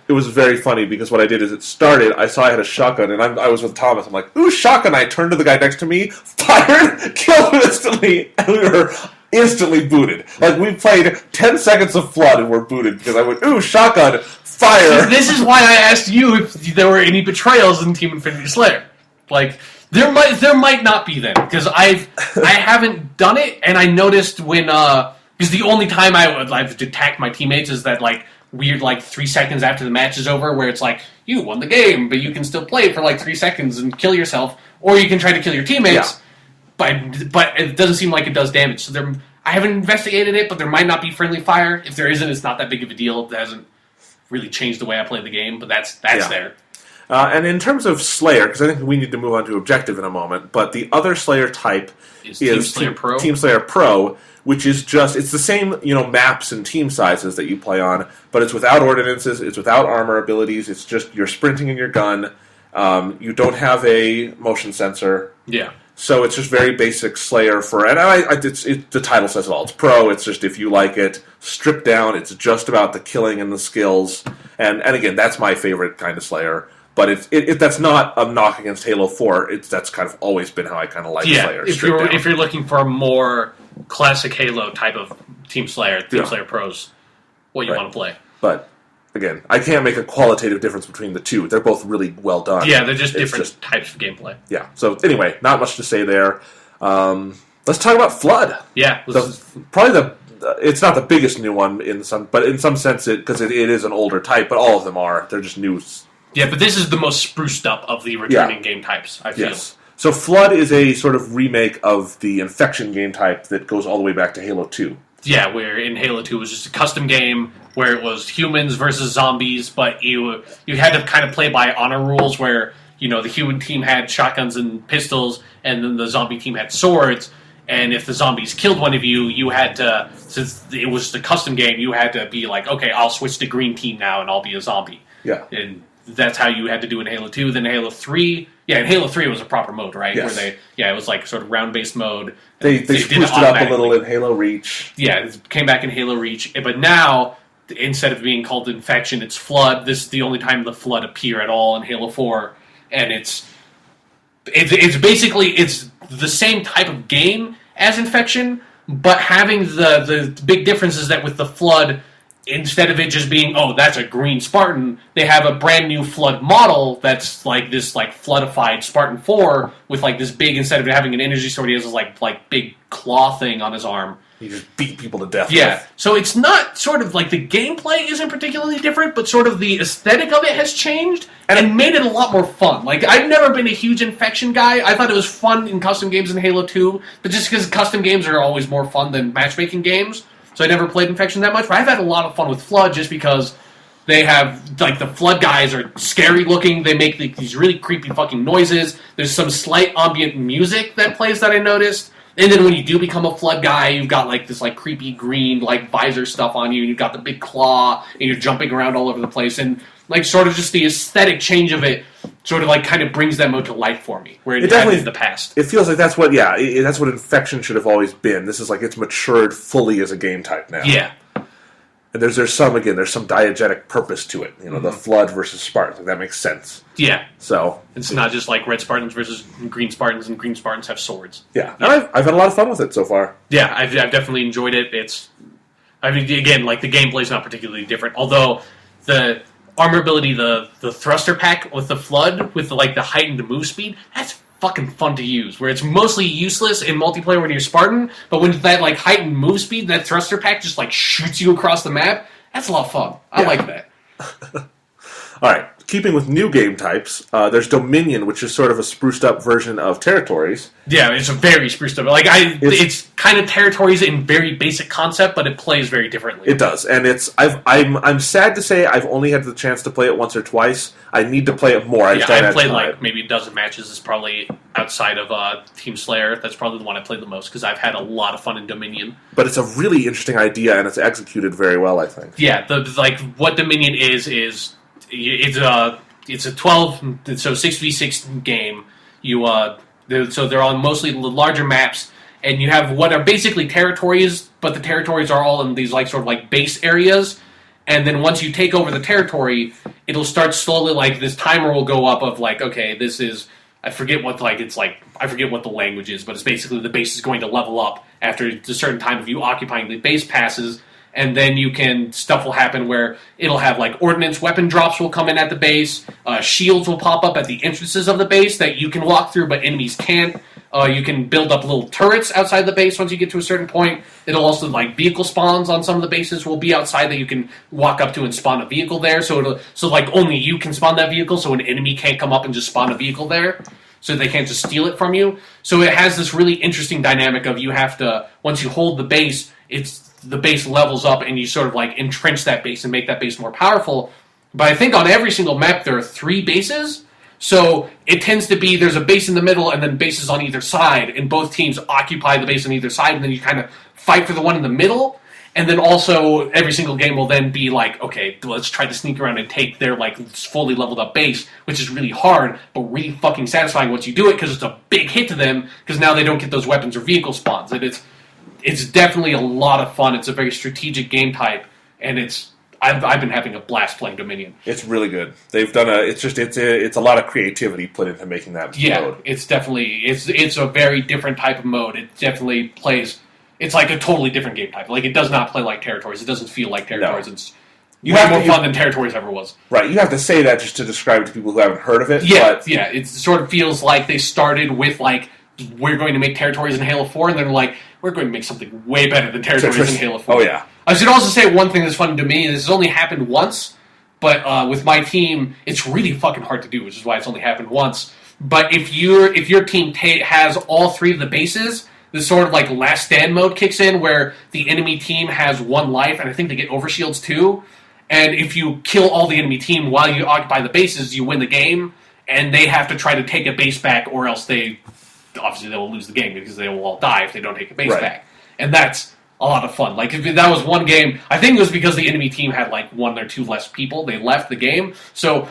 it was very funny because what I did is it started. I saw I had a shotgun, and I was with Thomas. I'm like, "Ooh, shotgun!" I turned to the guy next to me, fired, killed him instantly, and we were instantly booted. Like, we played 10 seconds of Flood and we're booted because I went, ooh, shotgun, fire.
This is why I asked you if there were any betrayals in Team Infinity Slayer. Like, there might not be then, because I haven't done it, and I noticed when because the only time I've attacked my teammates is that like weird like 3 seconds after the match is over, where it's like you won the game, but you can still play for like 3 seconds and kill yourself, or you can try to kill your teammates. Yeah. But it doesn't seem like it does damage. So I haven't investigated it, but there might not be friendly fire. If there isn't, it's not that big of a deal. It hasn't really changed the way I play the game, but that's there.
And in terms of Slayer, because I think we need to move on to Objective in a moment, but the other Slayer type is
Team Slayer Pro.
Team Slayer Pro, which is it's the same, maps and team sizes that you play on, but it's without ordinances, it's without armor abilities, it's just you're sprinting in your gun, you don't have a motion sensor.
Yeah.
So it's just very basic Slayer the title says it all. It's pro, it's just if you like it, stripped down, it's just about the killing and the skills, and again, that's my favorite kind of Slayer. But that's not a knock against Halo 4. That's kind of always been how I kind of like Slayer.
If you're looking for a more classic Halo type of Team Slayer Pros, what you want to play.
But again, I can't make a qualitative difference between the two. They're both really well done.
Yeah, they're just different types of gameplay.
Yeah. So anyway, not much to say there. Let's talk about Flood.
Yeah.
It's not the biggest new one but in some sense because it is an older type, but all of them are. They're just new.
Yeah, but this is the most spruced up of the returning game types, I feel.
Yes. So Flood is a sort of remake of the Infection game type that goes all the way back to Halo 2.
Yeah, where in Halo 2 it was just a custom game where it was humans versus zombies, but you had to kind of play by honor rules where, the human team had shotguns and pistols, and then the zombie team had swords, and if the zombies killed one of you, you had to, since it was the custom game, you had to be like, okay, I'll switch to green team now and I'll be a zombie.
Yeah.
And that's how you had to do in Halo 2. Then Halo 3, in Halo 3 it was a proper mode, right?
Yes.
Where it was like sort of round-based mode.
They spruced it up a little in Halo Reach.
Yeah, it came back in Halo Reach. But now, instead of being called Infection, it's Flood. This is the only time the Flood appear at all in Halo 4. And it's basically, it's the same type of game as Infection, but having the big difference is that with the Flood, instead of it just being, that's a green Spartan, they have a brand new Flood model that's like this like Floodified Spartan 4 with like this big, instead of having an energy sword, he has this like big claw thing on his arm.
You just beat people to death.
Yeah, so it's not sort of like the gameplay isn't particularly different, but sort of the aesthetic of it has changed and made it a lot more fun. Like, I've never been a huge Infection guy. I thought it was fun in custom games in Halo 2, but just because custom games are always more fun than matchmaking games, so I never played Infection that much, but I've had a lot of fun with Flood just because they have, like, the Flood guys are scary looking, they make these really creepy fucking noises, there's some slight ambient music that plays that I noticed, and then when you do become a Flood guy, you've got, like, this, like, creepy green, like, visor stuff on you, and you've got the big claw, and you're jumping around all over the place, and, like, sort of just the aesthetic change of it sort of, like, kind of brings that mode to life for me, where it had in the past.
It feels like that's what Infection should have always been. This is like it's matured fully as a game type now.
Yeah.
And there's some diegetic purpose to it. The Flood versus Spartans. Like, that makes sense.
Yeah.
So
it's not just like Red Spartans versus Green Spartans, and Green Spartans have swords.
Yeah. And I've had a lot of fun with it so far.
Yeah, I've definitely enjoyed it. Again, like, the gameplay's not particularly different, although the armor ability, the thruster pack with the Flood, with the heightened move speed, that's fucking fun to use, where it's mostly useless in multiplayer when you're Spartan, but when that heightened move speed, that thruster pack just shoots you across the map, that's a lot of fun. I like that.
Alright, keeping with new game types, there's Dominion, which is sort of a spruced up version of Territories.
Yeah, it's a very spruced up. It's kind of Territories in very basic concept, but it plays very differently.
It does, and I'm sad to say I've only had the chance to play it once or twice. I need to play it more.
I've played maybe a dozen matches. It's probably outside of Team Slayer. That's probably the one I played the most because I've had a lot of fun in Dominion.
But it's a really interesting idea, and it's executed very well, I think.
Yeah, what Dominion is it's a 12, so 6v6 game. So they're on mostly larger maps, and you have what are basically territories, but the territories are all in these sort of base areas. And then once you take over the territory, it'll start slowly, this timer will go up of okay, this is I forget what the language is, but it's basically the base is going to level up after a certain time of you occupying the base passes, and then stuff will happen where it'll have like ordnance weapon drops will come in at the base, shields will pop up at the entrances of the base that you can walk through but enemies can't. You can build up little turrets outside the base once you get to a certain point. It'll also, like, vehicle spawns on some of the bases will be outside that you can walk up to and spawn a vehicle there. So only you can spawn that vehicle, so an enemy can't come up and just spawn a vehicle there. So they can't just steal it from you. So it has this really interesting dynamic of you have to, once you hold the base, the base levels up and you sort of, like, entrench that base and make that base more powerful. But I think on every single map there are 3 bases. So it tends to be there's a base in the middle and then bases on either side, and both teams occupy the base on either side, and then you kind of fight for the one in the middle. And then also every single game will then be like, okay, let's try to sneak around and take their like fully leveled up base, which is really hard, but really fucking satisfying once you do it because it's a big hit to them because now they don't get those weapons or vehicle spawns. And it's definitely a lot of fun. It's a very strategic game type, and I've been having a blast playing Dominion.
It's really good. They've done it's a lot of creativity put into making that mode.
It's definitely it's a very different type of mode. It definitely plays. It's like a totally different game type. Like it does not play like Territories. It doesn't feel like Territories.
No.
It's way more fun than Territories ever was.
Right. You have to say that just to describe it to people who haven't heard of it.
Yeah, yeah. It sort of feels like they started with like we're going to make Territories in Halo 4, and they're like we're going to make something way better than Territories in Halo 4.
Oh yeah.
I should also say one thing that's funny to me, and this has only happened once, but with my team, it's really fucking hard to do, which is why it's only happened once. But if your team has all 3 of the bases, this sort of like last stand mode kicks in, where the enemy team has 1 life, and I think they get overshields too. And if you kill all the enemy team while you occupy the bases, you win the game, and they have to try to take a base back, or else they will lose the game because they will all die if they don't take a base back. And that's a lot of fun. Like, if that was one game, I think it was because the enemy team had, like, 1 or 2 less people. They left the game. So,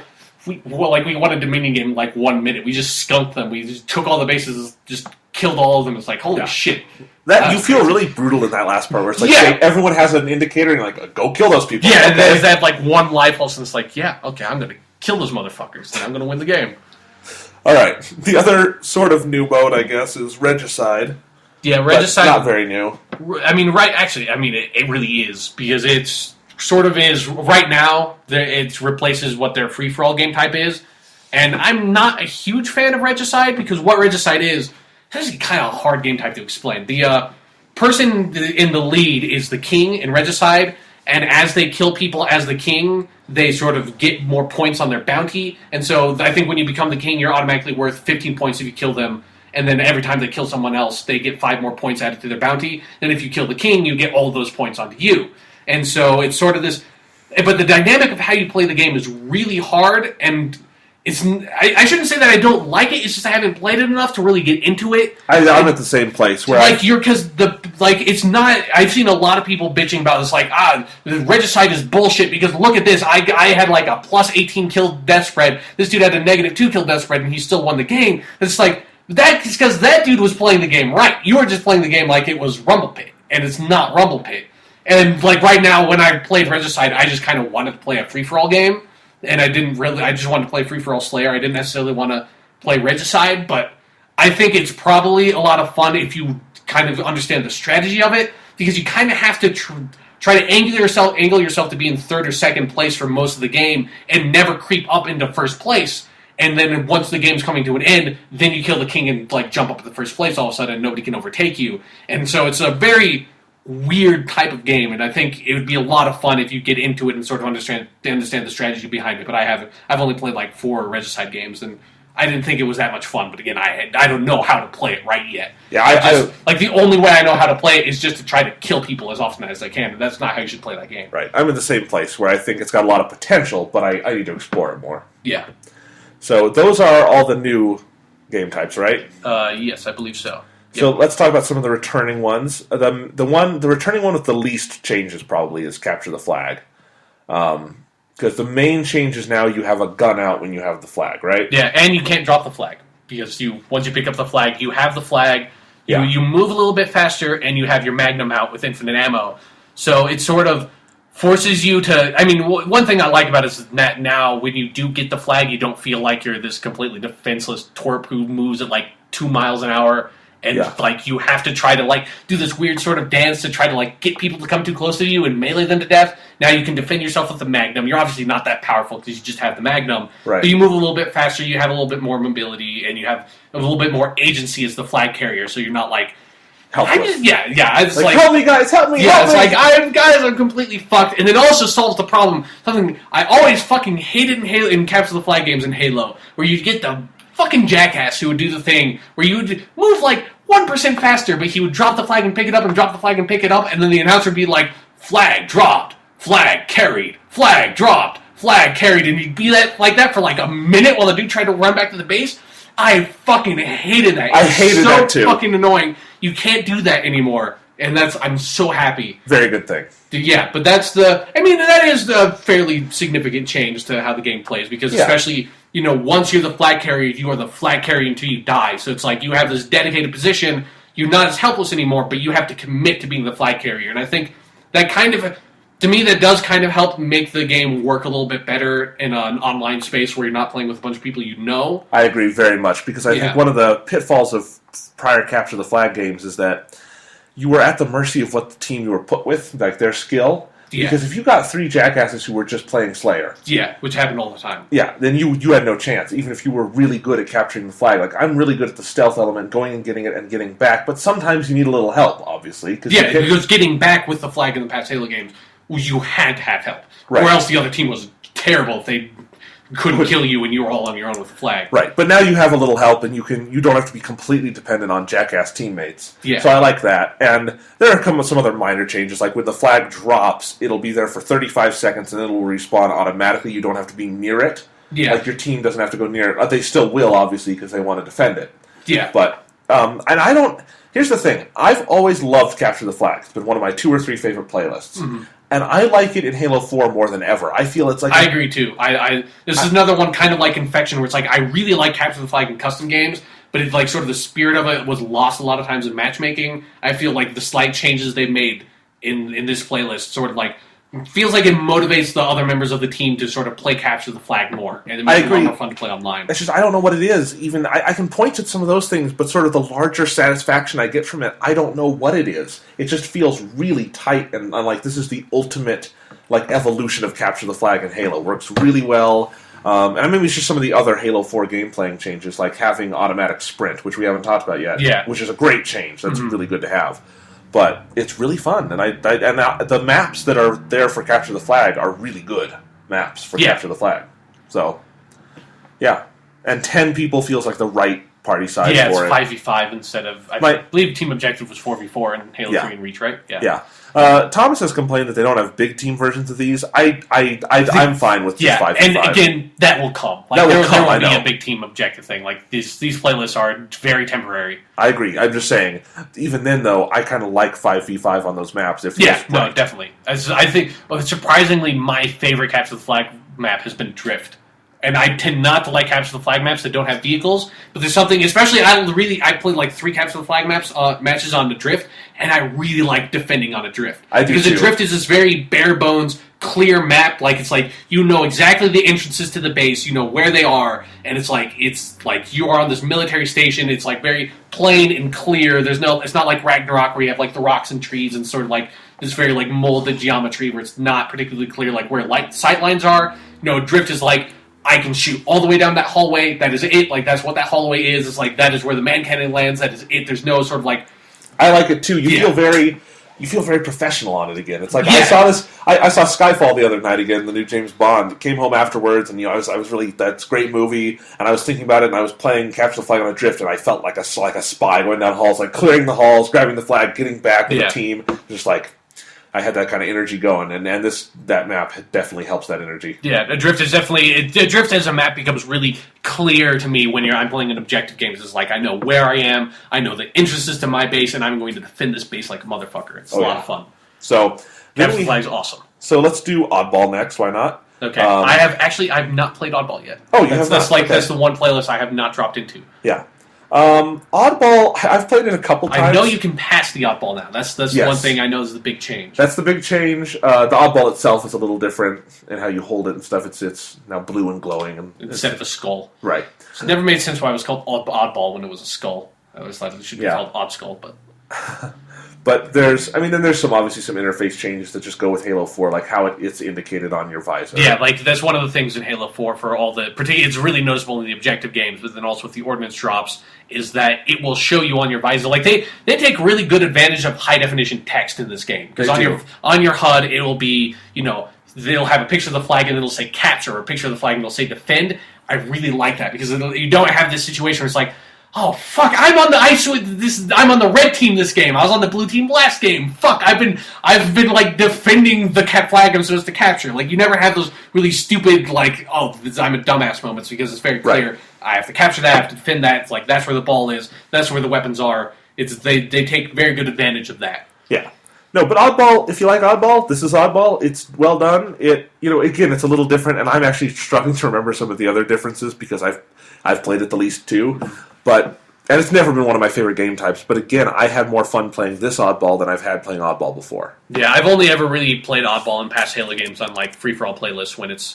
we won a Dominion game in, like, 1 minute. We just skunked them. We just took all the bases, just killed all of them. It's like, holy shit.
That you feel really brutal in that last part where it's like, everyone has an indicator and you're like, go kill those people.
Yeah, and there's that, like, 1 life also. It's like, okay, I'm going to kill those motherfuckers, and I'm going to win the game.
All right. The other sort of new mode, I guess, is Regicide.
Yeah, Regicide.
Not very new.
I mean, it really is, because it's sort of is, right now, it replaces what their free-for-all game type is, and I'm not a huge fan of Regicide, because what Regicide is, it's actually kind of a hard game type to explain. The person in the lead is the king in Regicide, and as they kill people as the king, they sort of get more points on their bounty, and so I think when you become the king, you're automatically worth 15 points if you kill them. And then every time they kill someone else, they get 5 more points added to their bounty. And if you kill the king, you get all of those points onto you. And so it's sort of this... But the dynamic of how you play the game is really hard, and I shouldn't say that I don't like it, it's just I haven't played it enough to really get into it.
I'm at the same place. Where
it's not... I've seen a lot of people bitching about this, like, the Regicide is bullshit, because look at this, I had like a plus 18 kill death spread, this dude had a negative 2 kill death spread, and he still won the game. It's like... That's because that dude was playing the game right. You were just playing the game like it was Rumble Pit, and it's not Rumble Pit. And like right now, when I played Regicide, I just kind of wanted to play a free-for-all game, and I just wanted to play free-for-all Slayer. I didn't necessarily want to play Regicide, but I think it's probably a lot of fun if you kind of understand the strategy of it, because you kind of have to try to angle yourself to be in 3rd or 2nd place for most of the game, and never creep up into 1st place. And then once the game's coming to an end, then you kill the king and like jump up to the 1st place all of a sudden, and nobody can overtake you. And so it's a very weird type of game, and I think it would be a lot of fun if you get into it and sort of understand the strategy behind it. But I've only played like 4 Regicide games, and I didn't think it was that much fun. But again, I don't know how to play it right yet.
Yeah,
like the only way I know how to play it is just to try to kill people as often as I can. And that's not how you should play that game.
Right. I'm in the same place where I think it's got a lot of potential, but I need to explore it more.
Yeah.
So those are all the new game types, right?
Yes, I believe so.
So let's talk about some of the returning ones. The returning one with the least changes probably is Capture the Flag. Because the main change is now you have a gun out when you have the flag, right?
Yeah, and you can't drop the flag. Because once you pick up the flag, you have the flag, you move a little bit faster, and you have your Magnum out with infinite ammo. So it's sort of... forces you to. I mean, one thing I like about it is that now when you do get the flag, you don't feel like you're this completely defenseless twerp who moves at like 2 miles an hour. And, like, you have to try to, like, do this weird sort of dance to try to, like, get people to come too close to you and melee them to death. Now you can defend yourself with the Magnum. You're obviously not that powerful because you just have the Magnum.
Right.
But you move a little bit faster, you have a little bit more mobility, and you have a little bit more agency as the flag carrier, so you're not, like...
Helpless.
It's
like, help me, guys, help me,
yeah,
help me!
it's like, I'm completely fucked. And it also solves the problem, something I always fucking hated in Capture the Flag games in Halo, where you'd get the fucking jackass who would do the thing where you would move, like, 1% faster, but he would drop the flag and pick it up and drop the flag and pick it up, and then the announcer would be like, flag dropped, flag carried, flag dropped, flag carried, and he'd be like that for like a minute while the dude tried to run back to the base. I fucking hated that.
I hated that too.
So fucking annoying. You can't do that anymore, and I'm so happy.
Very good thing.
Yeah, but that is a fairly significant change to how the game plays, because especially... once you're the flag carrier, you are the flag carrier until you die. So it's like you have this dedicated position. You're not as helpless anymore, but you have to commit to being the flag carrier. And I think that to me, that does kind of help make the game work a little bit better in an online space where you're not playing with a bunch of people you know.
I agree very much, because I think one of the pitfalls of prior Capture the Flag games is that you were at the mercy of what the team you were put with, like their skill. Yeah. Because if you got 3 jackasses who were just playing Slayer...
Yeah, which happened all the time.
Yeah, then you had no chance, even if you were really good at capturing the flag. Like, I'm really good at the stealth element, going and getting it and getting back, but sometimes you need a little help, obviously.
Because getting back with the flag in the past Halo games, you had to have help.
Right.
Or else the other team was terrible if they couldn't kill you when you were all on your own with the flag.
Right, but now you have a little help, and you don't have to be completely dependent on jackass teammates.
Yeah.
So I like that. And there are some other minor changes, like when the flag drops, it'll be there for 35 seconds, and it'll respawn automatically. You don't have to be near it.
Yeah.
Like, your team doesn't have to go near it. They still will, obviously, because they want to defend it.
Yeah.
But, and I don't... Here's the thing. I've always loved Capture the Flag. It's been one of my 2 or 3 favorite playlists. Mm-hmm. And I like it in Halo 4 more than ever. I feel it's like...
I agree, too. This is another one kind of like Infection, where it's like, I really like Capture the Flag in custom games, but it's like sort of the spirit of it was lost a lot of times in matchmaking. I feel like the slight changes they've made in this playlist sort of like... feels like it motivates the other members of the team to sort of play Capture the Flag more. And it makes it a lot more fun to play online.
It's just, I don't know what it is. Even I can point to some of those things, but sort of the larger satisfaction I get from it, I don't know what it is. It just feels really tight, and I'm like, this is the ultimate like evolution of Capture the Flag in Halo. Works really well. And maybe it's just some of the other Halo 4 game playing changes, like having automatic sprint, which we haven't talked about yet.
Yeah.
Which is a great change. That's really good to have. But it's really fun, and the maps that are there for Capture the Flag are really good maps for Capture the Flag. So, yeah, and 10 people feels like the right party size for it.
Yeah, it's 5v5 instead of... I believe team objective was 4v4 in Halo 3 and Reach, right?
Yeah. Thomas has complained that they don't have big team versions of these. I'm fine with just 5v5.
And again, that will come. Like, there will be a big team objective thing. Like, these playlists are very temporary.
I agree. I'm just saying, even then, though, I kind of like 5v5 on those maps.
No, definitely. I think, surprisingly, my favorite Capture the Flag map has been Drift. And I tend not to like Capture the Flag maps that don't have vehicles, but there's something, especially I played like 3 Capture the Flag matches on the Drift, and I really like defending on a Drift.
I do
because
too.
the Drift is this very bare bones, clear map. Like, it's like you know exactly the entrances to the base, you know where they are, and it's like you are on this military station. It's like very plain and clear. It's not like Ragnarok where you have like the rocks and trees and sort of like this very like molded geometry where it's not particularly clear like where sight lines are. Drift is like, I can shoot all the way down that hallway. That is it. Like, that's what that hallway is. It's like, that is where the man cannon lands. That is it. There's no sort of like...
I like it, too. You feel very professional on it again. It's like, I saw Skyfall the other night again, the new James Bond. Came home afterwards, and I was really... That's a great movie. And I was thinking about it, and I was playing Capture the Flag on a Drift, and I felt like a spy going down halls, like clearing the halls, grabbing the flag, getting back with the team. Just like... I had that kind of energy going, and that map definitely helps that energy.
Yeah, Adrift is definitely... Adrift as a map becomes really clear to me when I'm playing an objective game. It's like, I know where I am, I know the entrances to my base, and I'm going to defend this base like a motherfucker. It's a lot of fun.
So,
Capture the Flag's awesome.
So let's do Oddball next, why not?
Okay. I've not played Oddball yet.
Oh, you have not?
That's the one playlist I have not dropped into.
Yeah. Oddball, I've played it a couple times.
I know you can pass the oddball now. That's
Yes.
one thing I know is the big change.
That's the big change. The oddball itself is a little different in how you hold it and stuff. It's now blue and glowing.
Instead of a skull.
Right.
So it never made sense why it was called oddball when it was a skull. I always thought it should be called odd skull, but...
But there's some obviously some interface changes that just go with Halo 4, like how it's indicated on your visor.
Yeah, like that's one of the things in Halo 4 for all the, particularly it's really noticeable in the objective games, but then also with the ordnance drops, is that it will show you on your visor. Like they take really good advantage of high definition text in this game because on your HUD it will be they'll have a picture of the flag and it'll say capture, or a picture of the flag and it'll say defend. I really like that because you don't have this situation where it's like, oh fuck! I'm on the red team this game. I was on the blue team last game. Fuck! I've been like defending the flag I'm supposed to capture. Like you never have those really stupid like I'm a dumbass moments because it's very clear. Right. I have to capture that. I have to defend that. It's like that's where the ball is. That's where the weapons are. They take very good advantage of that.
Yeah. No, but Oddball, if you like Oddball, this is Oddball. It's well done. Again, it's a little different, and I'm actually struggling to remember some of the other differences because I've played it the least too. And it's never been one of my favorite game types. But again, I had more fun playing this Oddball than I've had playing Oddball before.
Yeah, I've only ever really played Oddball in past Halo games on like free-for-all playlists when it's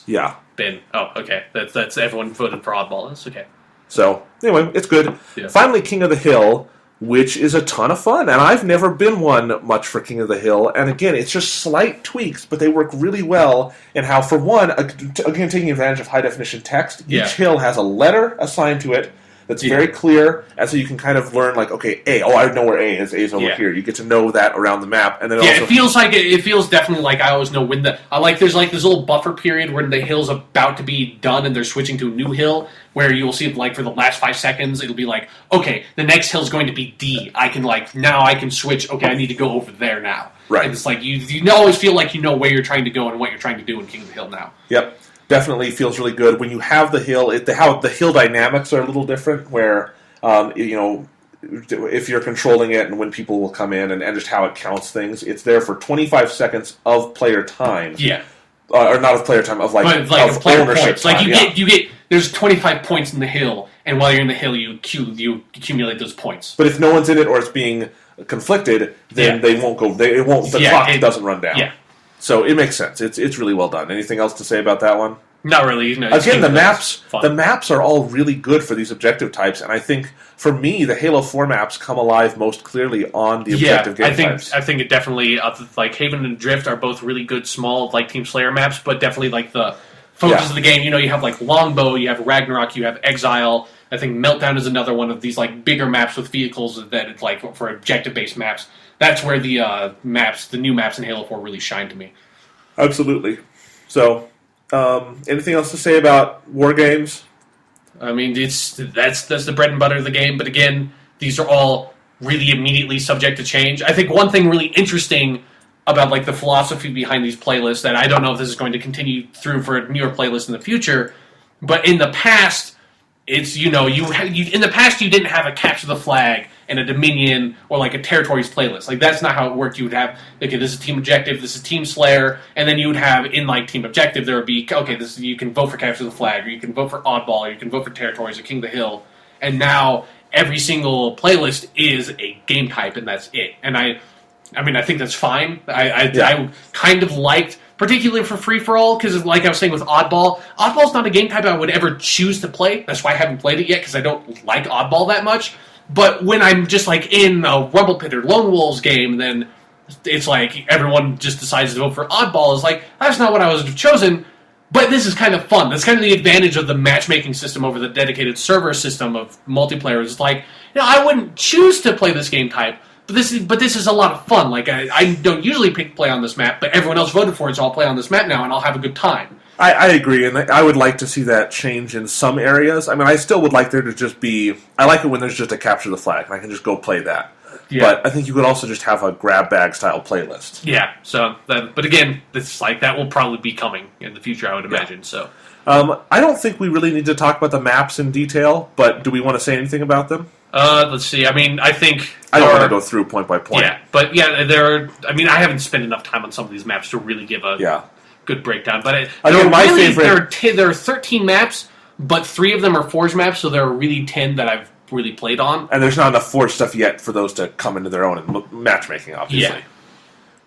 been... Oh, okay. That's everyone voted for Oddball. That's okay.
So, anyway, it's good. Yeah. Finally, King of the Hill, which is a ton of fun. And I've never been one much for King of the Hill. And again, it's just slight tweaks, but they work really well in how, for one, again, taking advantage of high-definition text, each hill has a letter assigned to it that's very clear, and so you can kind of learn, like, okay, A. Oh, I know where A is. A is over here. You get to know that around the map, and then
it feels definitely like I always know when there's like this little buffer period where the hill's about to be done, and they're switching to a new hill, where you'll see like for the last 5 seconds, it'll be like, okay, the next hill's going to be D. Now I can switch. Okay, I need to go over there now.
Right.
And it's like you always feel like you know where you're trying to go and what you're trying to do in King of the Hill now.
Yep. Definitely feels really good. When you have the hill, how the hill dynamics are a little different, where, if you're controlling it and when people will come in and just how it counts things, it's there for 25 seconds of player time.
Yeah.
Or not of player time, of of
player
ownership
points.
time.
Like you get, there's 25 points in the hill, and while you're in the hill, you accumulate those points.
But if no one's in it or it's being conflicted, then they won't go, the clock doesn't run down.
Yeah.
So it makes sense. It's really well done. Anything else to say about that one?
Not really. No,
again, the maps are all really good for these objective types, and I think for me, the Halo 4 maps come alive most clearly on the objective game types.
I think it definitely like Haven and Drift are both really good small like Team Slayer maps, but definitely like the focus of the game. You have like Longbow, you have Ragnarok, you have Exile. I think Meltdown is another one of these like bigger maps with vehicles that it's like for objective based maps. That's where the new maps in Halo 4 really shine to me.
Absolutely. So, anything else to say about war games?
I mean, that's the bread and butter of the game. But again, these are all really immediately subject to change. I think one thing really interesting about like the philosophy behind these playlists that I don't know if this is going to continue through for newer playlists in the future, but in the past, it's in the past you didn't have a capture the flag and a Dominion or like a territories playlist. Like that's not how it worked. You would have this is team objective, this is team Slayer, and then you would have in like team objective there would be you can vote for capture the flag, or you can vote for oddball, or you can vote for territories or King of the Hill, and now every single playlist is a game type and that's it. And I think that's fine. I kind of liked, particularly for free-for-all, because like I was saying with Oddball, Oddball's not a game type I would ever choose to play. That's why I haven't played it yet, because I don't like Oddball that much. But when I'm just like in a Rumble Pit or Lone Wolves game, then it's like everyone just decides to vote for Oddball. It's like, that's not what I was chosen, but this is kind of fun. That's kind of the advantage of the matchmaking system over the dedicated server system of multiplayer. It's like, I wouldn't choose to play this game type, but this is a lot of fun. Like, I don't usually play on this map, but everyone else voted for it, so I'll play on this map now, and I'll have a good time.
I agree, and I would like to see that change in some areas. I mean, I still would like there to just be... I like it when there's just a capture the flag, and I can just go play that. Yeah. But I think you could also just have a grab bag style playlist.
Yeah, but again, that will probably be coming in the future, I would imagine, so...
I don't think we really need to talk about the maps in detail, but do we want to say anything about them?
Let's see. I mean, I think...
I don't want to go through point by point.
Yeah, but yeah, I haven't spent enough time on some of these maps to really give a good breakdown. But favorite... There are 13 maps, but 3 of them are Forge maps, so there are really 10 that I've really played on.
And there's not enough Forge stuff yet for those to come into their own in matchmaking, obviously.
Yeah.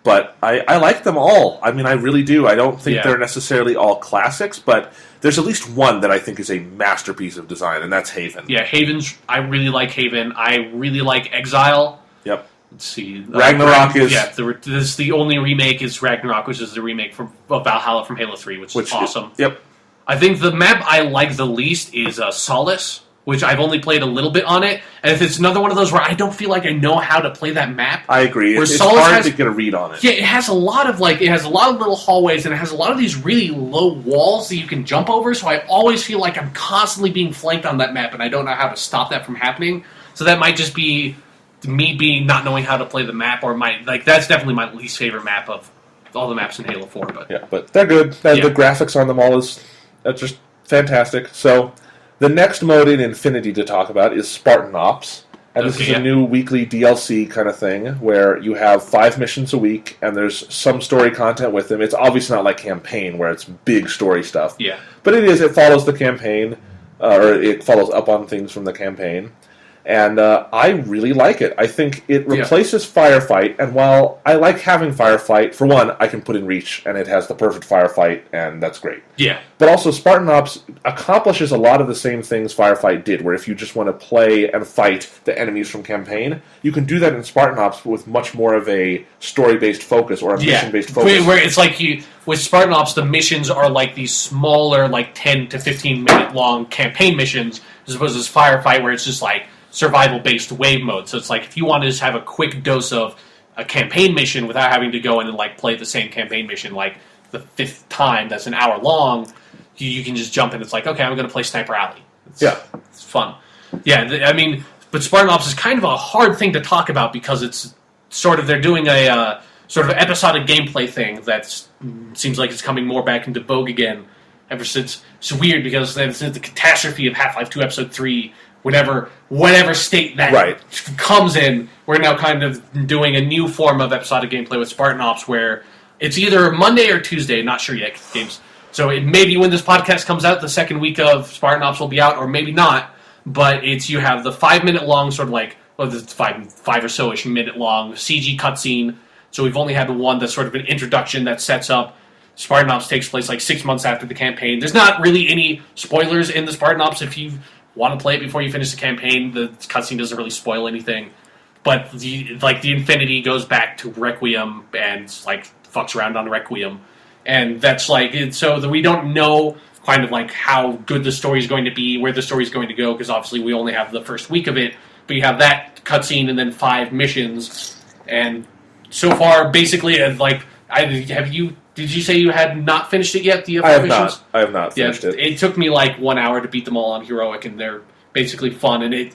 But I like them all. I mean, I really do. I don't think they're necessarily all classics, but there's at least one that I think is a masterpiece of design, and that's Haven.
Yeah, Haven's. I really like Haven. I really like Exile.
Yep.
Let's see.
Ragnarok is...
Yeah, the only remake is Ragnarok, which is the remake of Valhalla from Halo 3, which is awesome.
Yep.
I think the map I like the least is Solace, which I've only played a little bit on it. And if it's another one of those where I don't feel like I know how to play that map.
I agree. It's hard to get a read on it.
Yeah, it has a lot of little hallways, and it has a lot of these really low walls that you can jump over, so I always feel like I'm constantly being flanked on that map, and I don't know how to stop that from happening. So that might just be me not knowing how to play the map, or that's definitely my least favorite map of all the maps in Halo 4.
But they're good. The graphics on them all is just fantastic. So the next mode in Infinity to talk about is Spartan Ops. And this is a new weekly DLC kind of thing where you have 5 missions a week and there's some story content with them. It's obviously not like campaign where it's big story stuff.
Yeah.
But it follows the campaign, or it follows up on things from the campaign. And I really like it. I think it replaces Firefight, and while I like having Firefight, for one, I can put in Reach, and it has the perfect Firefight, and that's great.
Yeah.
But also, Spartan Ops accomplishes a lot of the same things Firefight did, where if you just want to play and fight the enemies from campaign, you can do that in Spartan Ops with much more of a story-based focus, or a mission-based focus.
Where it's like with Spartan Ops, the missions are like these smaller, like 10 to 15-minute long campaign missions, as opposed to Firefight, where it's just like survival-based wave mode. So it's like if you want to just have a quick dose of a campaign mission without having to go in and like play the same campaign mission like the 5th time that's an hour long, you can just jump in. It's like, okay, I'm going to play Sniper Alley. It's fun. Yeah, but Spartan Ops is kind of a hard thing to talk about because it's sort of, they're doing a sort of episodic gameplay thing that seems like it's coming more back into vogue again ever since. It's weird because since the catastrophe of Half-Life 2 Episode 3, whatever state that comes in, we're now kind of doing a new form of episodic gameplay with Spartan Ops where it's either Monday or Tuesday, not sure yet, games. So maybe when this podcast comes out, the second week of Spartan Ops will be out, or maybe not, but you have the 5-minute long sort of like, the five or so-ish minute long CG cutscene. So we've only had one that's sort of an introduction that sets up. Spartan Ops takes place like 6 months after the campaign. There's not really any spoilers in the Spartan Ops if you want to play it before you finish the campaign. The cutscene doesn't really spoil anything, but the Infinity goes back to Requiem and like fucks around on Requiem, and that's so we don't know kind of like how good the story is going to be, where the story is going to go, because obviously we only have the first week of it. But you have that cutscene and then 5 missions, and so far basically Did you say you had not finished it yet?
I have not finished it.
It took me like 1 hour to beat them all on Heroic, and they're basically fun. And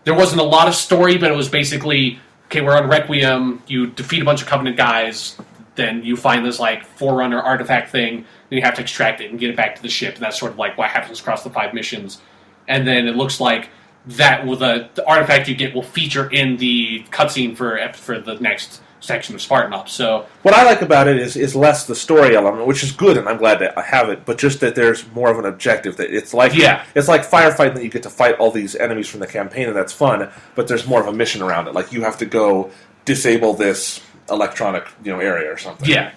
there wasn't a lot of story, but it was basically, okay, we're on Requiem, you defeat a bunch of Covenant guys, then you find this like Forerunner artifact thing, then you have to extract it and get it back to the ship. And that's sort of like what happens across the 5 missions. And then it looks like that the artifact you get will feature in the cutscene for the next section of Spartan Ops. So
what I like about it is less the story element, which is good, and I'm glad to have it, but just that there's more of an objective. That it's like firefighting, that you get to fight all these enemies from the campaign, and that's fun, but there's more of a mission around it. Like you have to go disable this electronic area or something.
There's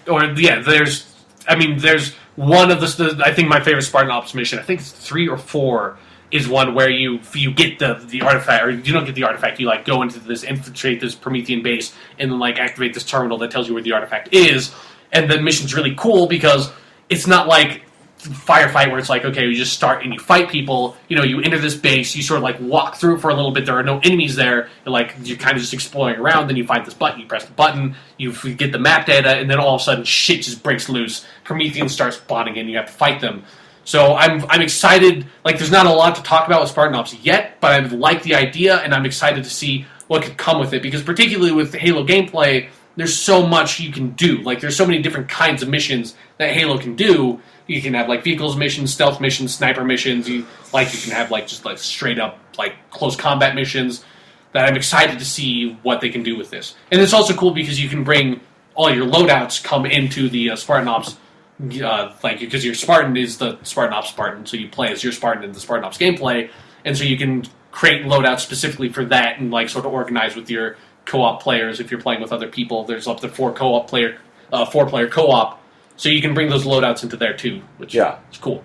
one of the I think my favorite Spartan Ops mission, I think it's 3 or 4, is one where you get the artifact, or you don't get the artifact, you like go into this, infiltrate this Promethean base, and then like activate this terminal that tells you where the artifact is, and the mission's really cool because it's not like Firefight where it's like, okay, you just start and you fight people, you enter this base, you sort of like walk through it for a little bit, there are no enemies there, and like you're kind of just exploring around, then you find this button, you press the button, you get the map data, and then all of a sudden shit just breaks loose, Prometheans start spawning in, you have to fight them. So I'm excited. Like, there's not a lot to talk about with Spartan Ops yet, but I like the idea, and I'm excited to see what could come with it. Because particularly with Halo gameplay, there's so much you can do. Like, there's so many different kinds of missions that Halo can do. You can have like vehicles missions, stealth missions, sniper missions. You can have like just like straight up like close combat missions. That I'm excited to see what they can do with this. And it's also cool because you can bring all your loadouts come into the Spartan Ops. Because your Spartan is the Spartan Ops Spartan, so you play as your Spartan in the Spartan Ops gameplay, and so you can create loadouts specifically for that and like sort of organize with your co-op players if you're playing with other people. There's up to 4-player co-op, so you can bring those loadouts into there too, which is cool.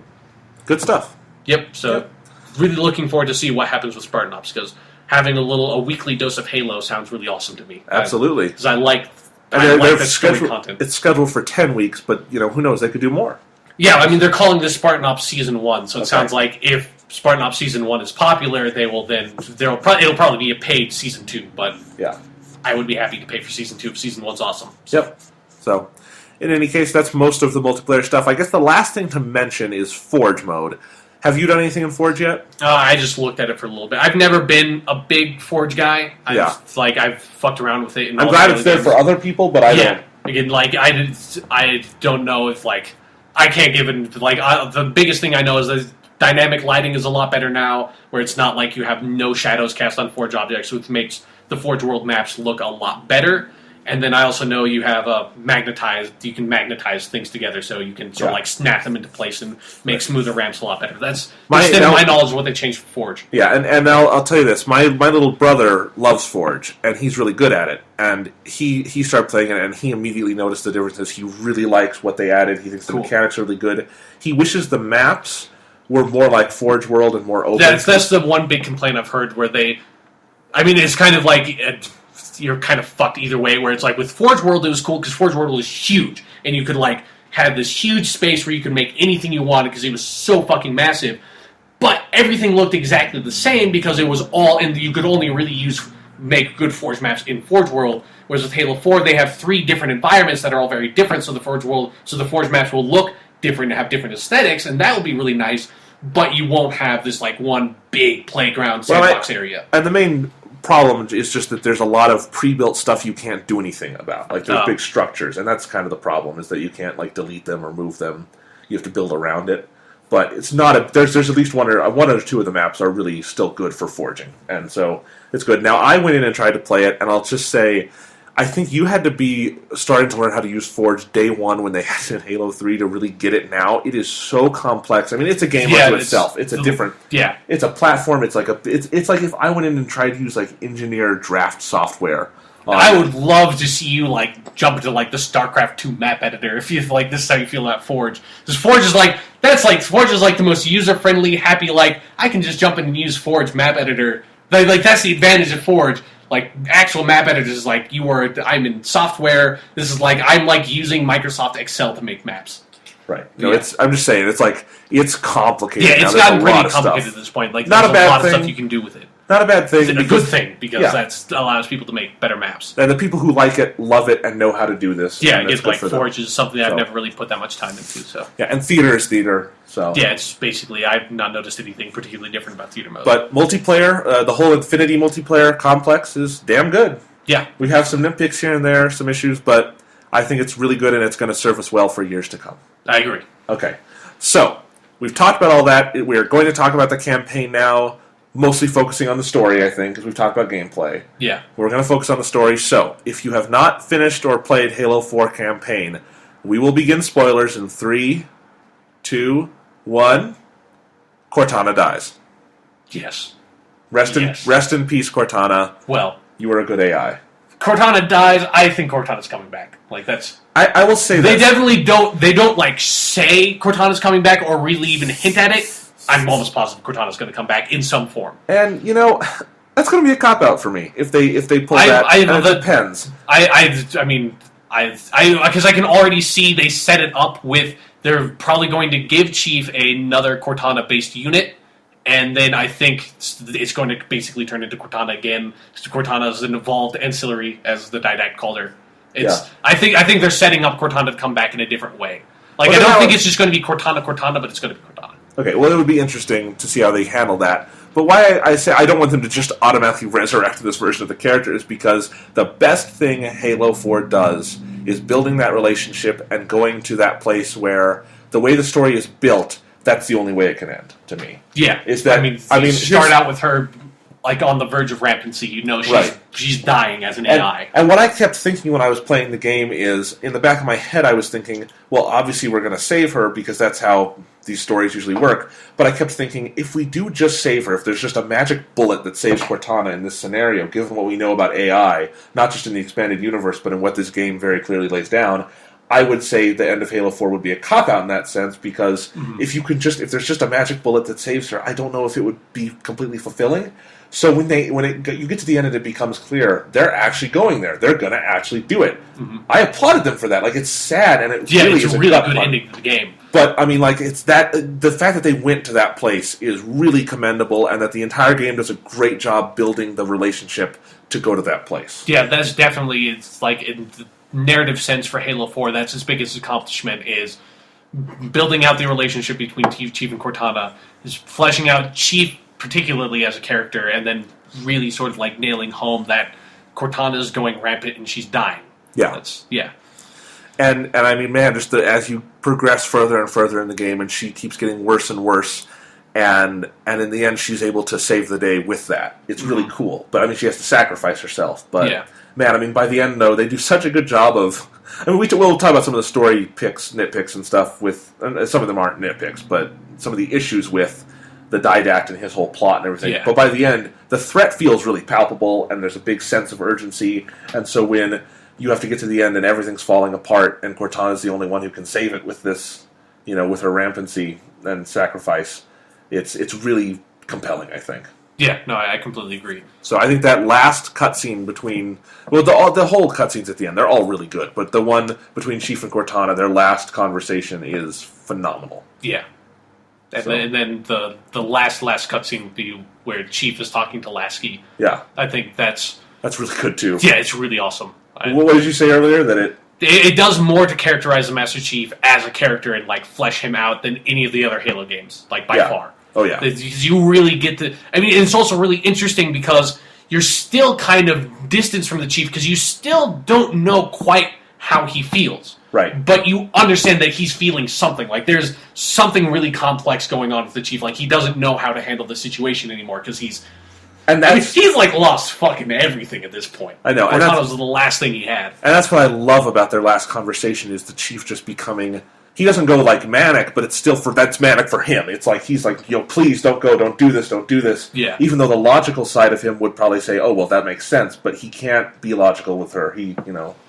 Good stuff.
Yep. So really looking forward to see what happens with Spartan Ops, because having a weekly dose of Halo sounds really awesome to me.
Absolutely,
because I like
the
story content.
It's scheduled for 10 weeks, but who knows? They could do more.
Yeah, I mean they're calling this Spartan Ops Season 1, so it sounds like if Spartan Ops Season 1 is popular, it'll probably be a paid Season 2, but I would be happy to pay for Season 2 if Season 1's awesome.
Yep. So, in any case, that's most of the multiplayer stuff. I guess the last thing to mention is Forge mode. Have you done anything in Forge yet?
I just looked at it for a little bit. I've never been a big Forge guy. I've fucked around with it.
I'm glad it's there for other people, but I don't.
Again, I don't know if I can't give it the biggest thing I know is that dynamic lighting is a lot better now, where it's not like you have no shadows cast on Forge objects, which makes the Forge World maps look a lot better. And then I also know you have you can magnetize things together, so you can sort of snap them into place and make smoother ramps a lot better. That's my knowledge of what they changed for Forge.
Yeah, and I'll tell you this: my little brother loves Forge, and he's really good at it. And he started playing it, and he immediately noticed the differences. He really likes what they added. He thinks the mechanics are really good. He wishes the maps were more like Forge World and more open.
That's the one big complaint I've heard where it's kind of like you're kind of fucked either way, where it's like with Forge World it was cool because Forge World was huge, and you could have this huge space where you could make anything you wanted because it was so fucking massive, but everything looked exactly the same because it was all you could only really make good Forge maps in Forge World, whereas with Halo 4 they have 3 different environments that are all very different, so the Forge maps will look different and have different aesthetics, and that will be really nice, but you won't have this one big playground sandbox area.
And the main problem is just that there's a lot of pre-built stuff you can't do anything about. There's big structures, and that's kind of the problem, is that you can't delete them or move them. You have to build around it. But it's not there's at least one or two of the maps are really still good for forging, and so it's good. Now I went in and tried to play it, and I'll just say, I think you had to be starting to learn how to use Forge day one when they had it in Halo 3 to really get it now. It is so complex. I mean, it's a game unto itself. It's a different...
Yeah.
It's a platform. It's like if I went in and tried to use engineer draft software.
I would love to see you jump into the StarCraft 2 map editor if you this is how you feel about Forge. Because Forge is Forge is the most user-friendly, happy, I can just jump in and use Forge map editor. That's the advantage of Forge. Actual map editors is I'm in software. This is I'm using Microsoft Excel to make maps.
Right. No, I'm just saying, it's complicated.
Yeah, it's gotten pretty complicated at this point. There's
not a bad
lot
thing.
of stuff you can do with it.
Not a bad thing.
It's a good thing, because that allows people to make better maps.
And the people who like it, love it, and know how to do this.
Yeah, it's Forge is something that I've never really put that much time into. So
yeah, and theater is theater. So
yeah, it's basically, I've not noticed anything particularly different about theater mode.
But multiplayer, the whole Infinity multiplayer complex is damn good.
Yeah. We
have some nitpicks here and there, some issues, but I think it's really good, and it's going to serve us well for years to come.
I agree.
Okay. So, we've talked about all that. We're going to talk about the campaign now, mostly focusing on the story, I think, because we've talked about gameplay.
Yeah.
We're going to focus on the story. So, if you have not finished or played Halo 4 campaign, we will begin spoilers in 3, 2, 1. Cortana dies.
Yes.
Rest in peace, Cortana.
Well,
you were a good AI.
Cortana dies. I think Cortana's coming back. That's.
I will say
they definitely don't. They don't say Cortana's coming back or really even hint at it. I'm almost positive Cortana's going to come back in some form.
And that's going to be a cop out for me if they pull that. It depends.
I mean, because I can already see they set it up with they're probably going to give Chief another Cortana based unit. And then I think it's going to basically turn into Cortana again. Cortana is an evolved ancillary, as the Didact called her. I think they're setting up Cortana to come back in a different way. I don't think it's just going to be Cortana, but it's going to be Cortana.
Okay, well, it would be interesting to see how they handle that. But why I say I don't want them to just automatically resurrect this version of the character is because the best thing Halo 4 does is building that relationship and going to that place where the way the story is built, that's the only way it can end, to me.
Yeah.
Is that,
start out with her like on the verge of rampancy. You know she's dying as an AI.
And what I kept thinking when I was playing the game is, in the back of my head, I was thinking, well, obviously we're going to save her because that's how these stories usually work. But I kept thinking, if we do just save her, if there's just a magic bullet that saves Cortana in this scenario, given what we know about AI, not just in the expanded universe, but in what this game very clearly lays down, I would say the end of Halo 4 would be a cop-out in that sense, because if there's just a magic bullet that saves her, I don't know if it would be completely fulfilling. So you get to the end and it becomes clear they're actually going there. They're going to actually do it. Mm-hmm. I applauded them for that. Like, it's sad, and it's
a really good ending to the game.
But I mean, like, it's that the fact that they went to that place is really commendable, and that the entire game does a great job building the relationship to go to that place.
Yeah, that's definitely, it's like in the narrative sense for Halo 4, that's its biggest accomplishment, is building out the relationship between Chief and Cortana, is fleshing out Chief particularly as a character, and then really sort of like nailing home that Cortana is going rampant and she's dying.
Yeah. And I mean, man, just as you progress further and further in the game, and she keeps getting worse and worse, and in the end, she's able to save the day with that. It's really cool. But I mean, she has to sacrifice herself. But man, I mean, by the end, though, they do such a good job of. I mean, we'll talk about some of the story nitpicks and stuff. And some of them aren't nitpicks, but some of the issues with the Didact and his whole plot and everything.
Yeah.
But by the end, the threat feels really palpable, and there's a big sense of urgency. And so when you have to get to the end and everything's falling apart, and Cortana's the only one who can save it with this, with her rampancy and sacrifice, it's really compelling, I think.
Yeah, no, I completely agree.
So I think that last cutscene between... Well, the whole cutscenes at the end, they're all really good, but the one between Chief and Cortana, their last conversation is phenomenal.
Yeah. And then the last cutscene where Chief is talking to Lasky.
Yeah.
I think that's
really good, too.
Yeah, it's really awesome.
What did you say earlier? That
it does more to characterize the Master Chief as a character and like flesh him out than any of the other Halo games, like by far.
Oh, yeah.
You really get to... I mean, it's also really interesting because you're still kind of distanced from the Chief because you still don't know quite how he feels.
Right.
But you understand that he's feeling something. Like, there's something really complex going on with the Chief. Like, he doesn't know how to handle the situation anymore because he's... he's, like, lost fucking everything at this point.
I know.
Cortana was the last thing he had.
And that's what I love about their last conversation is the Chief just becoming... He doesn't go, like, manic, but it's still that's manic for him. It's like, he's like, please, don't go, don't do this.
Yeah.
Even though the logical side of him would probably say, oh, well, that makes sense, but he can't be logical with her.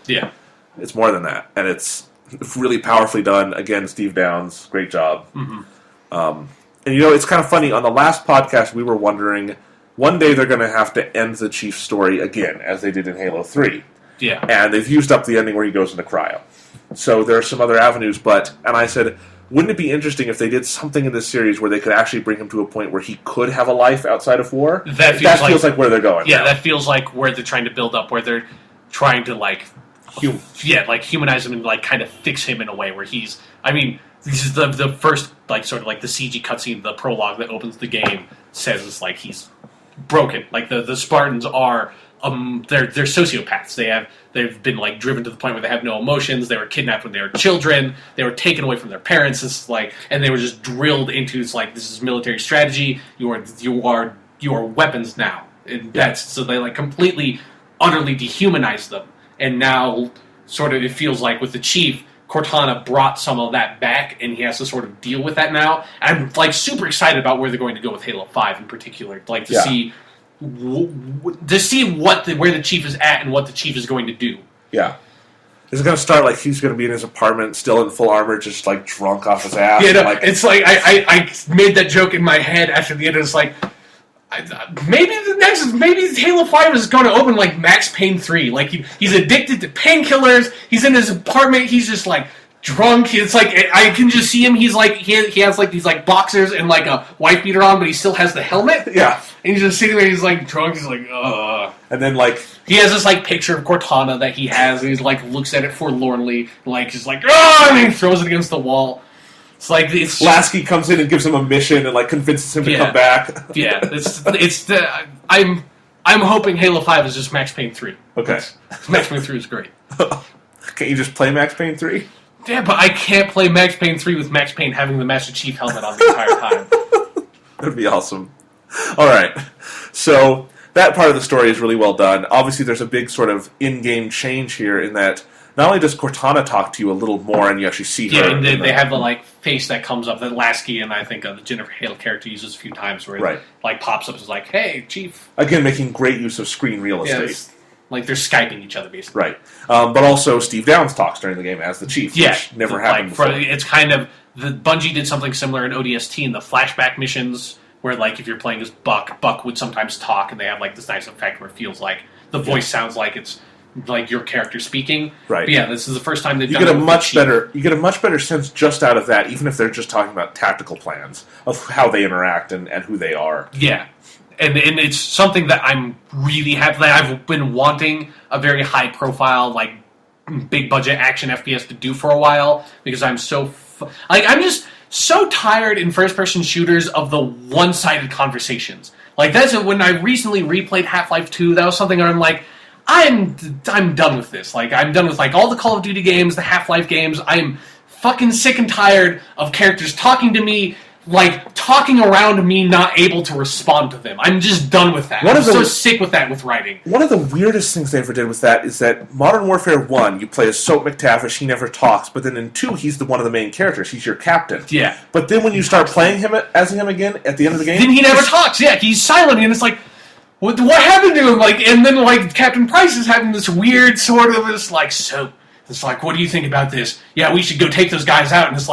Yeah.
It's more than that. And it's really powerfully done. Again, Steve Downes, great job.
Mm-hmm.
And, it's kind of funny. On the last podcast, we were wondering, one day they're going to have to end the Chief story again, as they did in Halo 3.
Yeah.
And they've used up the ending where he goes into cryo. So there are some other avenues, and I said, wouldn't it be interesting if they did something in this series where they could actually bring him to a point where he could have a life outside of war?
That
feels like where they're going.
Yeah,
now.
that feels like where they're trying to build up, where they're trying to, like... humanize him and, like, kind of fix him in a way where he's... I mean, this is the first, like, sort of, like, the CG cutscene, the prologue that opens the game, says it's like he's broken. Like, the Spartans are... they're sociopaths. They've been like driven to the point where they have no emotions. They were kidnapped when they were children. They were taken away from their parents. It's like, and they were just drilled into. It's like, this is military strategy. You are weapons now. And that's so they like completely, utterly dehumanized them. And now, sort of, it feels like with the Chief, Cortana brought some of that back, and he has to sort of deal with that now. And I'm like super excited about where they're going to go with Halo 5 in particular. Like to see. To see where the Chief is at and what the Chief is going to do.
Yeah. Is it going to start like he's going to be in his apartment, still in full armor, just like drunk off his ass?
Yeah, no, it's like I made that joke in my head after the end. It's like maybe Halo 5 is going to open like Max Payne 3. Like he's addicted to painkillers. He's in his apartment. He's just like drunk. It's like I can just see him. He's like he has like these like boxers and like a wife beater on, but he still has the helmet.
Yeah.
And he's just sitting there, he's like drunk, he's like, ugh.
And then like...
He has this like picture of Cortana that he has, and he's like, looks at it forlornly, like, just like, ugh, and he throws it against the wall. It's like, it's just...
Lasky comes in and gives him a mission and like convinces him to come back.
Yeah, I'm hoping Halo 5 is just Max Payne 3.
Okay.
Max Payne 3 is great.
Can't you just play Max Payne 3?
Yeah, but I can't play Max Payne 3 with Max Payne having the Master Chief helmet on the entire time.
That'd be awesome. All right. So that part of the story is really well done. Obviously, there's a big sort of in-game change here in that not only does Cortana talk to you a little more, and you actually see her.
Yeah, and they have the face that comes up that Lasky and I think the Jennifer Hale character uses a few times, where it pops up as like, "Hey, Chief."
Again, making great use of screen real estate.
Yeah, they're Skyping each other, basically.
Right. But also, Steve Downes talks during the game as the Chief, which never happened before.
It's kind of... Bungie did something similar in ODST in the flashback missions, where, if you're playing as Buck would sometimes talk, and they have, this nice effect where it feels like the voice sounds like it's your character speaking.
Right.
But this is the first time they've done
it. You get a much better sense just out of that, even if they're just talking about tactical plans of how they interact and who they are.
Yeah. And it's something that I'm really happy that I've been wanting a very high profile, big budget action FPS to do for a while, because I'm so I'm just so tired in first person shooters of the one sided conversations. That's when I recently replayed Half-Life 2. That was something where I'm like, I'm done with this. I'm done with all the Call of Duty games, the Half-Life games. I'm fucking sick and tired of characters talking to me, talking around me, not able to respond to them. I'm just done with that. I'm so sick with that with writing.
One of the weirdest things they ever did with that is that Modern Warfare 1, you play as Soap McTavish, he never talks, but then in 2, he's one of the main characters. He's your captain.
Yeah.
But then when you start playing him as him again, at the end of the game...
Then he never talks. Yeah, he's silent, and it's what happened to him? And then, Captain Price is having this weird sort of Soap. It's what do you think about this? Yeah, we should go take those guys out. And it's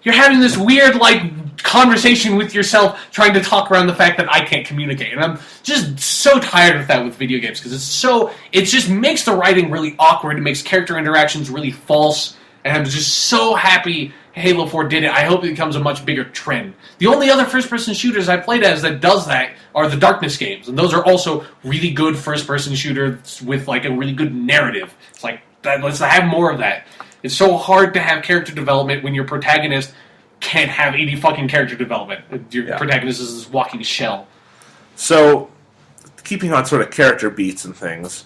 you're having this weird, conversation with yourself, trying to talk around the fact that I can't communicate. And I'm just so tired of that with video games, because it just makes the writing really awkward, it makes character interactions really false, and I'm just so happy Halo 4 did it. I hope it becomes a much bigger trend. The only other first-person shooters I played as that does that are the Darkness games, and those are also really good first-person shooters with, a really good narrative. It's let's have more of that. It's so hard to have character development when your protagonist can't have any fucking character development. Your protagonist is this walking shell.
So, keeping on sort of character beats and things,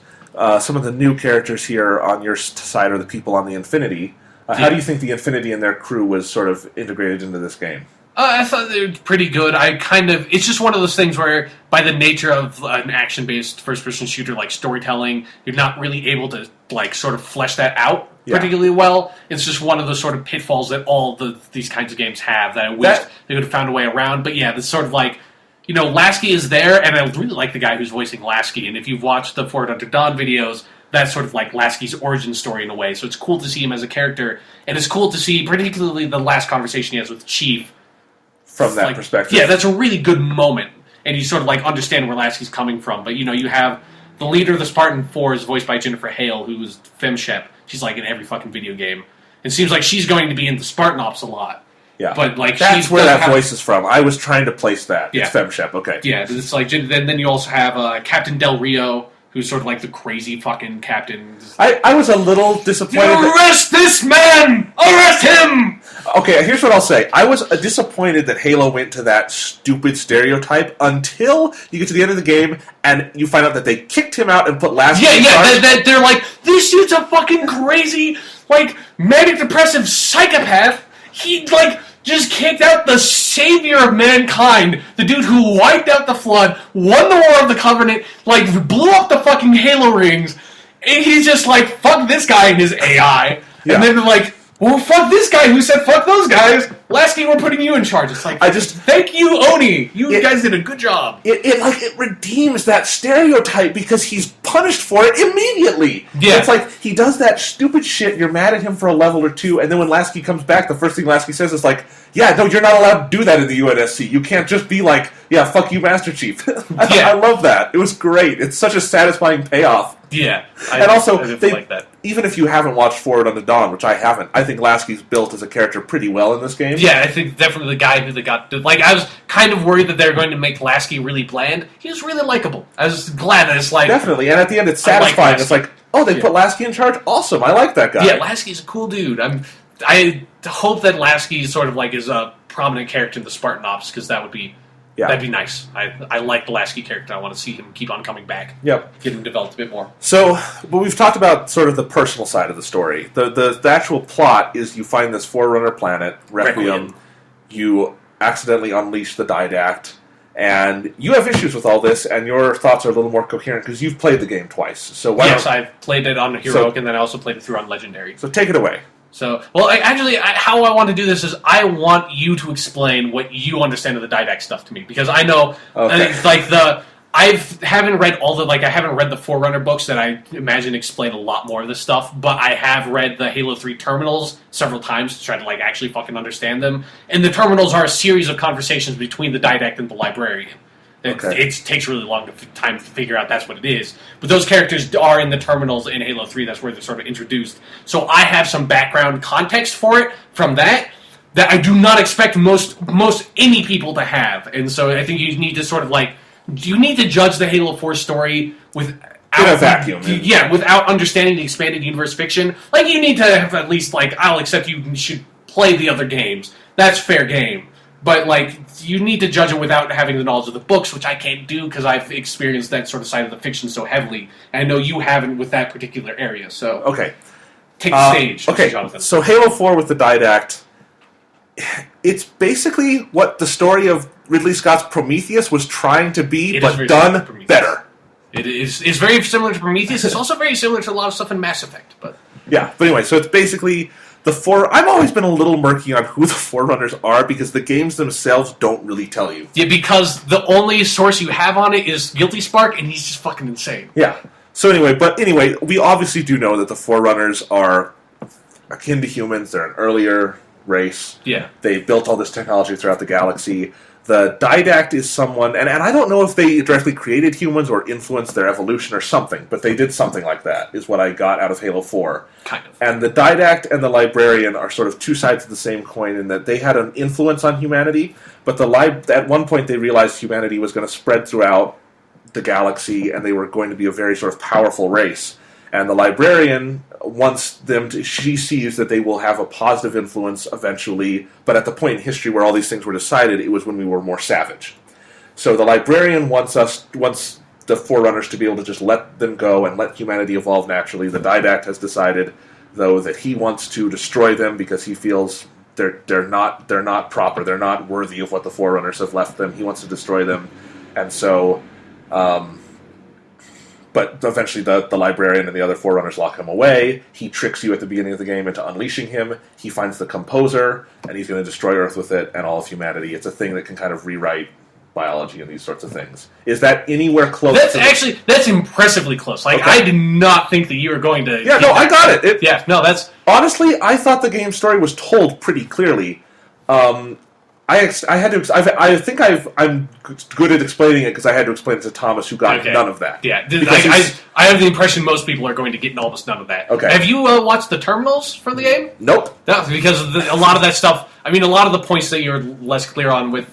some of the new characters here on your side are the people on the Infinity. How do you think the Infinity and their crew was sort of integrated into this game?
I thought they were pretty good. It's just one of those things where, by the nature of an action-based first-person shooter like storytelling, you're not really able to, sort of flesh that out particularly well. It's just one of the sort of pitfalls that all these kinds of games have that I wish they would have found a way around. But yeah, it's sort of Lasky is there, and I really like the guy who's voicing Lasky. And if you've watched the For It Unto Dawn videos, that's sort of Lasky's origin story in a way. So it's cool to see him as a character, and it's cool to see particularly the last conversation he has with Chief.
From that perspective.
Yeah, that's a really good moment. And you sort of understand where Lasky's coming from. But you have the leader of the Spartan 4 is voiced by Jennifer Hale, who is FemShep. She's in every fucking video game. It seems like she's going to be in the Spartan Ops a lot.
Yeah.
But
that's where that voice is from. I was trying to place that. Yeah. It's FemShep, okay.
Yeah, it's then you also have Captain Del Rio, who's sort of the crazy fucking captain.
I was a little disappointed.
Arrest this man! Arrest him!
Okay, here's what I'll say. I was disappointed that Halo went to that stupid stereotype until you get to the end of the game and you find out that they kicked him out and put Lasky in charge.
They're this dude's a fucking crazy, manic depressive psychopath. He, just kicked out the savior of mankind, the dude who wiped out the Flood, won the War of the Covenant, blew up the fucking Halo rings, and he's just fuck this guy and his AI. Yeah. And then they're well, fuck this guy who said fuck those guys. Lasky, we're putting you in charge. It's thank you, Oni. You guys did a good job.
It redeems that stereotype because he's punished for it immediately. Yeah. It's he does that stupid shit, you're mad at him for a level or two, and then when Lasky comes back, the first thing Lasky says is yeah, no, you're not allowed to do that in the UNSC. You can't just be yeah, fuck you, Master Chief. I love that. It was great. It's such a satisfying payoff.
Yeah.
And also, that. Even if you haven't watched Forward Unto Dawn, which I haven't, I think Lasky's built as a character pretty well in this game.
Yeah, I think definitely the guy who they got... I was kind of worried that they were going to make Lasky really bland. He was really likable. I was glad that it's
Definitely, and at the end it's satisfying. It's they put Lasky in charge? Awesome, I like that guy.
Yeah, Lasky's a cool dude. I hope that Lasky sort of is a prominent character in the Spartan Ops, because that would be... Yeah. That'd be nice. I like the Lasky character. I want to see him keep on coming back.
Yep.
Get him developed a bit more.
So, but we've talked about sort of the personal side of the story. The actual plot is you find this Forerunner planet, Requiem. You accidentally unleash the Didact, And you have issues with all this, and your thoughts are a little more coherent because you've played the game twice. So
yes, I've played it on Heroic, and then I also played it through on Legendary.
So take it away.
So, well, how I want to do this is I want you to explain what you understand of the Didact stuff to me, because I know, I haven't read I haven't read the Forerunner books that I imagine explain a lot more of this stuff, but I have read the Halo 3 terminals several times to try to actually fucking understand them. And the terminals are a series of conversations between the Didact and the Librarian. It takes really long time to figure out that's what it is. But those characters are in the terminals in Halo 3. That's where they're sort of introduced. So I have some background context for it from that I do not expect most any people to have. And so I think you need to sort of you need to judge the Halo 4 story without
a vacuum.
Yeah, without understanding the expanded universe fiction. You need to have at least I'll accept you should play the other games. That's fair game. But, you need to judge it without having the knowledge of the books, which I can't do because I've experienced that sort of side of the fiction so heavily. And I know you haven't with that particular area, so...
Okay.
Take the stage,
okay,
Jonathan.
So Halo 4 with the Didact, it's basically what the story of Ridley Scott's Prometheus was trying to be, but done better.
It is very similar to Prometheus. It's also very similar to a lot of stuff in Mass Effect, but...
Yeah, but anyway, so it's basically... I've always been a little murky on who the Forerunners are because the games themselves don't really tell you.
Yeah, because the only source you have on it is Guilty Spark, and he's just fucking insane.
Yeah. So anyway, we obviously do know that the Forerunners are akin to humans. They're an earlier race.
Yeah.
They built all this technology throughout the galaxy. The Didact is someone, and I don't know if they directly created humans or influenced their evolution or something, but they did something like that, is what I got out of Halo 4.
Kind of.
And the Didact and the Librarian are sort of two sides of the same coin in that they had an influence on humanity, but at one point they realized humanity was going to spread throughout the galaxy, and they were going to be a very sort of powerful race. And the Librarian wants them to... She sees that they will have a positive influence eventually, but at the point in history where all these things were decided, it was when we were more savage. So the Librarian wants the Forerunners to be able to just let them go and let humanity evolve naturally. The Didact has decided, though, that he wants to destroy them because he feels they're not proper, they're not worthy of what the Forerunners have left them. He wants to destroy them, and so... But eventually the Librarian and the other Forerunners lock him away. He tricks you at the beginning of the game into unleashing him. He finds the Composer, and he's going to destroy Earth with it and all of humanity. It's a thing that can kind of rewrite biology and these sorts of things. Is that anywhere close
That's impressively close. I did not think that you were going to...
Yeah, no, I got it.
That's...
Honestly, I thought the game story was told pretty clearly. I think I'm good at explaining it because I had to explain it to Thomas, who got none of that.
Yeah, I have the impression most people are going to get almost none of that.
Okay.
Have you watched the terminals for the game?
Nope.
No, because a lot of that stuff... I mean, a lot of the points that you're less clear on with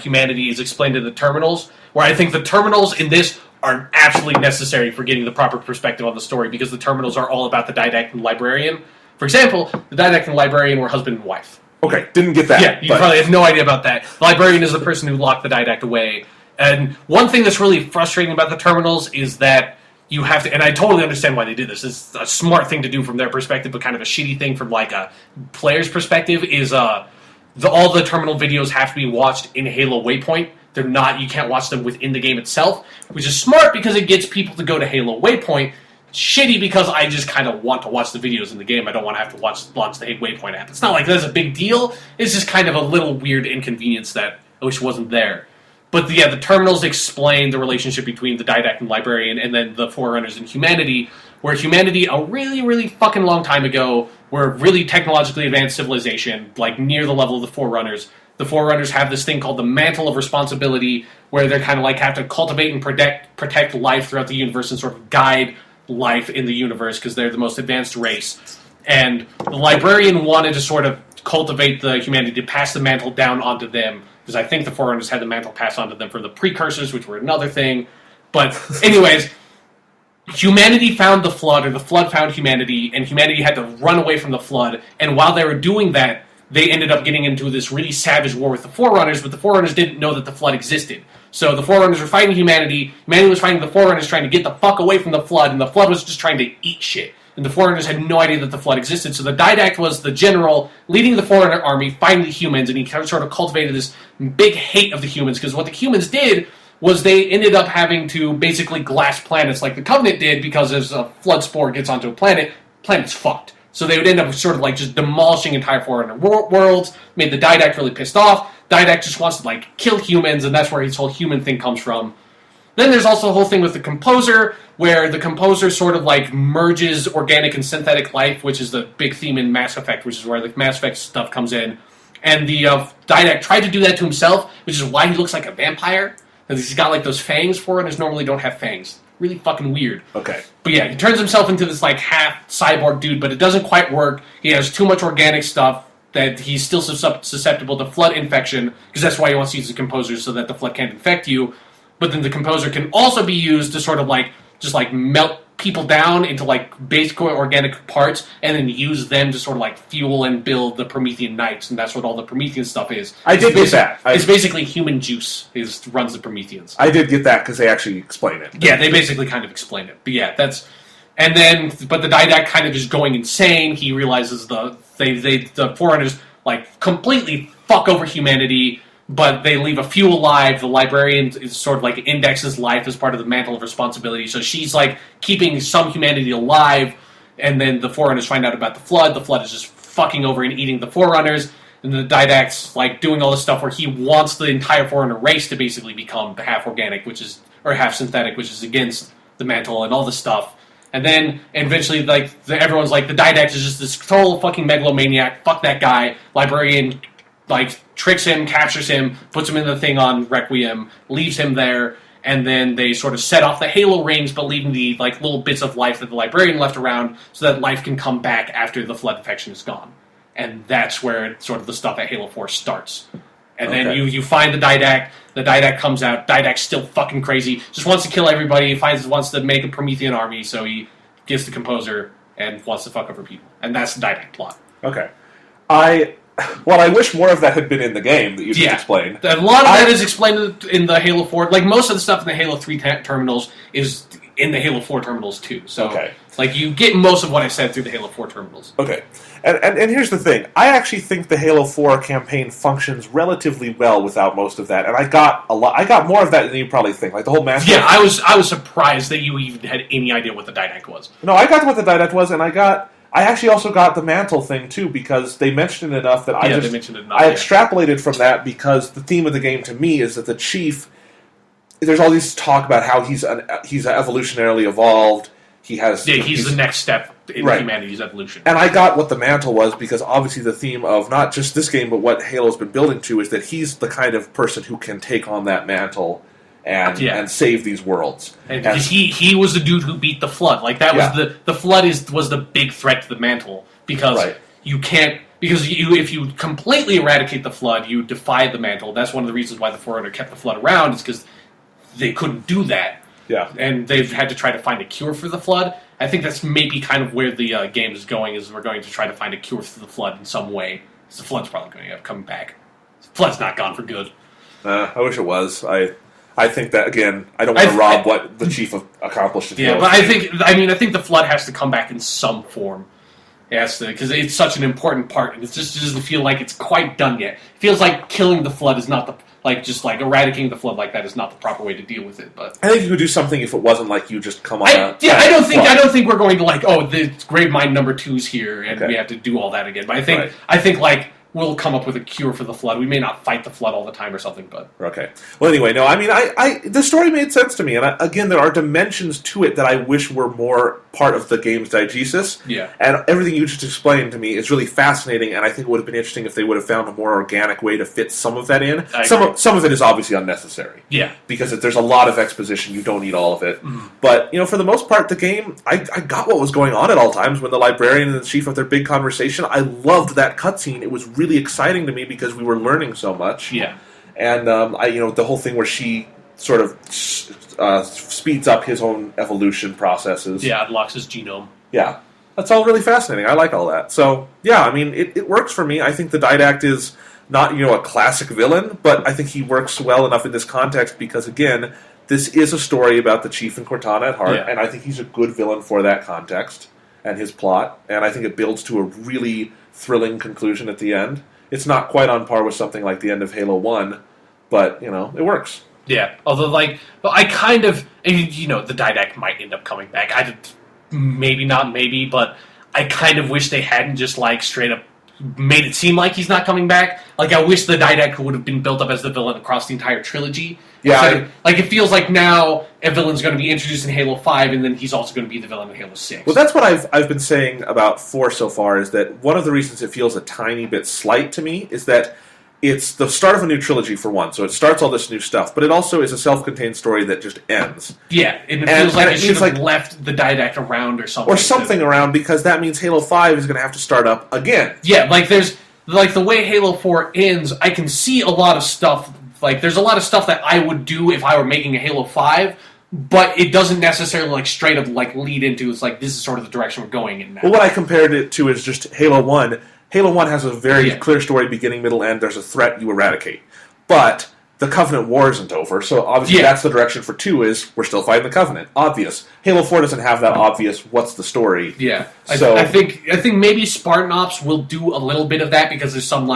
humanity is explained in the terminals, where I think the terminals in this are absolutely necessary for getting the proper perspective on the story, because the terminals are all about the Didact and Librarian. For example, the Didact and Librarian were husband and wife.
Okay, didn't get that.
Yeah, you probably have no idea about that. The Librarian is the person who locked the Didact away. And one thing that's really frustrating about the terminals is that you have to, and I totally understand why they did this. It's a smart thing to do from their perspective, but kind of a shitty thing from a player's perspective is all the terminal videos have to be watched in Halo Waypoint. They're not, you can't watch them within the game itself, which is smart because it gets people to go to Halo Waypoint. Shitty because I just kind of want to watch the videos in the game. I don't want to have to launch the Waypoint app. It's not like that's a big deal. It's just kind of a little weird inconvenience that I wish wasn't there. But the terminals explain the relationship between the Didact and Librarian and then the Forerunners and humanity, where humanity a really, really fucking long time ago were a really technologically advanced civilization, near the level of the Forerunners. The Forerunners have this thing called the Mantle of Responsibility, where they're kind of have to cultivate and protect life throughout the universe and sort of guide life in the universe because they're the most advanced race. And the Librarian wanted to sort of cultivate the humanity to pass the mantle down onto them, because I think the Forerunners had the mantle passed onto them from the Precursors, which were another thing. But anyways, humanity found the Flood, or the Flood found humanity, and humanity had to run away from the Flood. And while they were doing that, they ended up getting into this really savage war with the Forerunners, but the Forerunners didn't know that the Flood existed. So the Forerunners were fighting humanity was fighting the Forerunners trying to get the fuck away from the Flood, and the Flood was just trying to eat shit. and the Foreigners had no idea that the Flood existed. So the Didact was the general leading the Foreigner army, fighting the humans, and he sort of cultivated this big hate of the humans, because what the humans did was they ended up having to basically glass planets like the Covenant did, because as a Flood spore gets onto a planet, planet's fucked. So they would end up sort of like just demolishing entire Foreigner worlds, made the Didact really pissed off. Didact just wants to like kill humans, and that's where his whole human thing comes from. Then there's also the whole thing with the Composer, where the Composer sort of like merges organic and synthetic life, which is the big theme in Mass Effect, which is where the Mass Effect stuff comes in. And the Didact tried to do that to himself, which is why he looks like a vampire. Because he's got like those fangs. Foreigners normally don't have fangs. Really fucking weird.
Okay.
But yeah, he turns himself into this like half cyborg dude, but it doesn't quite work. He has too much organic stuff that he's still susceptible to Flood infection, because that's why he wants to use the Composer, so that the Flood can't infect you. But then the Composer can also be used to sort of like just like melt people down into like basic organic parts, and then use them to sort of like fuel and build the Promethean Knights, and that's what all the Promethean stuff is.
I did get that.
It's basically human juice runs the Prometheans.
I did get that because they actually explain it.
Yeah, they basically kind of explain it. But yeah, but the Didact kind of is going insane. He realizes the Foreigners like completely fuck over humanity, but they leave a few alive. The librarian is sort of like indexes life as part of the mantle of responsibility. So she's like keeping some humanity alive, and then the Foreigners find out about the Flood. The Flood is just fucking over and eating the Forerunners, and the Didact's like doing all this stuff where he wants the entire Foreigner race to basically become the half organic, or half synthetic, which is against the mantle and all this stuff. And then eventually, like everyone's like, the Didact is just this total fucking megalomaniac. Fuck that guy. Librarian like tricks him, captures him, puts him in the thing on Requiem, leaves him there, and then they sort of set off the Halo rings, but leaving the like little bits of life that the Librarian left around, so that life can come back after the Flood infection is gone. And that's where sort of the stuff at Halo 4 starts. And then you find the Didact comes out, Didact's still fucking crazy, just wants to kill everybody, wants to make a Promethean army, so he gets the Composer and wants to fuck over people. And that's the Didact plot.
Okay. I wish more of that had been in the game that you just explained.
A lot of that is explained in the Halo 4. Like, most of the stuff in the Halo 3 terminals is in the Halo 4 terminals, too. So, like, you get most of what I said through the Halo 4 terminals.
Okay. And here's the thing. I actually think the Halo 4 campaign functions relatively well without most of that. And I got more of that than you probably think. Like, the whole master...
Yeah, I was surprised that you even had any idea what the Didact was.
No, I got what the Didact was, and I actually also got the mantle thing, too, because they mentioned it enough that I extrapolated from that, because the theme of the game to me is that the Chief... There's all this talk about how he's evolutionarily evolved. He's
the next step in humanity's evolution.
And I got what the mantle was, because obviously the theme of not just this game, but what Halo's been building to, is that he's the kind of person who can take on that mantle and save these worlds.
Because he was the dude who beat the Flood. Like, that was the Flood was the big threat to the mantle, because you can't... Because if you completely eradicate the Flood, you defy the mantle. That's one of the reasons why the Forerunner kept the Flood around, is because they couldn't do that.
Yeah.
And they've had to try to find a cure for the Flood. I think that's maybe kind of where the game is going, is we're going to try to find a cure for the Flood in some way. The Flood's probably going to end up coming back. The Flood's not gone for good.
I wish it was. I think that, again, I don't want to rob what the Chief accomplished.
But I think the Flood has to come back in some form. Yes, because it's such an important part, and it just doesn't feel like it's quite done yet. It feels like killing the Flood is not eradicating the Flood like that is not the proper way to deal with it. But
I think you could do something if it wasn't like you just come on.
I don't think we're going to the Grave Mine number 2's here, and we have to do all that again. But I think like we'll come up with a cure for the Flood. We may not fight the Flood all the time or something, but...
Okay. Well, anyway, no, I mean, the story made sense to me, and again, there are dimensions to it that I wish were more part of the game's diegesis.
Yeah.
And everything you just explained to me is really fascinating, and I think it would have been interesting if they would have found a more organic way to fit some of that in. Some of it is obviously unnecessary.
Yeah.
Because there's a lot of exposition, you don't need all of it. Mm. But, for the most part, the game, I got what was going on at all times. When the Librarian and the Chief have their big conversation, I loved that cutscene. It was really exciting to me because we were learning so much.
Yeah.
And, the whole thing where she sort of speeds up his own evolution processes.
Yeah, unlocks his genome.
Yeah. That's all really fascinating. I like all that. So, yeah, I mean, it works for me. I think the Didact is not, a classic villain, but I think he works well enough in this context because, again, this is a story about the Chief and Cortana at heart, and I think he's a good villain for that context. and his plot, and I think it builds to a really thrilling conclusion at the end. It's not quite on par with something like the end of Halo 1, but, it works.
Yeah, although, I kind of, the Didact might end up coming back. Maybe not, maybe, but I kind of wish they hadn't just, straight up made it seem like he's not coming back. I wish the Didact would have been built up as the villain across the entire trilogy.
Yeah.
It feels like now a villain's going to be introduced in Halo 5, and then he's also going to be the villain in Halo 6.
Well, that's what I've been saying about 4 so far, is that one of the reasons it feels a tiny bit slight to me is that it's the start of a new trilogy, for one, so it starts all this new stuff, but it also is a self-contained story that just ends.
Yeah, and it feels like it should have left the Didact around or something.
Or something around, because that means Halo 5 is going to have to start up again.
Yeah, there's, the way Halo 4 ends, I can see a lot of stuff, there's a lot of stuff that I would do if I were making a Halo 5, but it doesn't necessarily, straight up, lead into, it's this is sort of the direction we're going in now.
Well, what I compared it to is just Halo 1. Halo 1 has a very clear story, beginning, middle, end. There's a threat, you eradicate. But the Covenant War isn't over, so obviously that's the direction for 2 is, we're still fighting the Covenant. Obvious. Halo 4 doesn't have that obvious, what's the story.
Yeah.
So,
I think maybe Spartan Ops will do a little bit of that, because there's some,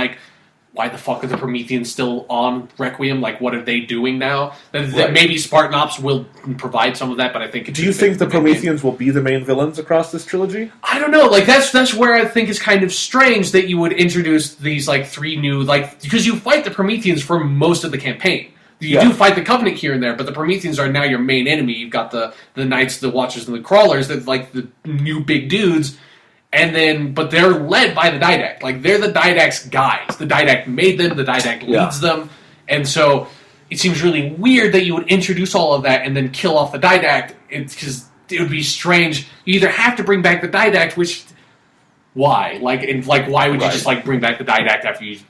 why the fuck are the Prometheans still on Requiem? What are they doing now? Right. Maybe Spartan Ops will provide some of that, but I think...
Do you think the Prometheans will be the main villains across this trilogy?
I don't know. That's where I think is kind of strange that you would introduce these, 3 new... because you fight the Prometheans for most of the campaign. You do fight the Covenant here and there, but the Prometheans are now your main enemy. You've got the Knights, the Watchers, and the Crawlers, that the new big dudes... but they're led by the Didact. They're the Didact's guys. The Didact made them, the Didact leads them. And so it seems really weird that you would introduce all of that and then kill off the Didact, because it would be strange. You either have to bring back the Didact, which... Why? Why would you just, bring back the Didact after you,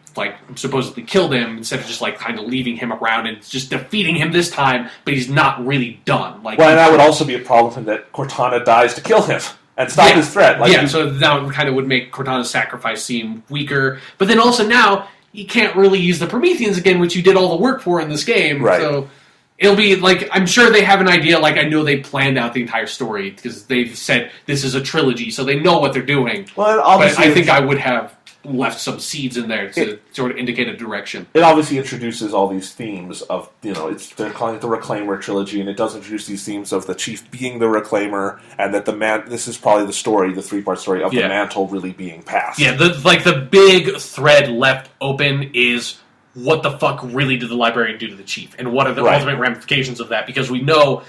supposedly killed him, instead of just, kind of leaving him around and just defeating him this time, but he's not really done?
And that would also be a problem that Cortana dies to kill him. And stop his threat.
So that kind of would make Cortana's sacrifice seem weaker. But then also now, you can't really use the Prometheans again, which you did all the work for in this game.
Right.
So it'll be, I'm sure they have an idea, I know they planned out the entire story, because they've said this is a trilogy, so they know what they're doing.
Well, obviously...
But I think I would have left some seeds in there to sort of indicate a direction.
It obviously introduces all these themes of, they're calling it the Reclaimer trilogy, and it does introduce these themes of the Chief being the Reclaimer, and that this is probably the story, the 3-part story of the mantle really being passed.
Yeah, the big thread left open is, what the fuck really did the Librarian do to the Chief? And what are the ultimate ramifications of that? Because we know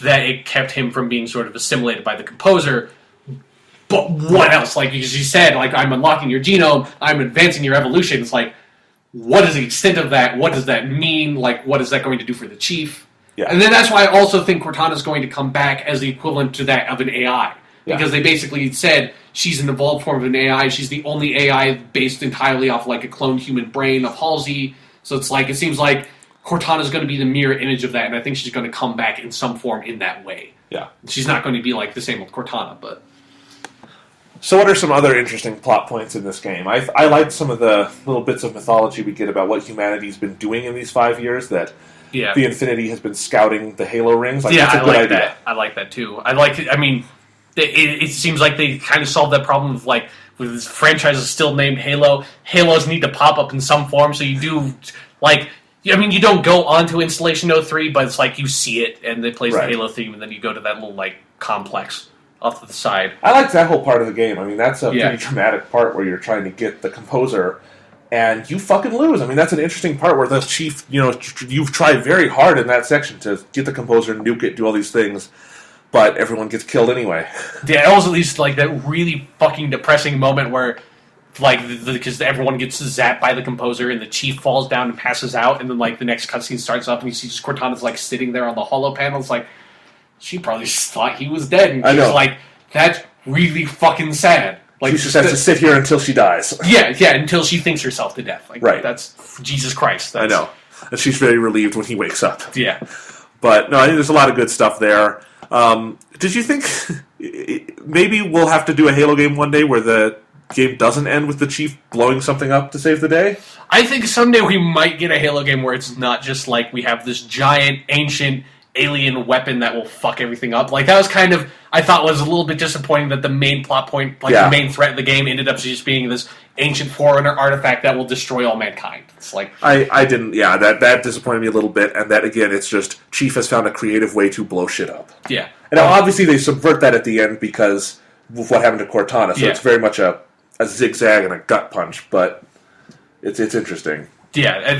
that it kept him from being sort of assimilated by the Composer. But what else? Because you said, I'm unlocking your genome, I'm advancing your evolution. It's what is the extent of that? What does that mean? What is that going to do for the Chief? Yeah. And then that's why I also think Cortana's going to come back as the equivalent to that of an AI. Because they basically said she's an evolved form of an AI. She's the only AI based entirely off, a cloned human brain of Halsey. So it's it seems like Cortana's going to be the mirror image of that, and I think she's going to come back in some form in that way.
Yeah.
She's not going to be the same old Cortana, but...
So what are some other interesting plot points in this game? I liked some of the little bits of mythology we get about what humanity's been doing in these 5 years, that the Infinity has been scouting the Halo rings. That's a good idea.
That. I like that, too. It seems like they kind of solved that problem of, with this franchise is still named Halo, Halos need to pop up in some form, so you do, you don't go onto Installation 03, but it's you see it, and it plays the Halo theme, and then you go to that little, complex off to the side.
I liked that whole part of the game. That's a pretty dramatic part where you're trying to get the Composer, and you fucking lose. That's an interesting part where the Chief, you've tried very hard in that section to get the Composer, nuke it, do all these things, but everyone gets killed anyway.
Yeah, it was at least that really fucking depressing moment where, because everyone gets zapped by the Composer and the Chief falls down and passes out, and then the next cutscene starts up and you see just Cortana's sitting there on the holo panel. It's she probably just thought he was dead, and she's that's really fucking sad.
She just has to sit here until she dies.
Yeah, until she thinks herself to death. That's Jesus Christ.
I know. And she's very relieved when he wakes up.
Yeah.
But, no, I think there's a lot of good stuff there. Did you think maybe we'll have to do a Halo game one day where the game doesn't end with the Chief blowing something up to save the day?
I think someday we might get a Halo game where it's not just we have this giant, ancient alien weapon that will fuck everything up. Like, that was kind of, I thought was a little bit disappointing that the main plot point, like the main threat of the game ended up just being this ancient forerunner artifact that will destroy all mankind. It's like... I
didn't, that disappointed me a little bit, and that, again, it's just, Chief has found a creative way to blow shit up.
Yeah.
And now, obviously, they subvert that at the end because of what happened to Cortana, so it's very much a zigzag and a gut punch, but it's interesting.
Yeah.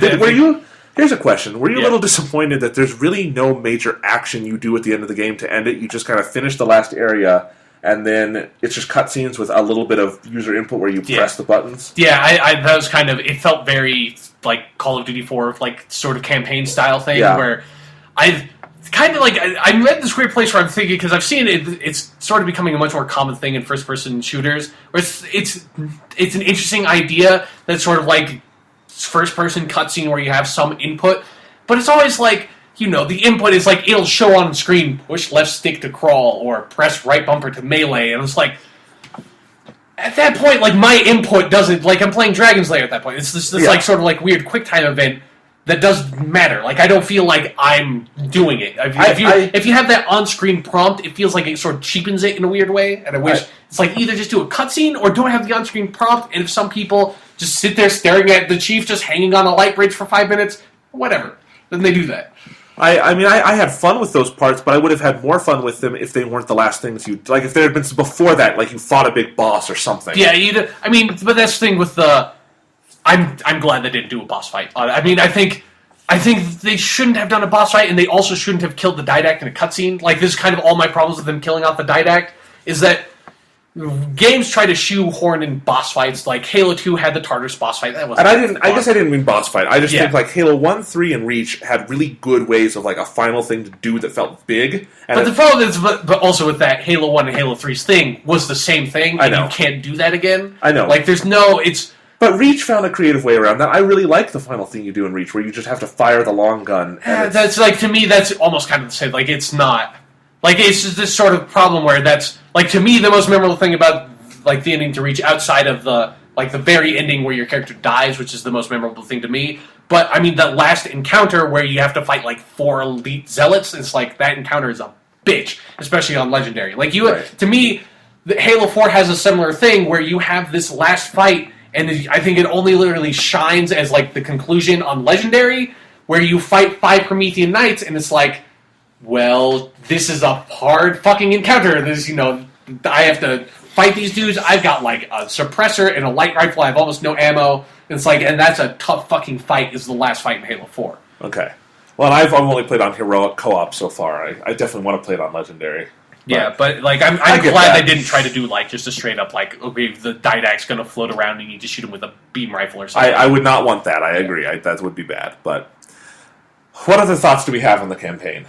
Here's a question. Were you a little disappointed that there's really no major action you do at the end of the game to end it? You just kind of finish the last area, and then it's just cutscenes with a little bit of user input where you press the buttons?
Yeah, that was kind of... It felt very, like, Call of Duty 4, like, sort of campaign-style thing, where I've... Kind of like, I'm at this weird place where I'm thinking, because I've seen it's sort of becoming a much more common thing in first-person shooters, where it's an interesting idea that's sort of like first-person cutscene where you have some input, but it's always like, the input is like, it'll show on screen, push left stick to crawl, or press right bumper to melee, and it's like, at that point, like, my input doesn't, like, I'm playing Dragon's Lair at that point. It's this like, sort of like weird QuickTime event that doesn't matter. Like, I don't feel like I'm doing it. If you have that on-screen prompt, it feels like it sort of cheapens it in a weird way, and I wish it's like, either just do a cutscene, or don't have the on-screen prompt, and if some people just sit there staring at the Chief just hanging on a light bridge for 5 minutes, whatever. Then they do that.
I had fun with those parts, but I would have had more fun with them if they weren't the last things you... Like, if there had been before that, like you fought a big boss or something.
Yeah, but that's the thing with the... I'm glad they didn't do a boss fight. I think they shouldn't have done a boss fight, and they also shouldn't have killed the Didact in a cutscene. Like, this is kind of all my problems with them killing off the Didact, is that games try to shoehorn in boss fights. Like, Halo 2 had the Tartarus boss fight. That wasn't
I guess I didn't mean boss fight. I just think, like, Halo 1, 3, and Reach had really good ways of, like, a final thing to do that felt big. And
but the problem is, but also with that, Halo 1 and Halo 3's thing was the same thing, and you can't do that again.
I know.
Like,
But Reach found a creative way around that. I really like the final thing you do in Reach, where you just have to fire the long gun.
That's, like, to me, that's almost kind of the same. Like, it's not... Like, it's just this sort of problem where that's... Like, to me, the most memorable thing about, like, the ending to Reach, outside of the very ending where your character dies, which is the most memorable thing to me. But, I mean, the last encounter where you have to fight, like, 4 elite zealots, it's like, that encounter is a bitch, especially on Legendary. Like, to me, Halo 4 has a similar thing where you have this last fight, and I think it only literally shines as, like, the conclusion on Legendary, where you fight 5 Promethean Knights, and it's like, well, this is a hard fucking encounter. I have to fight these dudes. I've got, like, a suppressor and a light rifle. I have almost no ammo. It's like, and that's a tough fucking fight, is the last fight in Halo 4.
Okay. Well, I've only played on Heroic co-op so far. I definitely want to play it on Legendary.
But like, I'm glad they didn't try to do, like, just a straight up, like, okay, the Didact's going to float around and you just shoot him with a beam rifle or something.
I would not want that. I agree. That would be bad. But what other thoughts do we have on the campaign?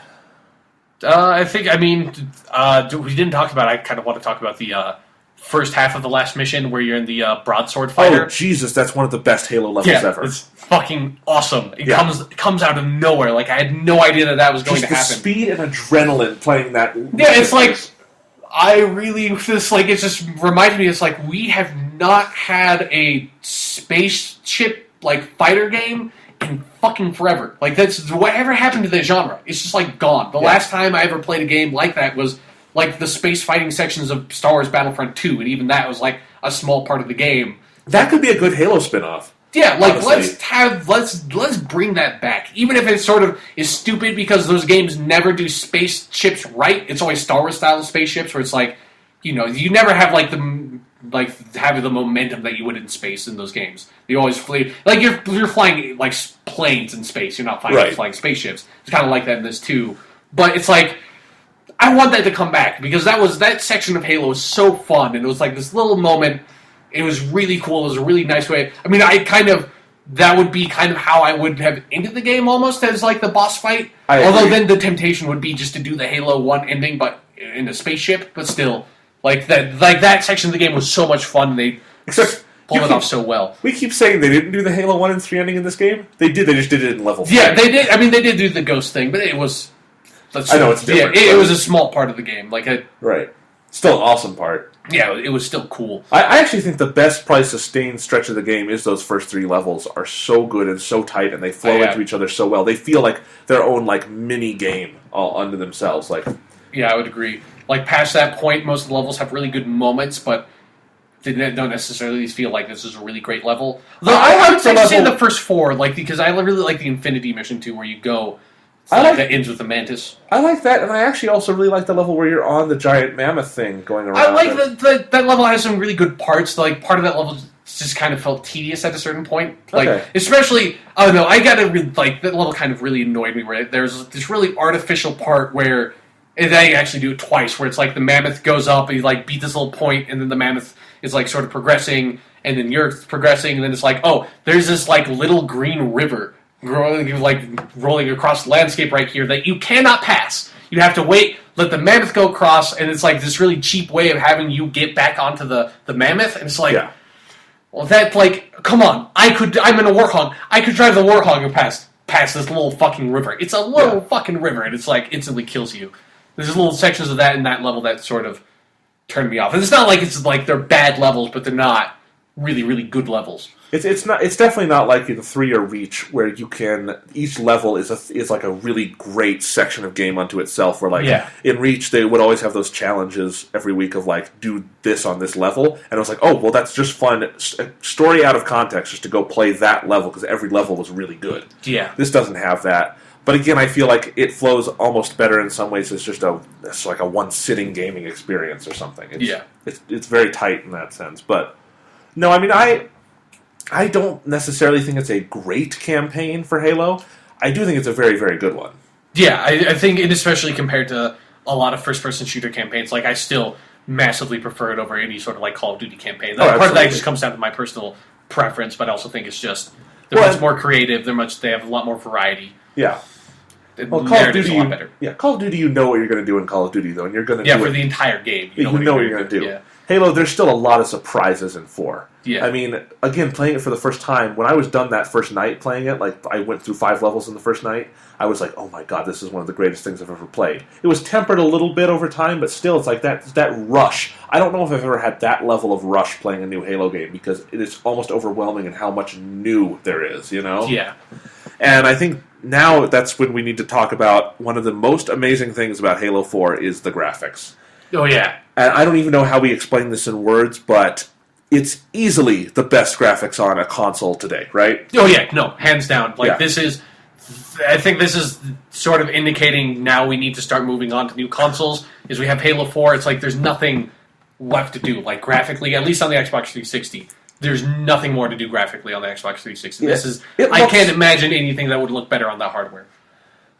We didn't talk about, I kind of want to talk about the first half of the last mission where you're in the broadsword fighter.
Oh, Jesus, that's one of the best Halo levels ever.
It's fucking awesome. It comes out of nowhere. Like, I had no idea that was going to happen.
The speed and adrenaline playing that.
Yeah, it's like, it just reminded me, it's like, we have not had a spaceship, like, fighter game in fucking forever. Like, that's, whatever happened to the genre? It's just, like, gone. The last time I ever played a game like that was, like, the space fighting sections of Star Wars Battlefront 2, and even that was, like, a small part of the game.
That could be a good Halo spin-off.
Yeah, like, let's bring that back. Even if it sort of is stupid because those games never do spaceships right. It's always Star Wars style spaceships where it's like, you never have, like, having the momentum that you would in space in those games. You always fly, like, you're flying, like, planes in space. You're not flying spaceships. It's kind of like that in this too. But it's like, I want that to come back because that section of Halo was so fun, and it was like this little moment. It was really cool. It was a really nice way. I mean, that would be kind of how I would have ended the game almost as, like, the boss fight. Although then the temptation would be just to do the Halo 1 ending, but in a spaceship. But still, that section of the game was so much fun. They pulled it off so well.
We keep saying they didn't do the Halo 1 and 3 ending in this game. They did. They just did it in level 3.
Yeah, they did. I mean, they did do the ghost thing, but it was...
I know it's different.
It was a small part of the game.
Right. Still an awesome part.
Yeah, it was still cool.
I actually think the best probably sustained stretch of the game is those first 3 levels are so good and so tight, and they flow into each other so well. They feel like their own like mini game all unto themselves. Like,
yeah, I would agree. Like past that point, most of the levels have really good moments, but they don't necessarily feel like this is a really great level. Though I would say the first 4, like because I really like the Infinity mission too, where you go. That ends with the mantis.
I like that, and I actually also really like the level where you're on the giant mammoth thing going around.
I like that level has some really good parts. Like part of that level just kind of felt tedious at a certain point. Like especially, I don't know. I got to like that level kind of really annoyed me. Where there's this really artificial part where they actually do it twice, where it's like the mammoth goes up and you like beat this little point, and then the mammoth is like sort of progressing, and then you're progressing, and then it's like, oh, there's this like little green river rolling across the landscape right here that you cannot pass. You have to wait, let the mammoth go across, and it's like this really cheap way of having you get back onto the mammoth, and it's like, well, that, like, come on, I'm in a warhog, I could drive the warhog and pass this little fucking river. It's a little fucking river, and it's like, instantly kills you. There's little sections of that in that level that sort of turned me off. And it's not like it's like they're bad levels, but they're not really, really good levels.
It's definitely not like the 3 or Reach, where you can each level is like a really great section of game unto itself. Where in Reach they would always have those challenges every week of like do this on this level, and it was like, oh well, that's just fun story out of context just to go play that level because every level was really good.
Yeah,
this doesn't have that. But again, I feel like it flows almost better in some ways. It's like a one sitting gaming experience or something. It's very tight in that sense. But no, I mean I don't necessarily think it's a great campaign for Halo. I do think it's a very, very good one.
Yeah, I think it, especially compared to a lot of first-person shooter campaigns, like I still massively prefer it over any sort of like Call of Duty campaign. Part of that just comes down to my personal preference, but I also think it's just they're much more creative. They have a lot more variety.
Yeah.
Well, Call of Duty, a lot better.
Yeah, Call of Duty, you know what you're going to do in Call of Duty, though, and you're going to do
for the entire game.
You know what you're going to do. Yeah. Halo, there's still a lot of surprises in 4.
Yeah.
I mean, again, playing it for the first time, when I was done that first night playing it, like I went through 5 levels in the first night, I was like, oh my god, this is one of the greatest things I've ever played. It was tempered a little bit over time, but still, it's like that rush. I don't know if I've ever had that level of rush playing a new Halo game, because it is almost overwhelming in how much new there is, you know?
Yeah.
And I think now that's when we need to talk about one of the most amazing things about Halo 4 is the graphics.
Oh, yeah.
And I don't even know how we explain this in words, but it's easily the best graphics on a console today, right?
Oh, yeah. No, hands down. This is... I think this is sort of indicating now we need to start moving on to new consoles, is we have Halo 4, it's like there's nothing left to do, like graphically, at least on the Xbox 360. There's nothing more to do graphically on the Xbox 360. I can't imagine anything that would look better on that hardware.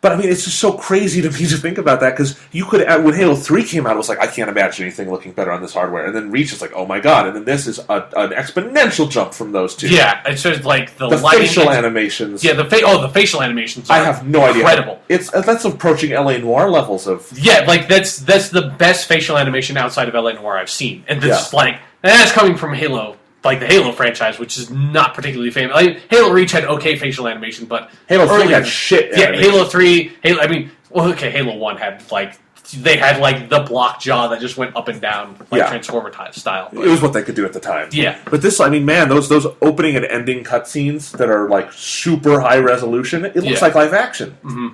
But I mean, it's just so crazy to me to think about that, because you could, when Halo 3 came out, it was like, I can't imagine anything looking better on this hardware. And then Reach is like, oh my god. And then this is an exponential jump from those two.
Yeah, it's just like the
facial animations.
Yeah, the facial animations are
I have no
incredible.
Idea. That's approaching LA Noire levels of...
Yeah, like that's the best facial animation outside of LA Noire I've seen. And that's coming from Halo. Like the Halo franchise, which is not particularly famous. Like, Halo Reach had okay facial animation, but
Halo 3 had shit animation.
Yeah, Halo 3, Halo 1 had the block jaw that just went up and down, Transformer style. But,
it was what they could do at the time.
Yeah.
But this, I mean, man, those opening and ending cutscenes that are like super high resolution, it looks like live action.
Mm-hmm.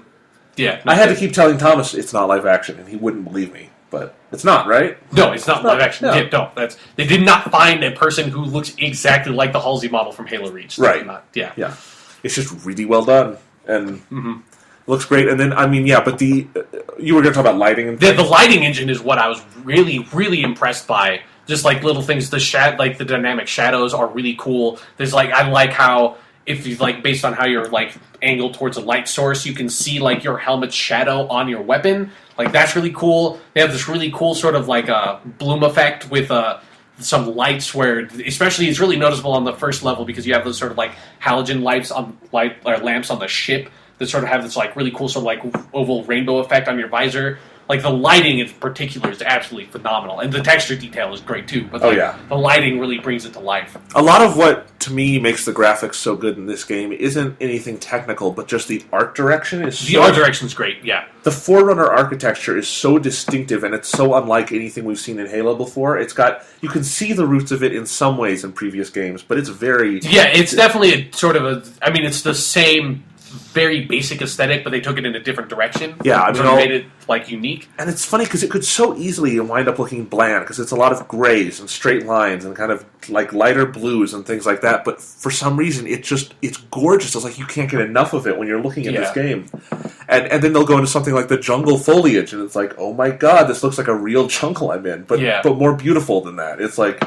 Yeah.
I had to keep telling Thomas it's not live action, and he wouldn't believe me. But it's not, right?
No, it's not live action. No. Yeah, they did not find a person who looks exactly like the Halsey model from Halo Reach.
Right.
Yeah.
It's just really well done. And looks great. And then, but you were going to talk about lighting and things.
The lighting engine is what I was really, really impressed by. Just like little things, the dynamic shadows are really cool. There's I like how, if you based on how you're angled towards a light source, you can see your helmet's shadow on your weapon. That's really cool. They have this really cool sort of bloom effect with some lights where, especially, it's really noticeable on the first level because you have those sort of halogen lamps on the ship that sort of have this really cool sort of oval rainbow effect on your visor. like the lighting in particular is absolutely phenomenal, and the texture detail is great too. But the lighting really brings it to life.
A lot of what to me makes the graphics so good in this game isn't anything technical, but just the art direction is.
The art direction is great. Yeah,
the Forerunner architecture is so distinctive, and it's so unlike anything we've seen in Halo before. You can see the roots of it in some ways in previous games, but it's very
it's definitely a sort of a. I mean, it's the same. Very basic aesthetic, but they took it in a different direction.
Yeah,
I mean, made it unique.
And it's funny because it could so easily wind up looking bland because it's a lot of grays and straight lines and kind of like lighter blues and things like that. But for some reason, it's gorgeous. It's like you can't get enough of it when you're looking at this game. And then they'll go into something like the jungle foliage, and it's like, oh my god, this looks like a real jungle I'm in, but more beautiful than that. It's like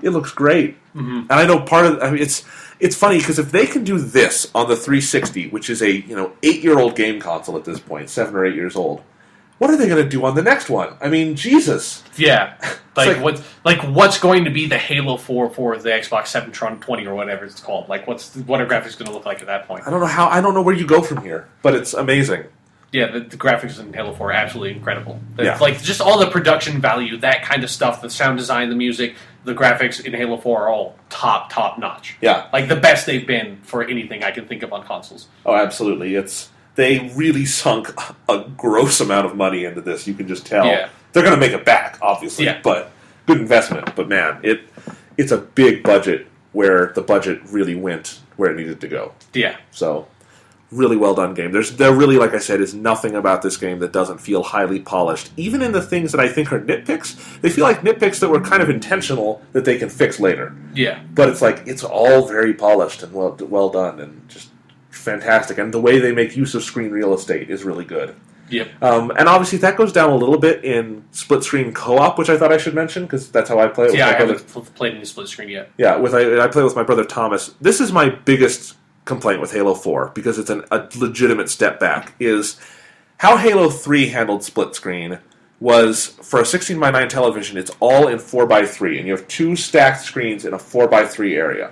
it looks great. Mm-hmm. And I know it's funny because if they can do this on the 360, which is a 8-year-old game console at this point, 7 or 8 years old, what are they going to do on the next one? I mean, Jesus.
Yeah, what's going to be the Halo 4 for the Xbox 720 or whatever it's called? Like, what are graphics going to look like at that point?
I don't know where you go from here, but it's amazing.
Yeah, the graphics in Halo 4 are absolutely incredible. Like, just all the production value, that kind of stuff, the sound design, the music, the graphics in Halo 4 are all top notch.
Yeah.
Like, the best they've been for anything I can think of on consoles.
Oh, absolutely. They really sunk a gross amount of money into this, you can just tell.
Yeah.
They're going to make it back, obviously, but good investment. But man, it's a big budget where the budget really went where it needed to go.
Yeah.
So... really well done game. There really, like I said, is nothing about this game that doesn't feel highly polished. Even in the things that I think are nitpicks, they feel like nitpicks that were kind of intentional that they can fix later.
Yeah.
But it's like, it's all very polished and well done and just fantastic. And the way they make use of screen real estate is really good.
Yep.
And obviously that goes down a little bit in split-screen co-op, which I thought I should mention, because that's how I play it with my brother.
I haven't played any split-screen yet.
Yeah, I play with my brother Thomas. This is my biggest complaint with Halo 4, because it's a legitimate step back, is how Halo 3 handled split screen was, for a 16:9 television, it's all in 4:3, and you have 2 stacked screens in a 4:3 area.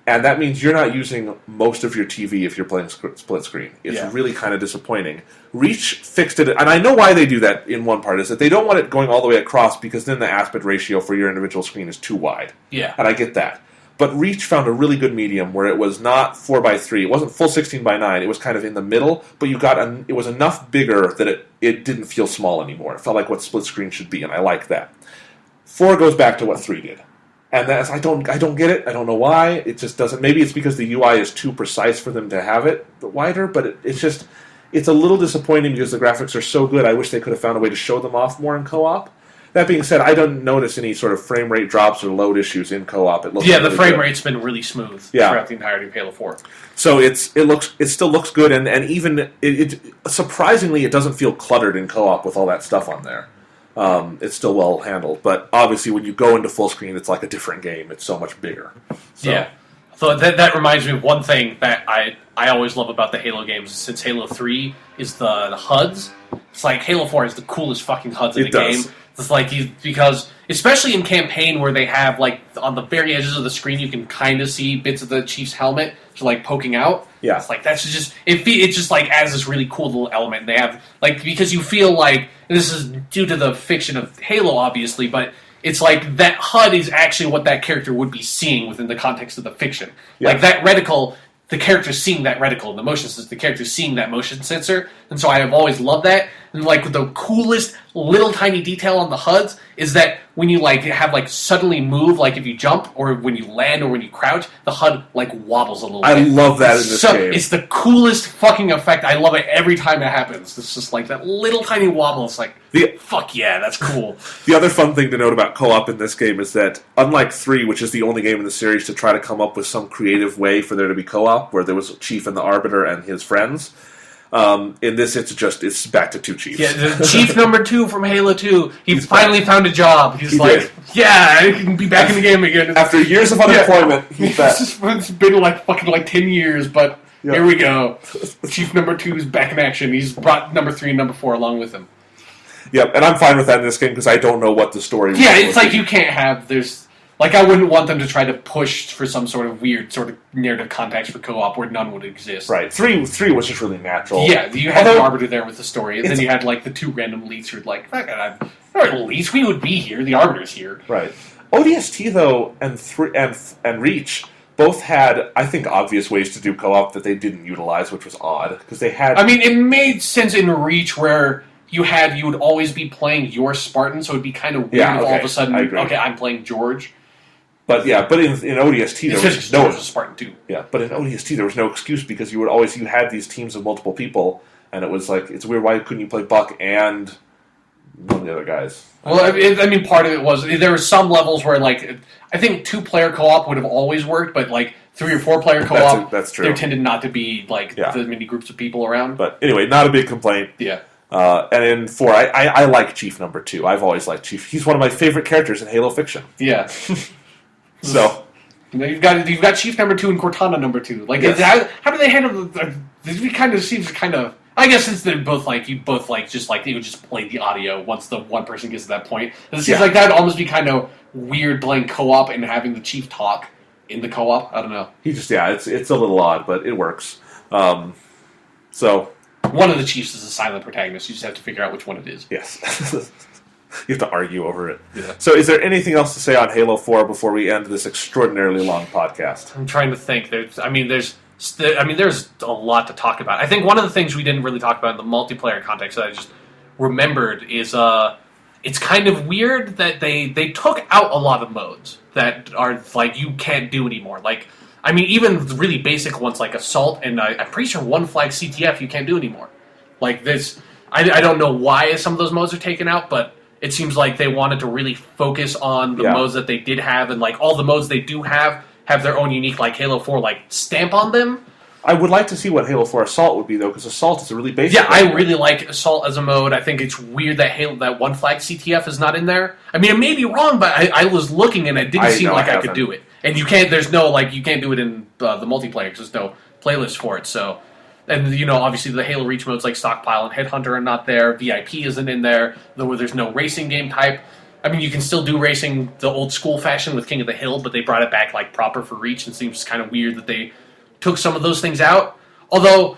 And that means you're not using most of your TV if you're playing split screen. It's really kind of disappointing. Reach fixed it, and I know why they do that in one part, is that they don't want it going all the way across, because then the aspect ratio for your individual screen is too wide.
Yeah.
And I get that. But Reach found a really good medium where it was not 4:3. It wasn't full 16:9. It was kind of in the middle, but it was enough bigger that it didn't feel small anymore. It felt like what split screen should be, and I like that. 4 goes back to what 3 did. And I don't get it. I don't know why. It just doesn't. Maybe it's because the UI is too precise for them to have it wider, but it's a little disappointing because the graphics are so good. I wish they could have found a way to show them off more in co-op. That being said, I don't notice any sort of frame rate drops or load issues in co-op. It looks
the frame rate's been really smooth throughout the entirety of Halo 4.
So it still looks good, and even surprisingly, it doesn't feel cluttered in co-op with all that stuff on there. It's still well handled, but obviously when you go into full screen, it's like a different game. It's so much bigger. So.
Yeah. So that reminds me of one thing that I always love about the Halo games. Since Halo 3 is the HUDs, it's like Halo 4 is the coolest fucking HUDs in the game. It's like because especially in campaign where they have like on the very edges of the screen you can kind of see bits of the Chief's helmet just like poking out.
Yeah,
it's like that's just it just like adds this really cool little element. They have like because you feel like and this is due to the fiction of Halo, obviously, but it's like that HUD is actually what that character would be seeing within the context of the fiction. Yeah. Like that reticle, the character's seeing that reticle, the motion sensor, the character's seeing that motion sensor, and so I have always loved that. And like the coolest little tiny detail on the HUDs is that when you like have like suddenly move, like if you jump or when you land or when you crouch, the HUD like wobbles a little bit.
I love that in this game.
It's the coolest fucking effect. I love it every time it happens. It's just like that little tiny wobble. It's like, fuck yeah, that's cool.
The other fun thing to note about co-op in this game is that, unlike 3, which is the only game in the series to try to come up with some creative way for there to be co-op, where there was Chief and the Arbiter and his friends, in this, it's back to 2 Chiefs.
Yeah, the Chief number 2 from Halo 2. He's finally found a job. He's like, yeah, I can be back in the game again.
After years of unemployment, he's back.
It's been like fucking 10 years, but here we go. Chief number 2 is back in action. He's brought number 3 and number 4 along with him.
Yep, and I'm fine with that in this game because I don't know what the story.
Yeah, it's like you can't have Like, I wouldn't want them to try to push for some sort of weird sort of narrative context for co-op where none would exist.
Right. Three was just really natural.
Yeah, you had the Arbiter there with the story, and then you had, like, the two random elites who were like, fuck it, elites, we would be here, the Arbiter's here.
Right. ODST, though, and Reach both had, I think, obvious ways to do co-op that they didn't utilize, which was odd, because they had...
I mean, it made sense in Reach where you would always be playing your Spartan, so it would be kind of weird if all of a sudden, okay, I'm playing George.
But in ODST there was
George was Spartan too.
Yeah, but in ODST there was no excuse because you had these teams of multiple people, and it was like it's weird. Why couldn't you play Buck and one of the other guys?
Well, I mean, part of it was there were some levels where like I think 2-player co-op would have always worked, but like 3 or 4-player co-op,
that's true.
There tended not to be like the many groups of people around.
But anyway, not a big complaint.
Yeah.
And in 4, I like Chief number 2. I've always liked Chief. He's one of my favorite characters in Halo fiction.
Yeah.
So
you've got Chief number 2 and Cortana number 2. Like, how do they handle it? Kind of seems kind of. I guess since they're both like you would just play the audio once the one person gets to that point. It seems like that would almost be kind of weird playing co-op and having the Chief talk in the co-op. I don't know.
It's a little odd, but it works. So
one of the Chiefs is a silent protagonist. You just have to figure out which one it is.
Yes. You have to argue over it.
Yeah.
So is there anything else to say on Halo 4 before we end this extraordinarily long podcast?
I'm trying to think. There's a lot to talk about. I think one of the things we didn't really talk about in the multiplayer context that I just remembered is it's kind of weird that they took out a lot of modes that are like you can't do anymore. Like, I mean, even really basic ones like Assault and I'm pretty sure One Flag CTF you can't do anymore. Like this, I don't know why some of those modes are taken out, but it seems like they wanted to really focus on the modes that they did have, and like all the modes they do have their own unique like Halo 4 like stamp on them.
I would like to see what Halo 4 Assault would be though, because Assault is a really basic.
Yeah, I really like Assault as a mode. I think it's weird that One Flag CTF is not in there. I mean, it may be wrong, but I was looking and it didn't seem like I could do it. And you can't. There's no like you can't do it in the multiplayer because there's no playlist for it. So. And, obviously the Halo Reach modes like Stockpile and Headhunter are not there. VIP isn't in there. There's no racing game type. I mean, you can still do racing the old school fashion with King of the Hill, but they brought it back like proper for Reach, and it seems kind of weird that they took some of those things out. Although,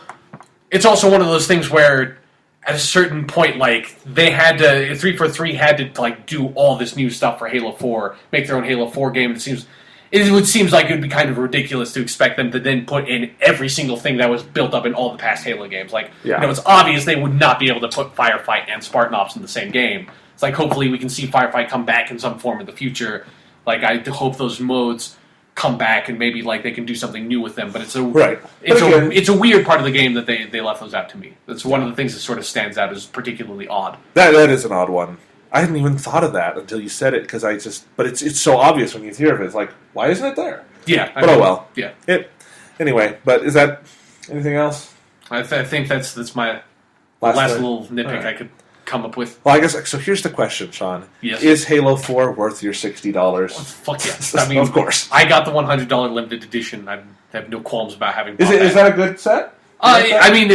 it's also one of those things where at a certain point, like, they had to, 343 had to, like, do all this new stuff for Halo 4, make their own Halo 4 game, it seems like it would be kind of ridiculous to expect them to then put in every single thing that was built up in all the past Halo games. Like, it's obvious they would not be able to put Firefight and Spartan Ops in the same game. It's like, hopefully we can see Firefight come back in some form in the future. Like, I hope those modes come back and maybe, like, they can do something new with them. But it's a weird part of the game that they left those out to me. That's one of the things that sort of stands out as particularly odd.
That is an odd one. I hadn't even thought of that until you said it, because but it's so obvious when you hear of it. It's like, why isn't it there?
Yeah.
But oh well.
Yeah.
Anyway, but is that anything else?
I think that's my last little nitpick I could come up with.
Well, I guess, so here's the question, Sean.
Yes.
Is Halo 4 worth your $60?
Oh, fuck yes. I mean,
of course.
I got the $100 limited edition. I have no qualms about having bought
Is that a good set?
I mean,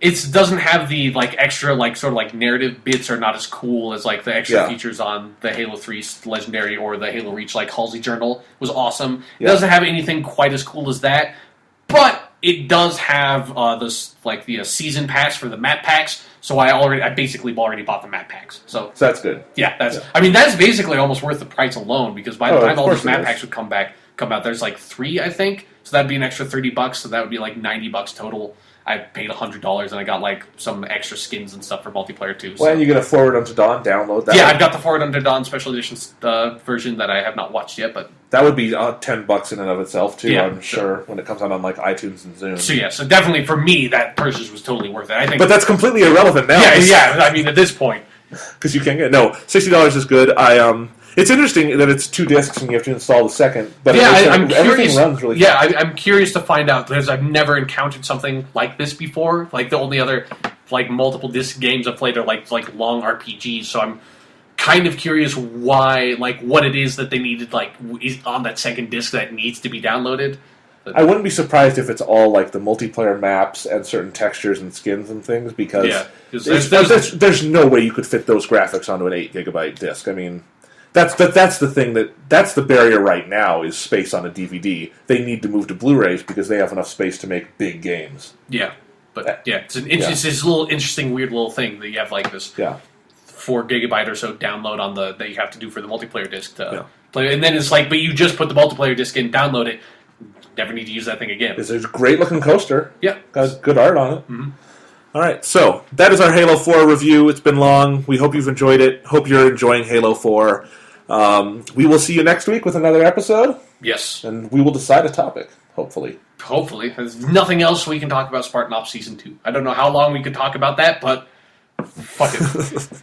it doesn't have the like extra like sort of like narrative bits are not as cool as like the extra features on the Halo 3 Legendary or the Halo Reach. Like Halsey Journal was awesome. It doesn't have anything quite as cool as that, but it does have this like the season pass for the map packs. So I basically already bought the map packs. So
that's good.
Yeah, I mean that's basically almost worth the price alone, because by the time all these map packs would come out, there's like 3, I think. So that'd be an extra $30. So that would be like $90 total. I paid $100 and I got like some extra skins and stuff for multiplayer too.
Well, and you get a Forward Unto Dawn download.
I've got the Forward Unto Dawn special edition version that I have not watched yet, but
that would be $10 in and of itself too. I'm sure when it comes out on like iTunes and Zune.
So definitely for me that purchase was totally worth it. I think,
but that's completely irrelevant now.
Yeah. I mean, at this point,
because you can't get $60 is good. It's interesting that it's 2 discs and you have to install the second. But
I'm curious.
Everything runs really fast.
I'm curious to find out, because I've never encountered something like this before. Like the only other like multiple disc games I've played are like long RPGs. So I'm kind of curious why, like what it is that they needed like is on that second disc that needs to be downloaded. But
I wouldn't be surprised if it's all like the multiplayer maps and certain textures and skins and things, because there's no way you could fit those graphics onto an 8 gigabyte disc. I mean, That's the thing that's the barrier right now is space on a DVD. They need to move to Blu-rays because they have enough space to make big games.
Yeah, but it's it's this little interesting, weird little thing that you have like this 4 gigabyte or so download on that you have to do for the multiplayer disc to play, and then it's like, but you just put the multiplayer disc in, download it, never need to use that thing again.
It's a great looking coaster.
Yeah,
got good art on it. Mm-hmm. All right, so that is our Halo 4 review. It's been long. We hope you've enjoyed it. Hope you're enjoying Halo 4. We will see you next week with another episode.
Yes.
And we will decide a topic, hopefully.
Hopefully. There's nothing else we can talk about Spartan Ops Season 2. I don't know how long we could talk about that, but fuck it.